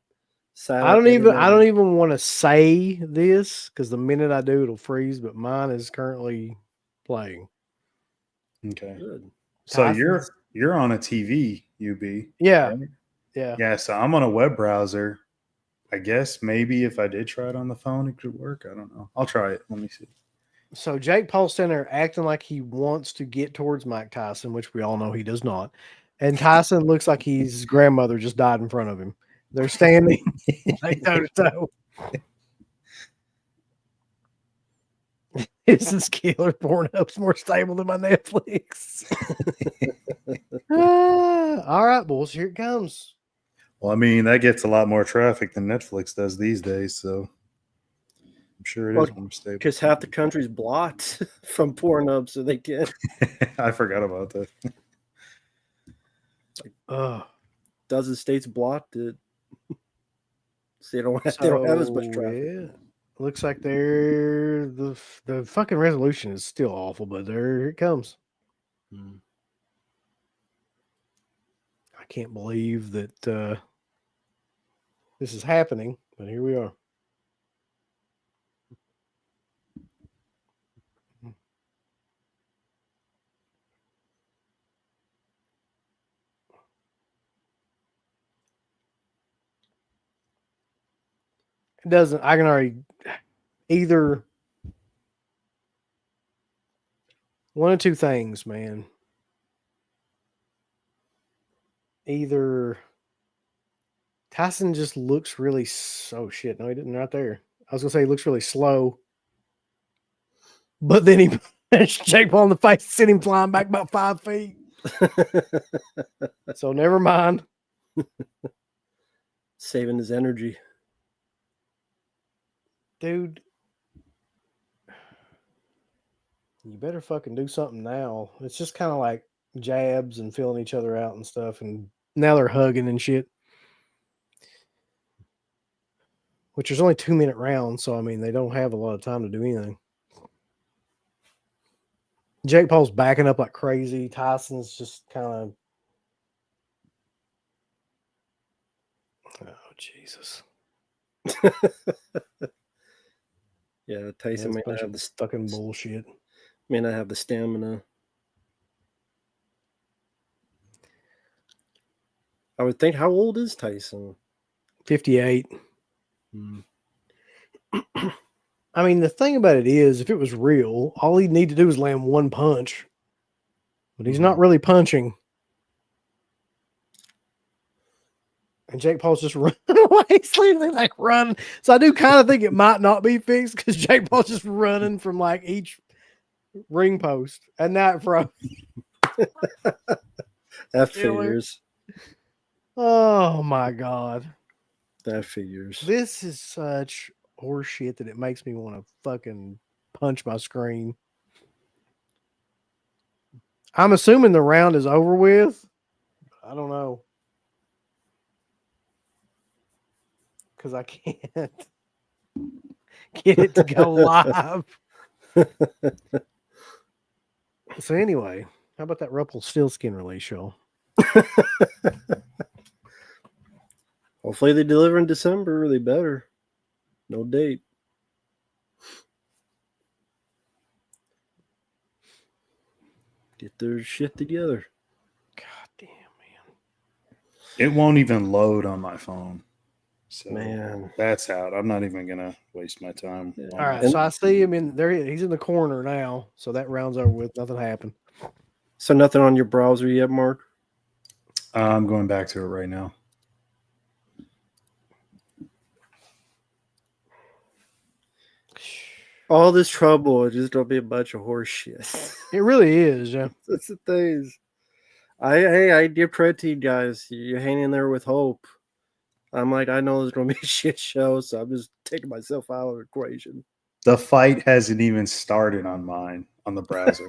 I don't even want to say this because the minute I do, it'll freeze. But mine is currently playing. Okay. Good. So Tyson's... you're on a TV, UB. Yeah. Right? Yeah. Yeah. So I'm on a web browser. I guess maybe if I did try it on the phone, it could work. I don't know. I'll try it. Let me see. So Jake Paul's standing there acting like he wants to get towards Mike Tyson, which we all know he does not. And Tyson looks like his grandmother just died in front of him. They're standing like toe to toe. This is killer. Pornhub's more stable than my Netflix. All right, boys. Here it comes. Well, I mean, that gets a lot more traffic than Netflix does these days, so I'm sure it is more stable. Because half the country's blocked from Pornhub, so they can. I forgot about that. Dozen states blocked it. So they don't have as much traffic. Yeah. Looks like the fucking resolution is still awful, but here it comes. I can't believe that this is happening, but here we are. It doesn't. I can already either One of two things, man. Either Tyson just looks really oh shit, no, he didn't right there. I was gonna say he looks really slow. But then he punched Jake Paul in the face, sent him flying back about 5 feet. So never mind. Saving his energy. Dude, you better fucking do something now. It's just kind of like jabs and feeling each other out and stuff. And now they're hugging and shit. Which is only 2-minute rounds. So, I mean, they don't have a lot of time to do anything. Jake Paul's backing up like crazy. Tyson's just kind of. Oh, Jesus. Yeah, Tyson may not have the fucking bullshit. May not have the stamina. I would think, how old is Tyson? 58. I mean, the thing about it is, if it was real, all he'd need to do is land one punch. But he's not really punching. And Jake Paul's just running away. He's literally like running. So I do kind of think it might not be fixed because Jake Paul's just running from like each ring post. And that from that figures. Oh my God. That figures. This is such horseshit that it makes me want to fucking punch my screen. I'm assuming the round is over with. I don't know. Because I can't get it to go live. So anyway, how about that Rumpelstiltskin release show? Hopefully they deliver in December. They better. No date. Get their shit together. God damn, man. It won't even load on my phone. So Man, that's out. I'm not even going to waste my time. All right, so I see him in there. He's in the corner now. So that round's over with. Nothing happened. So nothing on your browser yet, Mark? I'm going back to it right now. All this trouble is just gonna be a bunch of horse shit. It really is, yeah. That's the things. I give credit to you guys. You're hanging in there with hope. I'm like, I know there's gonna be a shit show, so I'm just taking myself out of the equation. The fight hasn't even started on mine on the browser.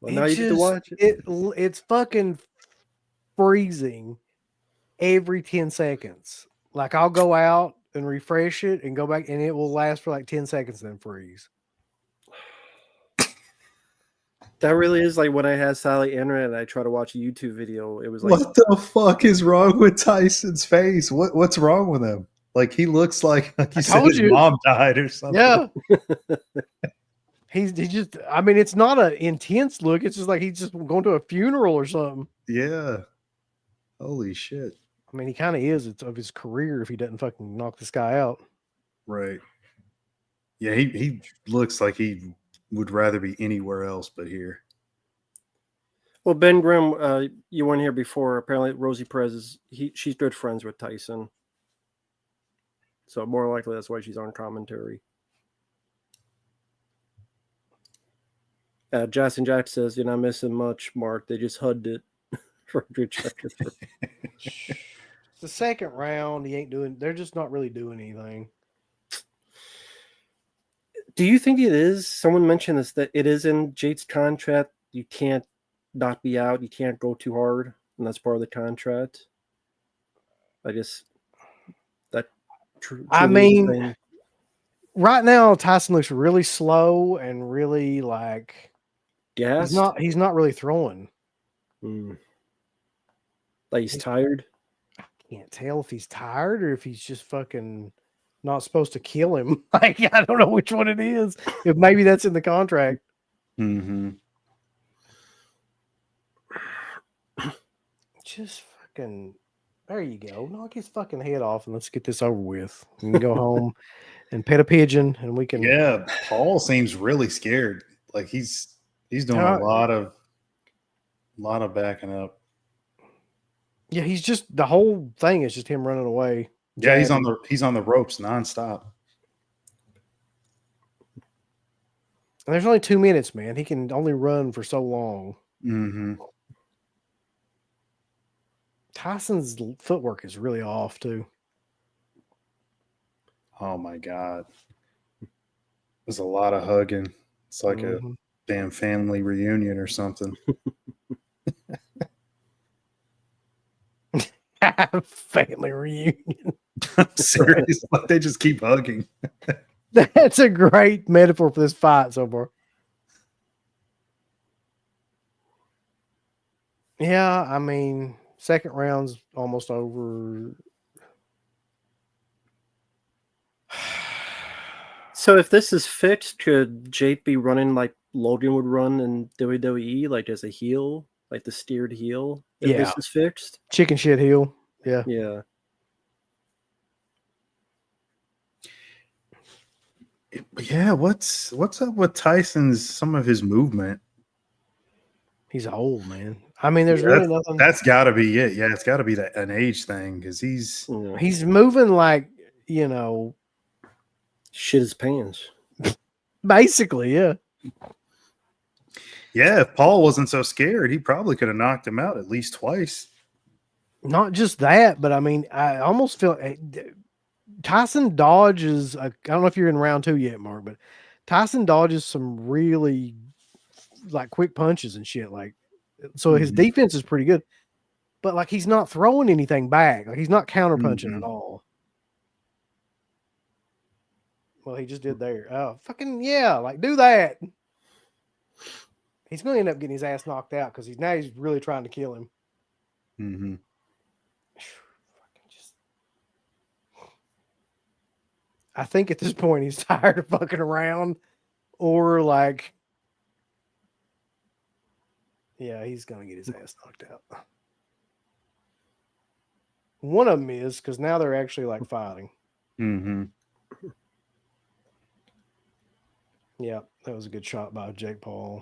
Well, now you get to watch it. It's fucking freezing every 10 seconds. Like I'll go out and refresh it and go back, and it will last for like 10 seconds, then freeze. That really is like when I had silent internet and I tried to watch a YouTube video. It was like, what the fuck is wrong with Tyson's face? What's wrong with him? Like he looks like you said his mom died or something. Yeah. He just, I mean, it's not an intense look. It's just like he's just going to a funeral or something. Yeah. Holy shit. I mean, he kind of is. It's of his career if he doesn't fucking knock this guy out. Right. Yeah, he looks like he would rather be anywhere else but here. well, Ben Grimm, you weren't here before. Apparently, Rosie Perez she's good friends with Tyson, so more likely that's why she's on commentary. Justin Jack says, "You're not missing much, Mark. They just hugged it for good checker." It's the second round. They're just not really doing anything. Do you think it is? Someone mentioned this, that it is in Jade's contract. You can't not be out. You can't go too hard, and that's part of the contract. I guess that. I mean, right now Tyson looks really slow and really like gas. He's not really throwing. Like he's tired. I can't tell if he's tired or if he's just fucking not supposed to kill him. Like I don't know which one it is. If maybe that's in the contract. Mm-hmm. Just fucking. There you go. Knock his fucking head off and let's get this over with. We can go home and pet a pigeon and we can. Yeah, Paul seems really scared. Like he's He's doing a lot of backing up. Yeah, he's just the whole thing is just him running away. Yeah, he's jabbing. on the ropes nonstop. And there's only 2 minutes, man. He can only run for so long. Mm-hmm. Tyson's footwork is really off too. Oh my God. There's a lot of hugging. It's like a damn family reunion or something. Family reunion. I'm serious. Like they just keep hugging. That's a great metaphor for this fight so far. Yeah, I mean, second round's almost over. So if this is fixed, could Jake be running like Logan would run in WWE, like as a heel, like the steered heel? If this is fixed? Chicken shit heel. Yeah. Yeah. Yeah, what's up with Tyson's some of his movement? He's old, man. I mean, there's really nothing. That's got to be it. Yeah, it's got to be an age thing because he's moving like, shit his pants. Basically, yeah. Yeah, if Paul wasn't so scared, he probably could have knocked him out at least twice. Not just that, but I mean, I almost feel Tyson dodges. I don't know if you're in round 2 yet, Mark, but Tyson dodges some really like quick punches and shit. Like, so his defense is pretty good, but like he's not throwing anything back. Like he's not counter punching at all. Well, he just did there. Oh, fucking yeah! Like do that. He's going to end up getting his ass knocked out because he's really trying to kill him. Mm-hmm. I think at this point he's tired of fucking around, or like, yeah, he's gonna get his ass knocked out. One of them is because now they're actually like fighting. Mm-hmm. Yeah, that was a good shot by Jake Paul.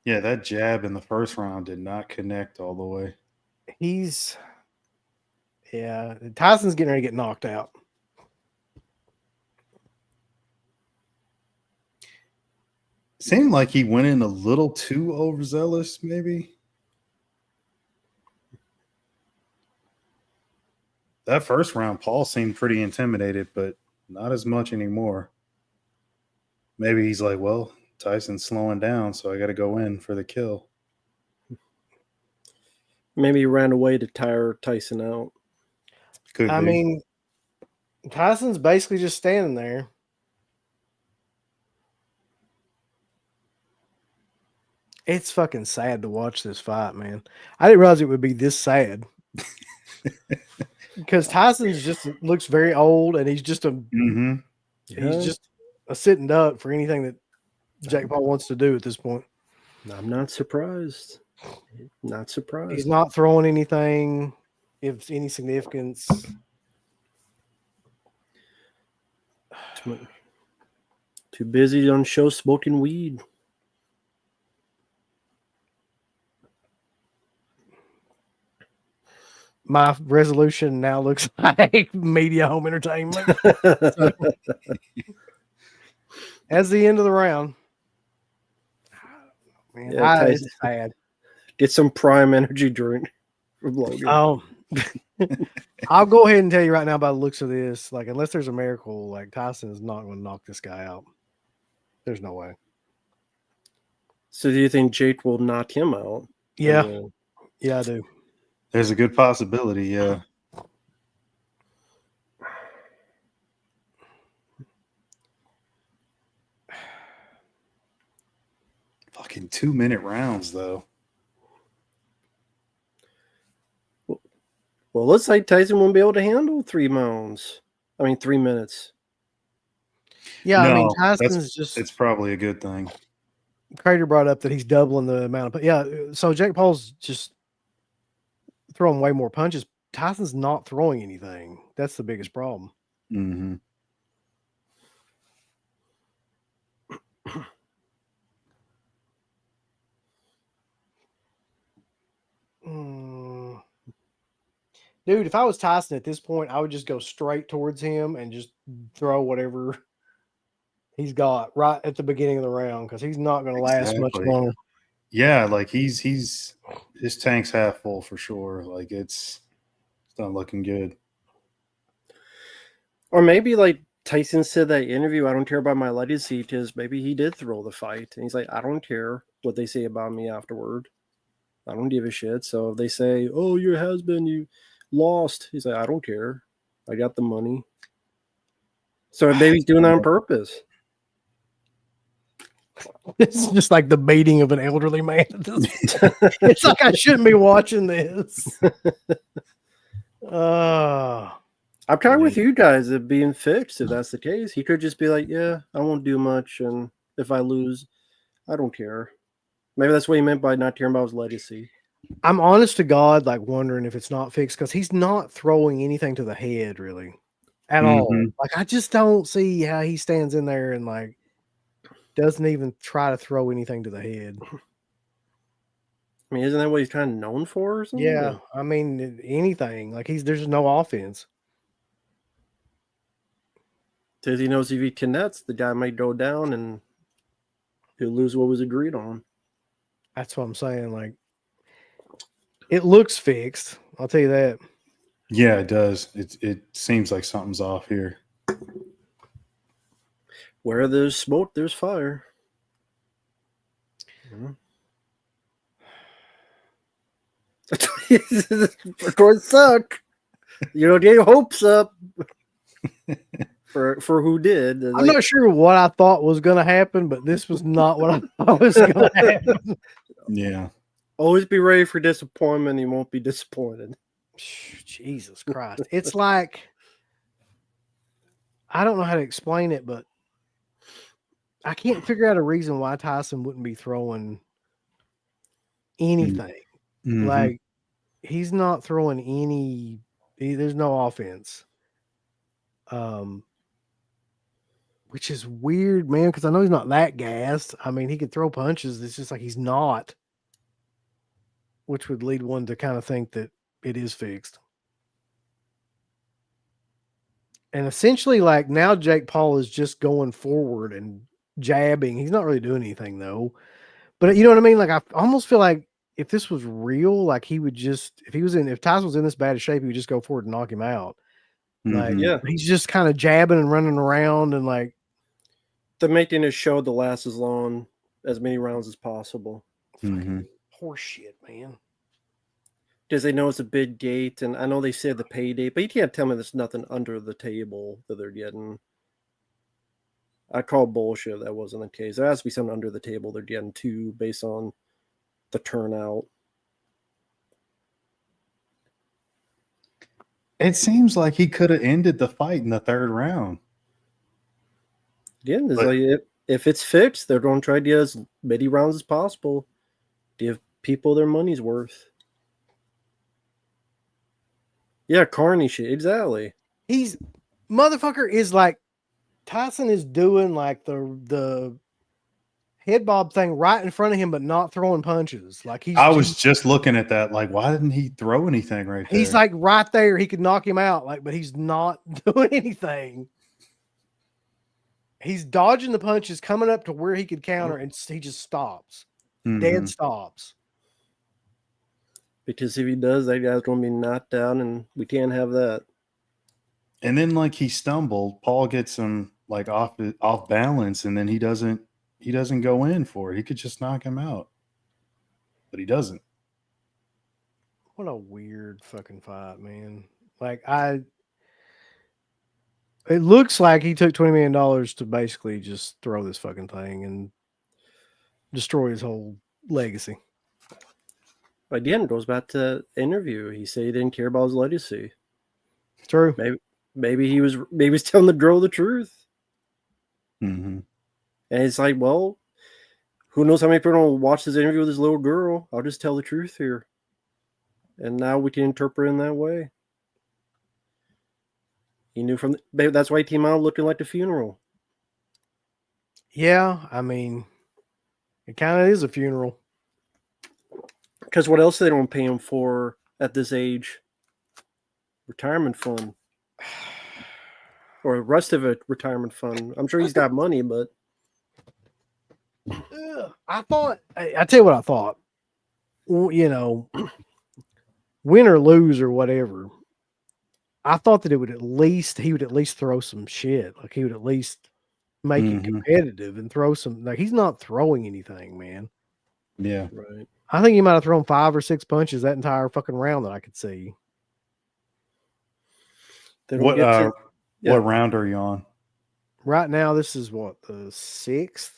Yeah, that jab in the first round did not connect all the way. Tyson's getting ready to get knocked out. Seemed like he went in a little too overzealous, maybe. That first round, Paul seemed pretty intimidated, but not as much anymore. Maybe he's like, well, Tyson's slowing down, so I got to go in for the kill. Maybe he ran away to tire Tyson out. I mean, Tyson's basically just standing there. It's fucking sad to watch this fight, man. I didn't realize it would be this sad. Because Tyson's just looks very old, and he's just he's just a sitting duck for anything that Jake Paul wants to do at this point. I'm not surprised. Not surprised. He's not throwing anything of any significance. Too busy on show smoking weed. My resolution now looks like media home entertainment. As the end of the round. Man, it's sad. Get some prime energy drink from Logan. I'll go ahead and tell you right now by the looks of this, like unless there's a miracle, like Tyson is not going to knock this guy out. There's no way. So do you think Jake will knock him out? Yeah. Yeah, I do. There's a good possibility, yeah. Fucking 2-minute rounds, though. Well, looks like Tyson won't be able to handle 3 minutes. Yeah, no, I mean, Tyson's it's probably a good thing. Crater brought up that he's doubling the amount of, so Jake Paul's just throwing way more punches. Tyson's not throwing anything. That's the biggest problem. Mm-hmm. Dude, if I was Tyson at this point, I would just go straight towards him and just throw whatever he's got right at the beginning of the round because he's not going to last much Exactly. longer. Yeah, like he's his tank's half full for sure. Like it's not looking good. Or maybe like Tyson said that interview, I don't care about my legacy, because maybe he did throw the fight. And he's like, I don't care what they say about me afterward. I don't give a shit. So if they say, oh, your husband, you lost, he's like, I don't care. I got the money. So maybe he's doing that on purpose. It's just like the beating of an elderly man. It's like I shouldn't be watching this. I'm kind of with you guys of being fixed if that's the case. He could just be like, yeah, I won't do much. And if I lose, I don't care. Maybe that's what he meant by not caring about his legacy. I'm honest to God, like wondering if it's not fixed because he's not throwing anything to the head really at all. Like I just don't see how he stands in there and like doesn't even try to throw anything to the head. I mean, isn't that what he's kind of known for or something? Yeah, I mean anything. Like there's no offense. Because he knows if he connects, the guy might go down and he'll lose what was agreed on. That's what I'm saying. Like it looks fixed. I'll tell you that. Yeah, it does. It seems like something's off here. Where there's smoke, there's fire. Of course, suck. You don't get your hopes up for who did. I'm not sure what I thought was going to happen, but this was not what I thought was going to happen. Yeah. Always be ready for disappointment. You won't be disappointed. Jesus Christ. It's like, I don't know how to explain it, but I can't figure out a reason why Tyson wouldn't be throwing anything. Like, he's not throwing there's no offense. Which is weird, man, because I know he's not that gassed. I mean, he could throw punches. It's just like he's not. Which would lead one to kind of think that it is fixed. And essentially, like now Jake Paul is just going forward and jabbing. He's not really doing anything though. But you know what I mean? Like I almost feel like if this was real, like he would just if Tyson was in this bad of shape, he would just go forward and knock him out. Like Yeah, he's just kind of jabbing and running around and like the making his show to last as long as many rounds as possible. horse shit, man. Because they know it's a big gate, and I know they said the pay date, but you can't tell me there's nothing under the table that they're getting. I call bullshit that wasn't the case. There has to be something under the table they're getting too, based on the turnout. It seems like he could have ended the fight in the third round. Again, like if it's fixed, they're going to try to get as many rounds as possible. Give people their money's worth. Yeah, carny shit. Exactly. He's motherfucker is like Tyson is doing like the head bob thing right in front of him, but not throwing punches. Like I was just looking at that. Like, why didn't he throw anything right there? He's like right there. He could knock him out. Like, but he's not doing anything. He's dodging the punches, coming up to where he could counter, and he just stops. Dead stops. Because if he does, that guy's going to be knocked down, and we can't have that. And then, like, he stumbled. Paul gets him like off balance, and then he doesn't go in for it. He could just knock him out, but he doesn't. What a weird fucking fight, man. Like it looks like he took $20 million to basically just throw this fucking thing and destroy his whole legacy. Again, it goes back to that interview. He said he didn't care about his legacy. True. Maybe he was telling the girl the truth. Mm-hmm. And it's like, well, who knows how many people will watch this interview with this little girl? I'll just tell the truth here. And now we can interpret it in that way. He knew that's why he came out looking like the funeral. Yeah, I mean, it kind of is a funeral. Because what else they don't pay him for at this age? retirement fund, or the rest of it retirement fund. I'm sure he's got money, but I thought, I tell you what I thought, you know, win or lose or whatever. I thought that he would at least throw some shit. Like he would at least make it competitive and throw some. Like he's not throwing anything, man. Yeah. right. I think he might have thrown 5 or 6 punches that entire fucking round that I could see. They don't What get to, what round are you on? Right now, this is what, the 6th?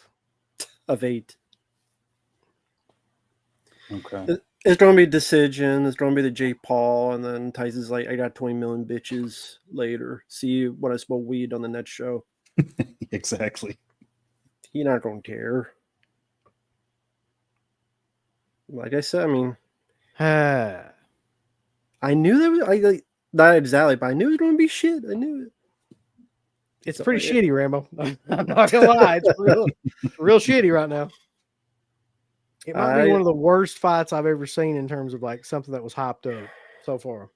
of 8. Okay. It's going to be a decision. It's going to be the Jake Paul, and then Tyson's like, I got 20 million bitches later. See you when I smoke weed on the next show. Exactly. He not going to care. Like I said, I mean, Ah, I knew there was not exactly, but I knew it was going to be shit. I knew it. it's So, pretty shitty, Rambo. I'm not gonna lie, it's real shitty right now. It might be one of the worst fights I've ever seen in terms of like something that was hyped up so far.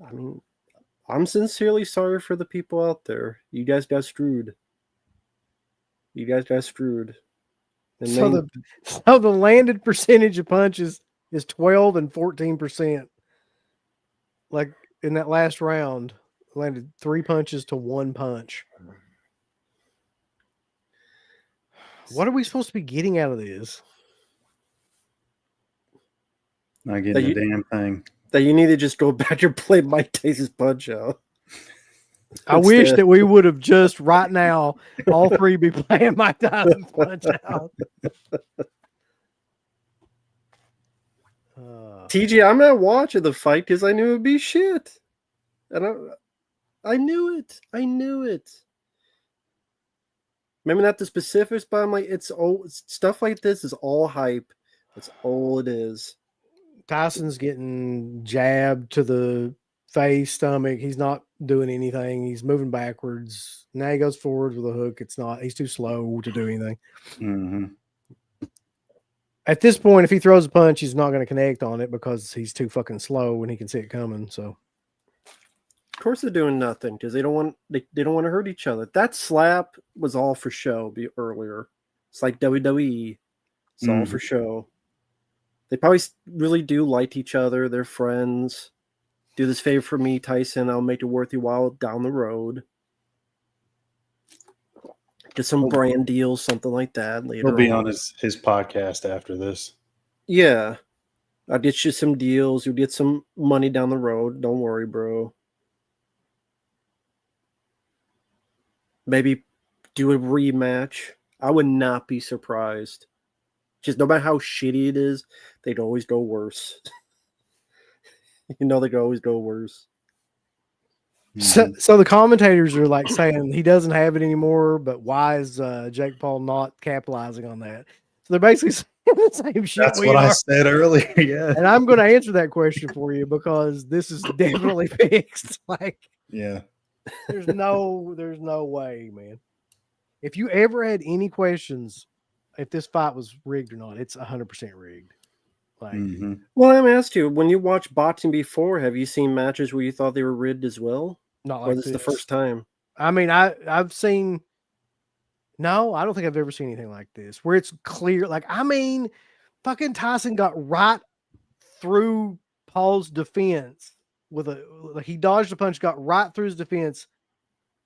I mean, I'm sincerely sorry for the people out there. You guys got screwed. And So the landed percentage of punches is 12 and 14%. Like in that last round, landed 3 punches to 1 punch. What are we supposed to be getting out of this? Not getting a damn thing. that you need to just go back and play Mike Tyson's Punch Out. I wish that we would have just right now all three be playing Mike Tyson's Punch Out. TG, I'm not watching the fight because I knew it'd be shit, and I knew it. Maybe not the specifics, but I'm like, it's stuff like this is all hype. That's all it is. Tyson's getting jabbed to the face, stomach. He's not doing anything. He's moving backwards. Now he goes forward with a hook. He's too slow to do anything. Mm-hmm. At this point, if he throws a punch, he's not going to connect on it because he's too fucking slow and he can see it coming. So, of course, they're doing nothing because they don't want to hurt each other. That slap was all for show. Earlier, it's like WWE. It's all for show. They probably really do like each other. They're friends. Do this favor for me, Tyson. I'll make it worth your while down the road. Get some brand deals, something like that later. He'll be on his podcast after this. Yeah. I'll get you some deals. You'll get some money down the road. Don't worry, bro. Maybe do a rematch. I would not be surprised. Just no matter how shitty it is, they'd always go worse. They could always go worse. So the commentators are like saying he doesn't have it anymore, but why is Jake Paul not capitalizing on that? So they're basically saying the same shit. That's what I said earlier. Yeah. And I'm going to answer that question for you because this is definitely fixed. Like, yeah, there's no way, man. If you ever had any questions if this fight was rigged or not, it's 100% rigged. Like, well, I'm asking you, when you watched boxing before, have you seen matches where you thought they were rigged as well? not Or like this is this. the first time? I mean, I've seen. No, I don't think I've ever seen anything like this where it's clear. Like, I mean, fucking Tyson got right through Paul's defense he dodged a punch, got right through his defense,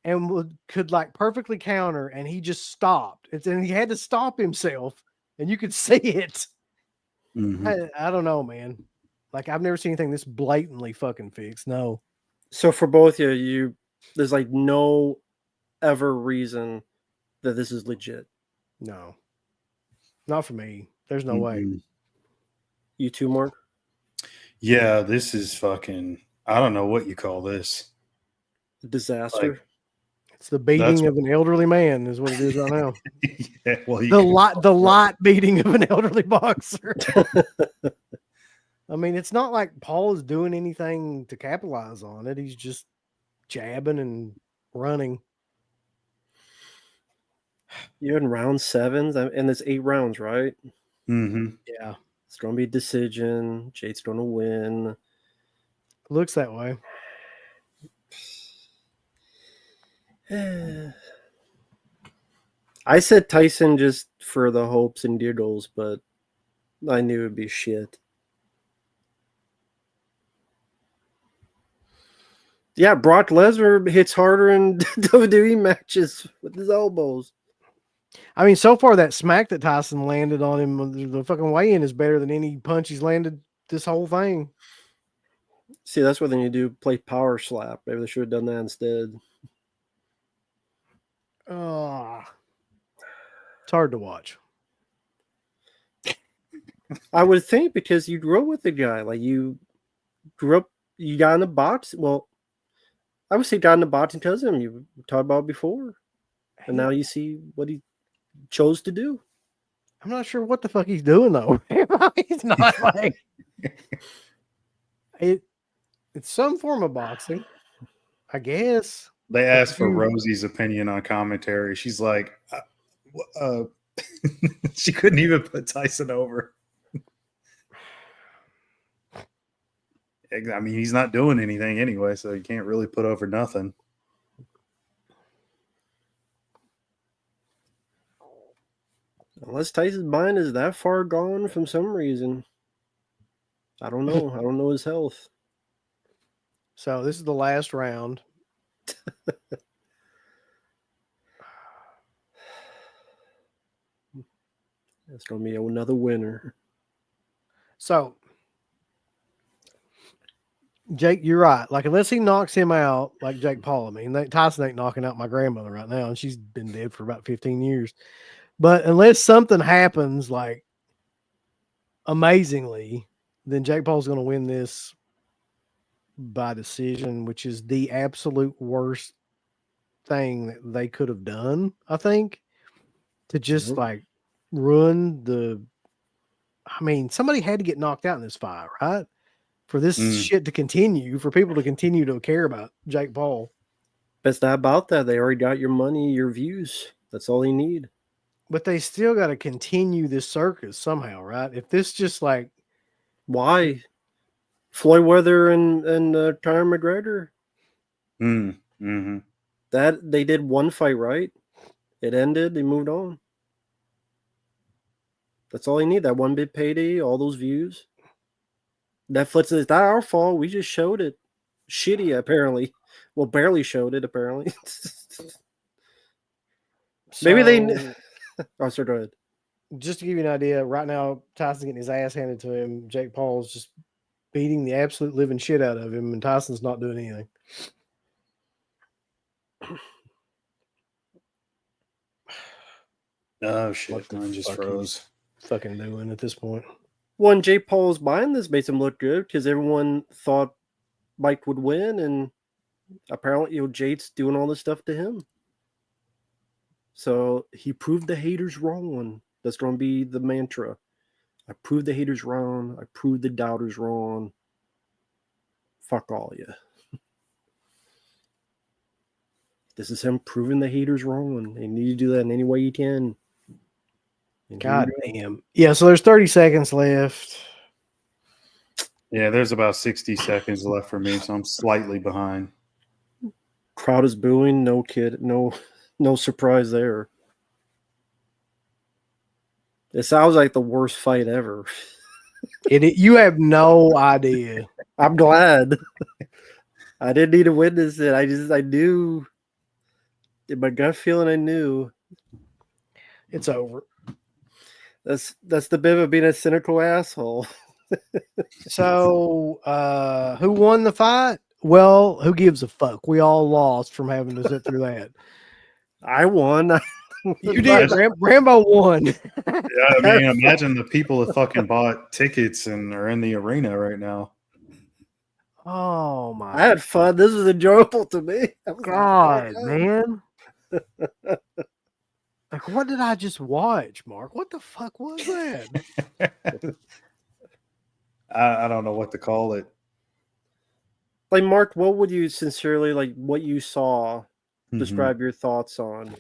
and could like perfectly counter, and he just stopped. And he had to stop himself, and you could see it. I don't know, man. Like, I've never seen anything this blatantly fucking fixed. No. So for both of you, there's like no ever reason that this is legit. No. Not for me. There's no way. You too, Mark? Yeah, this is fucking, I don't know what you call this. Disaster. Like, it's the beating of an elderly man is what it is right now. Yeah, well, the light beating of an elderly boxer. I mean, it's not like Paul is doing anything to capitalize on it. He's just jabbing and running. You're in round 7, and there's 8 rounds, right? Yeah. It's going to be a decision. Jake's going to win. Looks that way. I said Tyson just for the hopes and giggles, but I knew it'd be shit. Yeah, Brock Lesnar hits harder in WWE matches with his elbows. I mean, so far that smack that Tyson landed on him, the fucking weigh-in is better than any punch he's landed this whole thing. See, that's what they need to do, play power slap. Maybe they should have done that instead. Oh, it's hard to watch. I would think because you grew up with the guy. Like you grew up, you got in the box. Well, I would say got in the boxing because of him. You talked about it before. And now you see what he chose to do. I'm not sure what the fuck he's doing though. He's not like it. It's some form of boxing, I guess. They asked for Rosie's opinion on commentary. She's like, she couldn't even put Tyson over. I mean, he's not doing anything anyway, so you can't really put over nothing. Unless Tyson's mind is that far gone from some reason. I don't know. I don't know his health. So this is the last round. It's going to be another winner. So, Jake, you're right. Like, unless he knocks him out, like Jake Paul, I mean, Tyson ain't knocking out my grandmother right now, and she's been dead for about 15 years. But unless something happens, like, amazingly, then Jake Paul's going to win this by decision, which is the absolute worst thing that they could have done, I think, to just, like, ruin the... I mean, somebody had to get knocked out in this fight, right? For this shit to continue, for people to continue to care about Jake Paul. But it's not about that. They already got your money, your views. That's all they need. But they still got to continue this circus somehow, right? If this just like... Why? Floyd Weather and Conor McGregor? That they did one fight, right? It ended. They moved on. That's all they need. That one big payday, all those views. Netflix is not our fault. We just showed it. Shitty, apparently. Well, barely showed it, apparently. Maybe they... Oh, sorry, go ahead. Just to give you an idea, right now, Tyson's getting his ass handed to him. Jake Paul's just beating the absolute living shit out of him, and Tyson's not doing anything. Oh, shit. Mine just froze. Fucking doing at this point. When Jake Paul's buying this makes him look good because everyone thought Mike would win, and apparently, Jake's doing all this stuff to him. So he proved the haters wrong. That's going to be the mantra. I proved the haters wrong. I proved the doubters wrong. Fuck all you. This is him proving the haters wrong. You need to do that in any way you can. God damn. Yeah, so there's 30 seconds left. Yeah, there's about 60 seconds left for me, so I'm slightly behind. Crowd is booing. No kid. No surprise there. It sounds like the worst fight ever. You have no idea. I'm glad. I didn't need to witness it. I knew. In my gut feeling, I knew. It's over. That's the bit of being a cynical asshole. So, who won the fight? Well, who gives a fuck? We all lost from having to sit through that. I won. You did. Rambo won. Yeah, I mean, imagine the people that fucking bought tickets and are in the arena right now. Oh my! I had fun. This was enjoyable to me. God, man. Like, what did I just watch, Mark? What the fuck was that? I don't know what to call it. Like, Mark, what would you sincerely, like, what you saw, describe your thoughts on?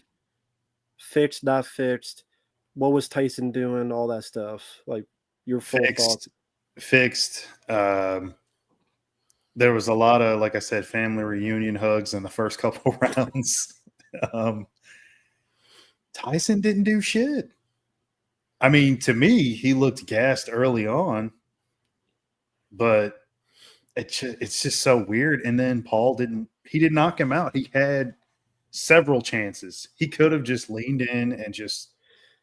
Fixed, not fixed. What was Tyson doing? All that stuff. Like, your full thoughts. Fixed. There was a lot of, like I said, family reunion hugs in the first couple rounds. um, Tyson didn't do shit. I mean, to me, he looked gassed early on, but it's just so weird. And then Paul didn't knock him out. He had several chances. He could have just leaned in and just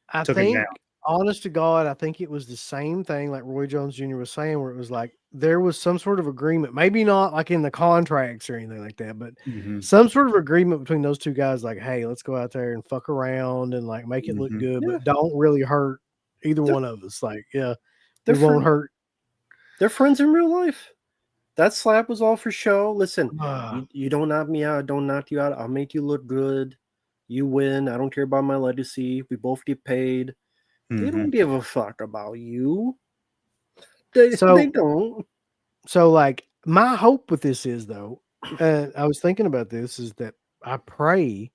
I took him think, down. honest to God, I think it was the same thing like Roy Jones Jr. was saying, where it was like there was some sort of agreement, maybe not like in the contracts or anything like that, but some sort of agreement between those two guys, like, hey, let's go out there and fuck around and like make it look good, but don't really hurt either one of us. Like, yeah, we won't hurt. They're friends in real life. That slap was all for show. Listen, you don't knock me out, I don't knock you out. I'll make you look good. You win. I don't care about my legacy. We both get paid. They don't give a fuck about you. They don't. So, like, my hope with this is, though, I was thinking about this, is that I pray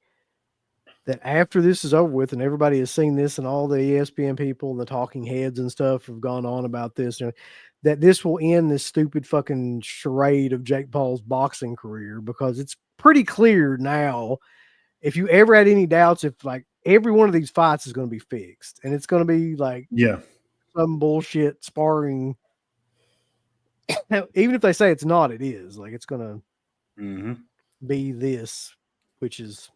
that after this is over with and everybody has seen this and all the ESPN people and the talking heads and stuff have gone on about this, that this will end this stupid fucking charade of Jake Paul's boxing career, because it's pretty clear now, if you ever had any doubts, if like every one of these fights is going to be fixed and it's going to be like some bullshit sparring. Even if they say it's not, it is. Like, it's going to be this, which is...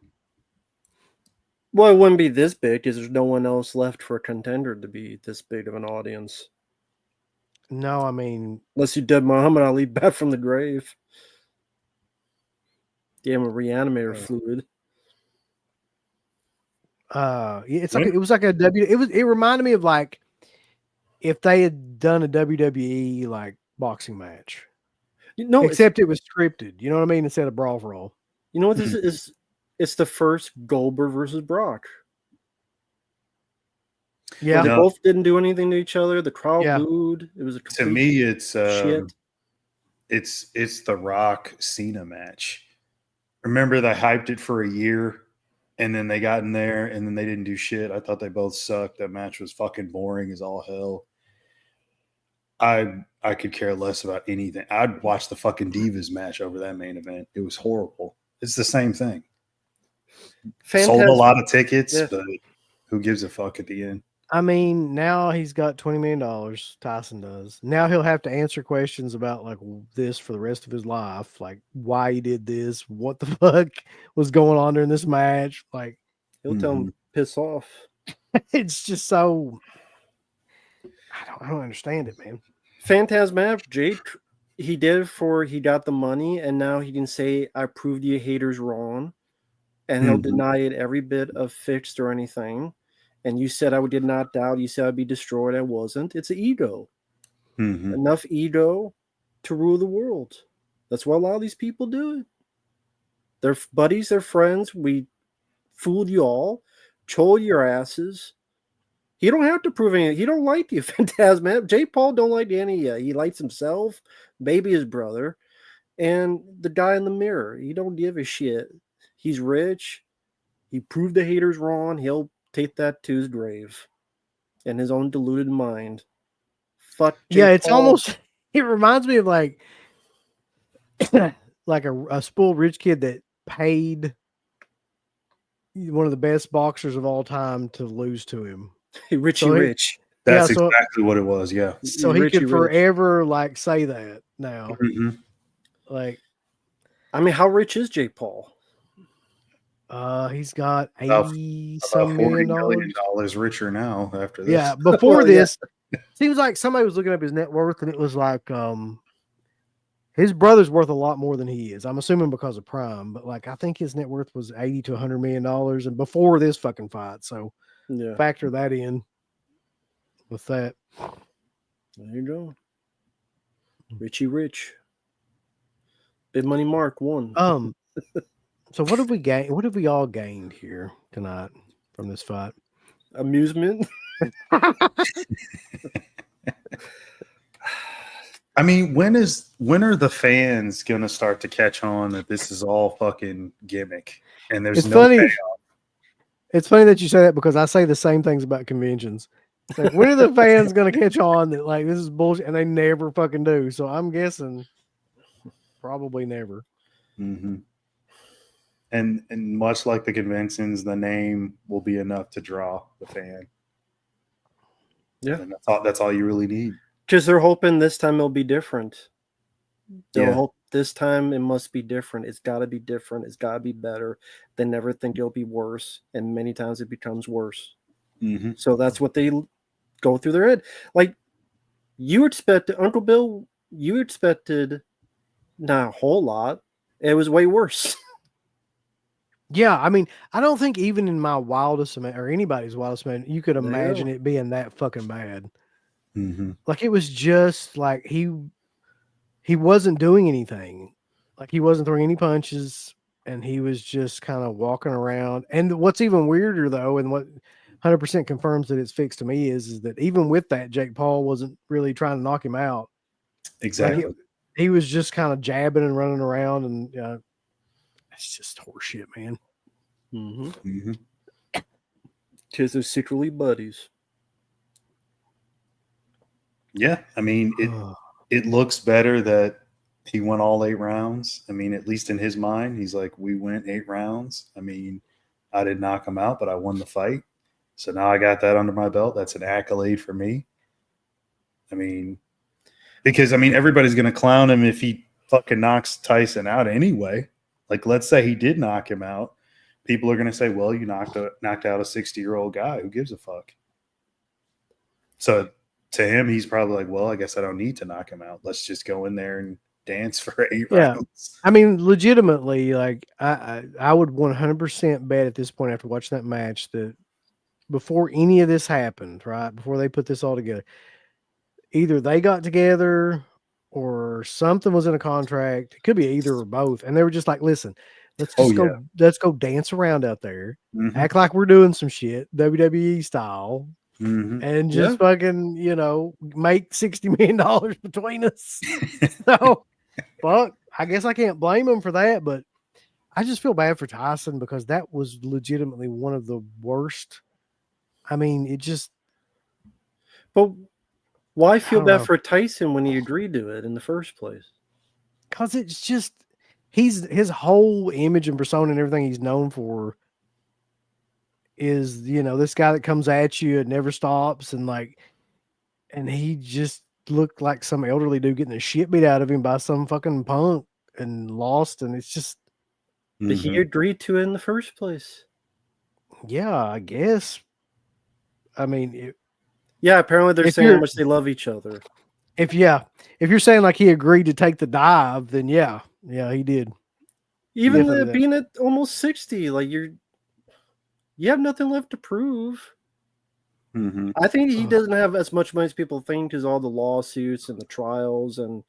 Well, it wouldn't be this big because there's no one else left for a contender to be this big of an audience. No, I mean... Unless you did Muhammad Ali back from the grave. Gave him a reanimator fluid. It's like it was like a it reminded me of like if they had done a WWE like boxing match. Except it was scripted, you know what I mean, instead of brawl for all. You know what this is? It's the first Goldberg versus Brock. Yeah, they both didn't do anything to each other. The crowd booed. It was a to me, it's shit. It's the Rock Cena match. Remember, they hyped it for a year, and then they got in there, and then they didn't do shit. I thought they both sucked. That match was fucking boring as all hell. I could care less about anything. I'd watch the fucking Divas match over that main event. It was horrible. It's the same thing. Sold a lot of tickets, but who gives a fuck at the end? I mean, now he's got $20 million. Tyson does. Now he'll have to answer questions about like this for the rest of his life, like why he did this, what the fuck was going on during this match. Like, he'll tell him piss off. It's just so... I don't understand it, man. Phantasm Jake, he did it for he got the money, and now he can say, I proved you haters wrong. And he'll deny it every bit of fixed or anything. And you said I did not doubt. You said I'd be destroyed. I wasn't. It's an ego. Enough ego to rule the world. That's why a lot of these people do it. They're buddies. They're friends. We fooled you all. Troll your asses. He don't have to prove anything. He don't like you, Phantasm. Jake Paul don't like any of you. He likes himself, maybe his brother, and the guy in the mirror. He don't give a shit. He's rich. He proved the haters wrong. He'll take that to his grave in his own deluded mind. Fuck Jake it's Paul. almost... It reminds me of like like a spoiled rich kid that paid one of the best boxers of all time to lose to him. Richie Rich. That's exactly what it was. Yeah. So he could forever like say that now. Like, I mean, how rich is Jake Paul? He's got $80-some million richer now after this. Yeah, before this, seems like somebody was looking up his net worth, and it was like his brother's worth a lot more than he is. I'm assuming because of Prime, but like I think his net worth was $80 to $100 million, and before this fucking fight. So factor that in with that. There you go, Richie Rich. Big Money Mark won. So what have we gained? What have we all gained here tonight from this fight? Amusement. I mean, when are the fans gonna start to catch on that this is all fucking gimmick and there's funny. payoff? It's funny that you say that because I say the same things about conventions. It's like, when are the fans gonna catch on that like this is bullshit? And they never fucking do. So I'm guessing probably never. And And much like the conventions, the name will be enough to draw the fan. Yeah. And that's all you really need. Because they're hoping this time it'll be different. They'll Yeah. hope this time it must be different. It's got to be different. It's got to be better. They never think it'll be worse. And many times it becomes worse. Mm-hmm. So that's what they go through their head. Like, you expected, Uncle Bill, you expected not a whole lot. It was way worse. Yeah, I mean, I don't think even in my wildest or anybody's wildest man, you could There you imagine go. it being that fucking bad. Mm-hmm. Like it was just like he wasn't doing anything. Like he wasn't throwing any punches, and he was just kind of walking around. And what's even weirder though, and what 100% confirms that it's fixed to me is that even with that, Jake Paul wasn't really trying to knock him out. Exactly. Like he was just kind of jabbing and running around, and it's just horseshit, man. Mm-hmm. Mm-hmm. Because they're secretly buddies. Yeah, I mean, it looks better that he went all 8 rounds. I mean, at least in his mind, he's like, we went 8 rounds. I mean, I did knock him out, but I won the fight. So now I got that under my belt. That's an accolade for me. I mean, because I mean, everybody's going to clown him if he fucking knocks Tyson out anyway. Like, let's say he did knock him out. People are going to say, well, you knocked out a 60-year-old guy. Who gives a fuck? So to him, he's probably like, well, I guess I don't need to knock him out. Let's just go in there and dance for 8 rounds. I mean, legitimately, like I would 100% bet at this point after watching that match that before any of this happened, right, before they put this all together, either they got together or something was in a contract. It could be either or both. And they were just like, listen, let's go dance around out there, Mm-hmm. act like we're doing some shit, WWE style, Mm-hmm. and just fucking, make $60 million between us. So, fuck, I guess I can't blame them for that, but I just feel bad for Tyson because that was legitimately one of the worst. I mean, it just. But why feel don't bad know. for Tyson when he agreed to it in the first place? Because it's just his whole image and persona and everything he's known for is this guy that comes at you and never stops, and he just looked like some elderly dude getting the shit beat out of him by some fucking punk and lost, and it's just But he agreed to it in the first place. Yeah, I guess. I mean, Yeah, apparently they're saying how much they love each other. If you're saying like he agreed to take the dive, then yeah, he did. Even being at almost 60, like you have nothing left to prove. Mm-hmm. I think he doesn't have as much money as people think because all the lawsuits and the trials and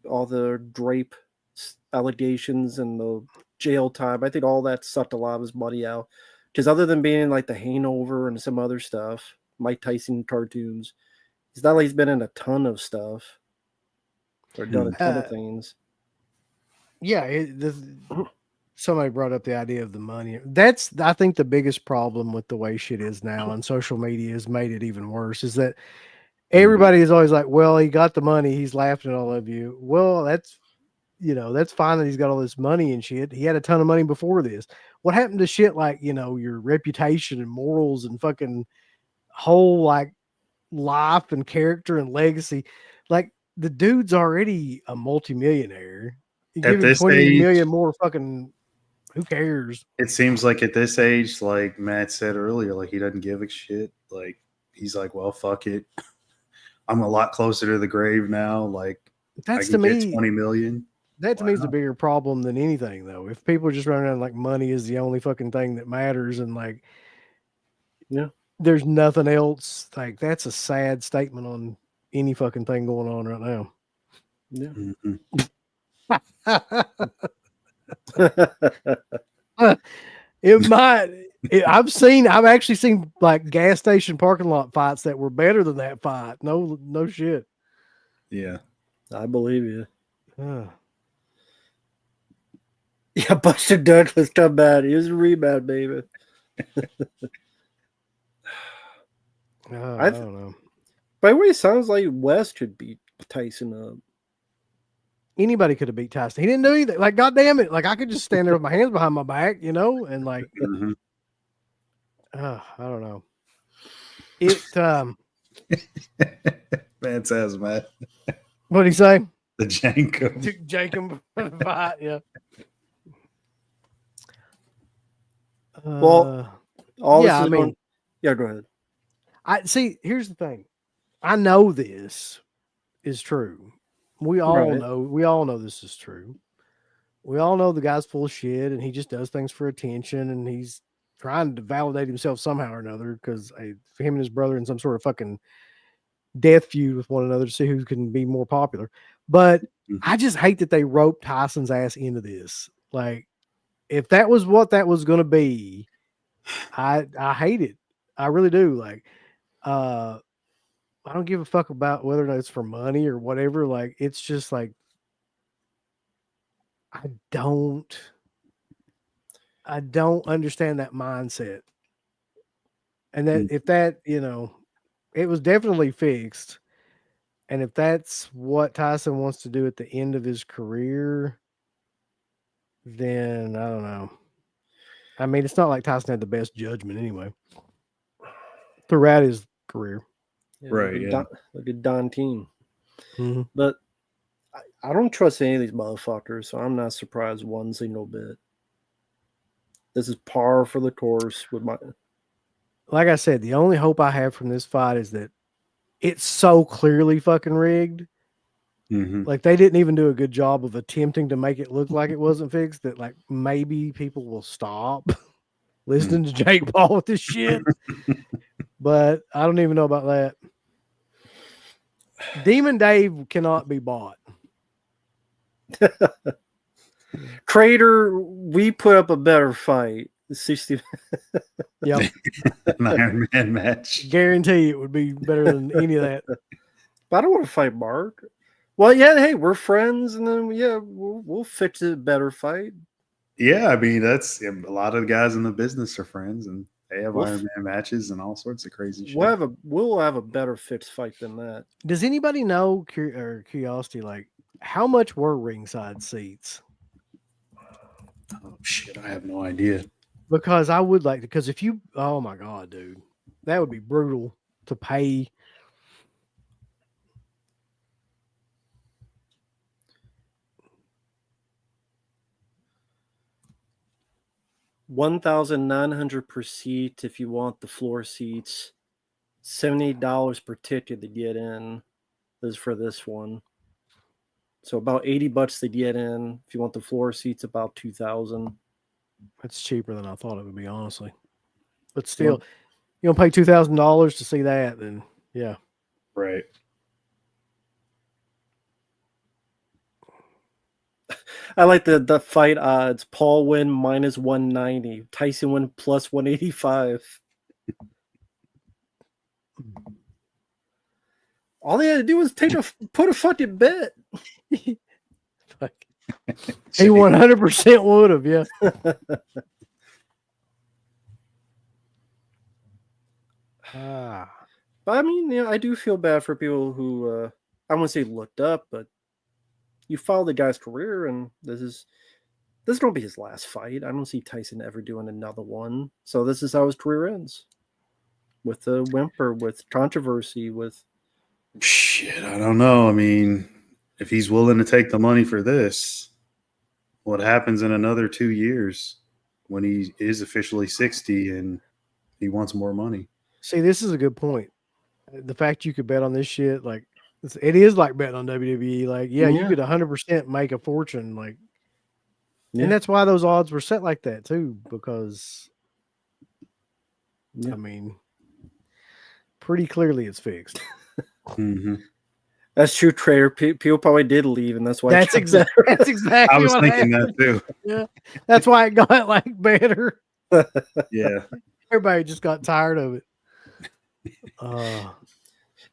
all the drape allegations and the jail time. I think all that sucked a lot of his money out. Because other than being in like the Hangover and some other stuff, Mike Tyson cartoons, it's not like he's been in a ton of stuff or done a ton of things. Yeah, somebody brought up the idea of the money. That's, I think, the biggest problem with the way shit is now, and social media has made it even worse, is that everybody is always like, well, he got the money, he's laughing at all of you. Well, that's fine that he's got all this money and shit. He had a ton of money before this. What happened to shit like, your reputation and morals and fucking whole like life and character and legacy? Like, the dude's already a multimillionaire. You give him 20 million more, fucking who cares? It seems like at this age, like Matt said earlier, like he doesn't give a shit. Like he's like, well, fuck it. I'm a lot closer to the grave now. Like That's I to can me get 20 million. That to me is a bigger problem than anything, though. If people are just running around like money is the only fucking thing that matters, and like, there's nothing else. Like, that's a sad statement on any fucking thing going on right now. Mm-hmm. It might. I've actually seen like gas station parking lot fights that were better than that fight. No shit. Yeah, I believe you. Yeah, Buster Douglas come back. He was a rebound, baby. I don't know. By the way, it sounds like West could beat Tyson up. anybody could have beat Tyson. He didn't do anything. Like, God damn it. Like, I could just stand there with my hands behind my back, you know, and like, Mhm. I don't know. It, Man says, man. what'd he say? The Jankum. Took Jacob for the fight, yeah. Well, all yeah, this I is mean, on. Yeah, go ahead. I see. Here's the thing. I know this is true. We all Right. know. We all know this is true. We all know the guy's full of shit, and he just does things for attention, and he's trying to validate himself somehow or another because him and his brother in some sort of fucking death feud with one another to see who can be more popular. But I just hate that they roped Tyson's ass into this. Like, if that was what that was going to be, I hate it. I really do. Like, I don't give a fuck about whether or not it's for money or whatever. Like, it's just like, I don't understand that mindset. And that if that, you know, it was definitely fixed. And if that's what Tyson wants to do at the end of his career, then I don't know. I mean, it's not like Tyson had the best judgment anyway throughout his career. Yeah, Right, yeah. Look at Don Team. Mhm. But I don't trust any of these motherfuckers, so I'm not surprised one single bit. This is par for the course with my. Like I said, the only hope I have from this fight is that it's so clearly fucking rigged. Mhm. Like, they didn't even do a good job of attempting to make it look like it wasn't fixed, that like maybe people will stop listening to Jake Paul with this shit. But I don't even know about that. Demon Dave cannot be bought. Crater, we put up a better fight. 60. Yep. An Iron Man match. Guarantee it would be better than any of that. But I don't want to fight Mark. Well, yeah, hey, we're friends, and then we'll fix it. Better fight. Yeah, I mean that's a lot of the guys in the business are friends, and they have We'll Iron Man matches and all sorts of crazy shit. We'll have a better fixed fight than that. Does anybody know, or curiosity, like how much were ringside seats? Oh shit, I have no idea. Because I would like to, because if you, oh my God, dude, that would be brutal to pay. $1,900 per seat if you want the floor seats. $78 per ticket to get in. This is for this one. So about $80 to get in. If you want the floor seats, about $2,000. That's cheaper than I thought it would be, honestly. But still, you don't pay $2,000 to see that, then yeah. Right. I like the fight odds. Paul win minus 190. Tyson win plus 185. All they had to do was put a fucking bet. Fuck. He 100% would have, yeah. But I mean, I do feel bad for people who I wouldn't say looked up, but you follow the guy's career, and this won't be his last fight. I don't see Tyson ever doing another one. So this is how his career ends, with a whimper, with controversy, with. Shit, I don't know. I mean, if he's willing to take the money for this, what happens in another 2 years when he is officially 60 and he wants more money? See, this is a good point. The fact you could bet on this shit, like, it is like betting on WWE. Like, yeah, you could 100% make a fortune. Like, and that's why those odds were set like that too, because I mean, pretty clearly it's fixed. Mm-hmm. That's true, Trader. People probably did leave, and that's why. That's exactly. That's exactly. I was what thinking happened. that too. Yeah, that's why it got like better. Yeah, Everybody just got tired of it.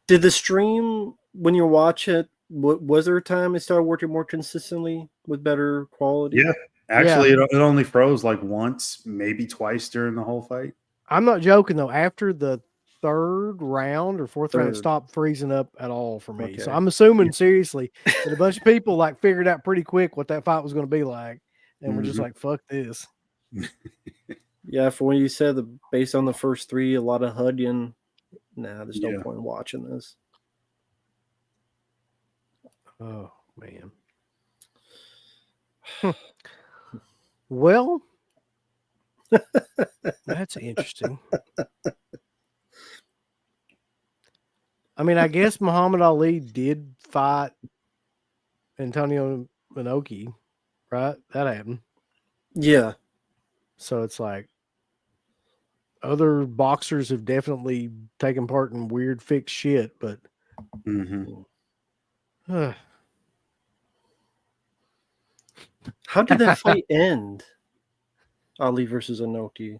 Did the stream, when you watch it, was there a time it started working more consistently with better quality? yeah. Actually, It only froze like once, maybe twice during the whole fight. I'm not joking though. After the third round or fourth round, it Third. stopped freezing up at all for me. So Okay. I'm assuming seriously that a bunch of people like figured out pretty quick what that fight was going to be like, and we're just Mhm. like, "Fuck this." Yeah, for when you said based on the first three, a lot of hugging. Nah, there's no Yeah. point in watching this. Oh man. Well, that's interesting. I mean, I guess Muhammad Ali did fight Antonio Inoki, right? That happened. Yeah. So it's like other boxers have definitely taken part in weird fixed shit, but Mm-hmm. How did that fight end? Ali versus Inoki.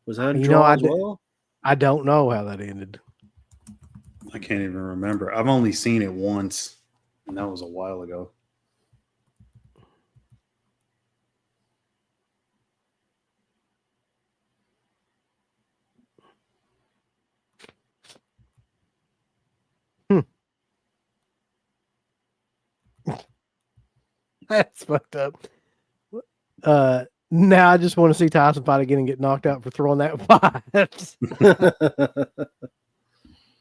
Was that a You draw know, as well? I don't know how that ended. I can't even remember. I've only seen it once, and that was a while ago. That's fucked up. Now I just want to see Tyson fight again and get knocked out for throwing that fight.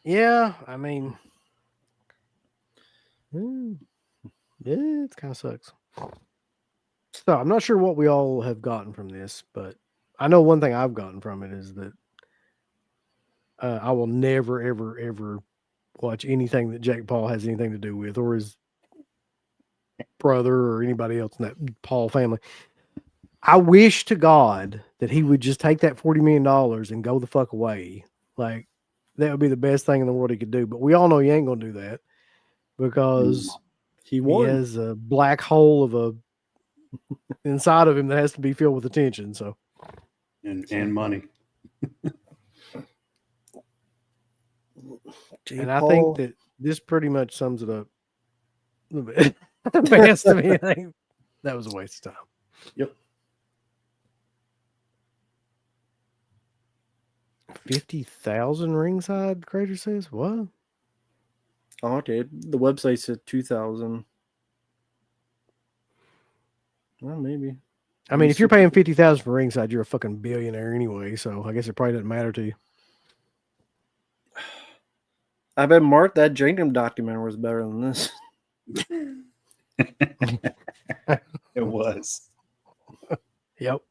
Yeah, I mean, yeah, it kind of sucks. So I'm not sure what we all have gotten from this, but I know one thing I've gotten from it is that I will never, ever, ever watch anything that Jake Paul has anything to do with, or his brother, or anybody else in that Paul family. I wish to God that he would just take that $40 million and go the fuck away. Like, that would be the best thing in the world he could do. But we all know he ain't going to do that because he he won. has a black hole of a inside of him that has to be filled with attention. So, and money. and I think that this pretty much sums it up a little bit. The best of anything. That was a waste of time. Yep. 50,000 ringside, Crater says. What? Oh, okay. The website said 2,000. Well, maybe. I mean, if you're paying 50,000 for ringside, you're a fucking billionaire anyway. So I guess it probably doesn't matter to you. I bet Mark, that Jankum documentary was better than this. It was. Yep.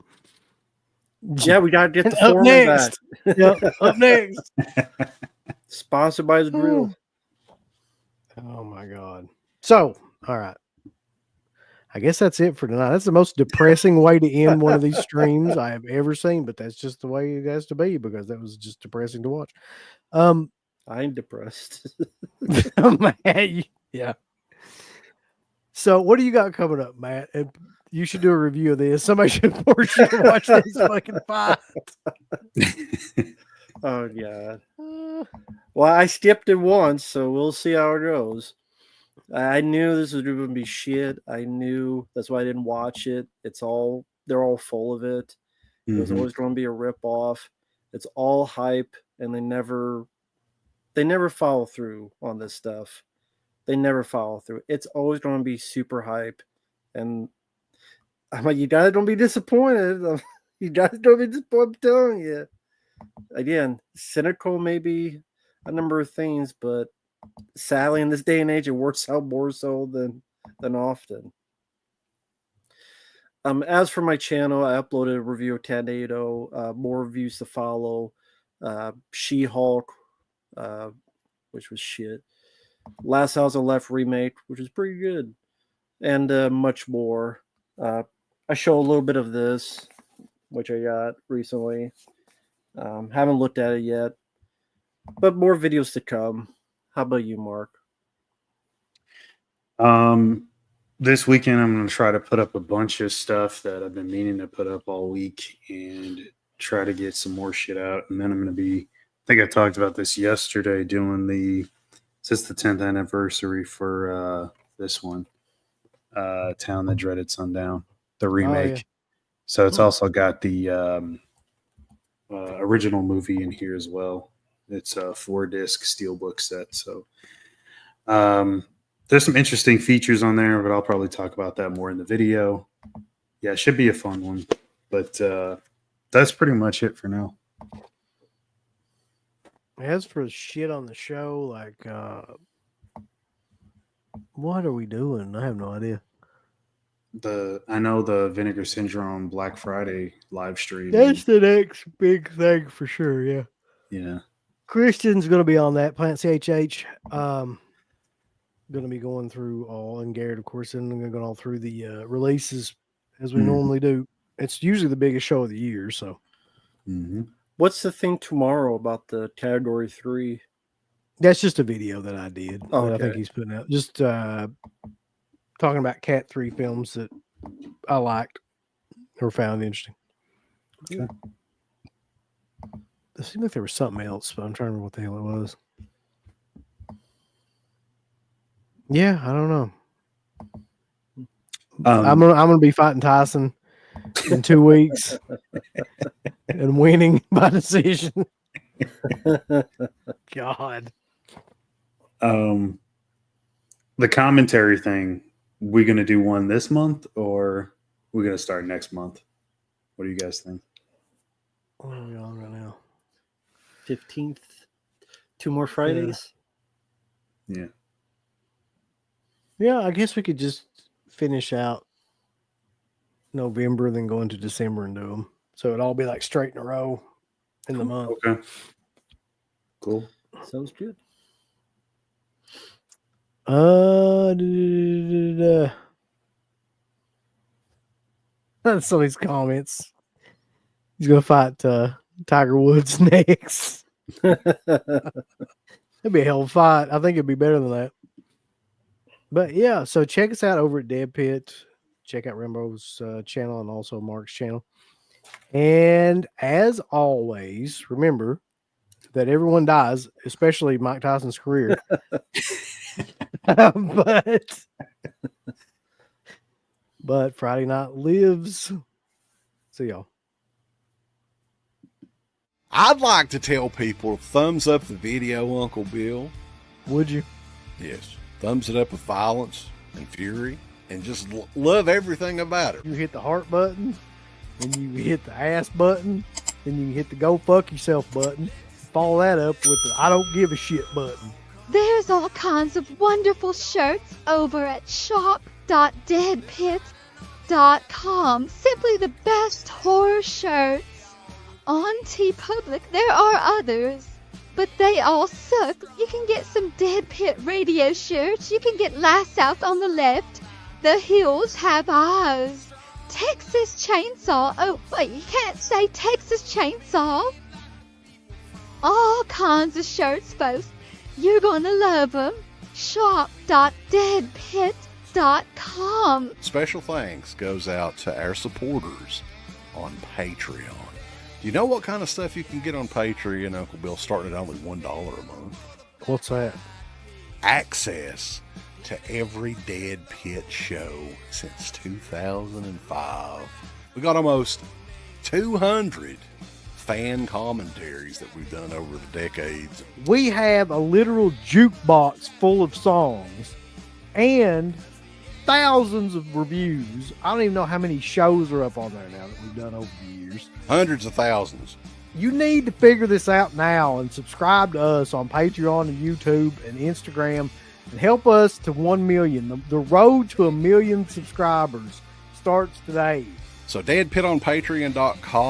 Yeah, we gotta get the Up foreman next. back. Yep. Up next. Sponsored by the Drill. Oh my God. So, all right. I guess that's it for tonight. That's the most depressing way to end one of these streams I have ever seen, but that's just the way it has to be because that was just depressing to watch. I ain't depressed. Yeah. So, what do you got coming up, Matt? And you should do a review of this. Somebody should force you to watch this fucking fight. Oh God. Well, I skipped it once, so we'll see how it goes. I knew this was going to be shit. I knew that's why I didn't watch it. They're all full of it. It was always going to be a ripoff. It's all hype, and they never follow through on this stuff. They never follow through. It's always going to be super hype, and I'm like, you guys don't be disappointed. You guys don't be disappointed. I'm telling you. Again, cynical maybe a number of things, but sadly in this day and age, it works out more so than often. As for my channel, I uploaded a review of Tornado. More reviews to follow. She-Hulk, which was shit. Last House on Left remake, which is pretty good, and much more. I show a little bit of this, which I got recently. Haven't looked at it yet, but more videos to come. How about you, Mark? This weekend I'm going to try to put up a bunch of stuff that I've been meaning to put up all week and try to get some more shit out. And then I'm going to be, I think I talked about this yesterday, doing the 10th anniversary for this one, Town That Dreaded Sundown, the remake. yeah. So it's also got the original movie in here as well. It's a 4-disc steelbook set. So there's some interesting features on there, but I'll probably talk about that more in the video. Yeah, it should be a fun one. But that's pretty much it for now. As for shit on the show, like, what are we doing? I have no idea. I know the Vinegar Syndrome Black Friday live stream. That's the next big thing for sure. Yeah. Yeah. Christian's going to be on that. Plant CHH. Going to be going through all, and Garrett, of course, and going to go all through the releases as we normally do. It's usually the biggest show of the year. So, what's the thing tomorrow about the category 3? that's just a video that I did. Oh, that I think okay. he's putting out. Just talking about Cat 3 films that I liked or found interesting. Okay. It seemed like there was something else, but I'm trying to remember what the hell it was. Yeah, I don't know. I'm gonna be fighting Tyson in 2 weeks and winning by decision. God. The commentary thing, we going to do one this month or we're going to start next month? What do you guys think? What are we on right now? 15th. 2 more Fridays. Yeah. Yeah, I guess we could just finish out November, then go into December and do them. So it'd all be like straight in a row in the month. Okay. Cool. Sounds good. That's some of these comments. He's gonna fight Tiger Woods next. It'd be a hell of a fight. I think it'd be better than that. But yeah, so check us out over at Dead Pit. Check out Rambo's channel and also Mark's channel. And as always, remember that everyone dies, especially Mike Tyson's career. but Friday night lives. See y'all. I'd like to tell people thumbs up the video, Uncle Bill. Would you? Yes. Thumbs it up with violence and fury and just love everything about it. You hit the heart button, and you hit the ass button, and you hit the go fuck yourself button. Follow that up with the I don't give a shit button. There's all kinds of wonderful shirts over at shop.deadpit.com. Simply the best horror shirts. On TeePublic, there are others, but they all suck. You can get some Dead Pit radio shirts. You can get Last South on the Left. The Hills Have Eyes. Texas Chainsaw. Oh, wait, you can't say Texas Chainsaw. All kinds of shirts, folks. You're gonna love them. Shop.deadpit.com. Special thanks goes out to our supporters on Patreon. Do you know what kind of stuff you can get on Patreon, Uncle Bill, starting at only $1 a month? What's that? Access to every Dead Pit show since 2005. We got almost 200 fan commentaries that we've done over the decades. We have a literal jukebox full of songs and thousands of reviews. I don't even know how many shows are up on there now that we've done over the years. Hundreds of thousands. You need to figure this out now and subscribe to us on Patreon and YouTube and Instagram and help us to 1 million. The road to 1 million subscribers starts today. So deadpitonpatreon.com.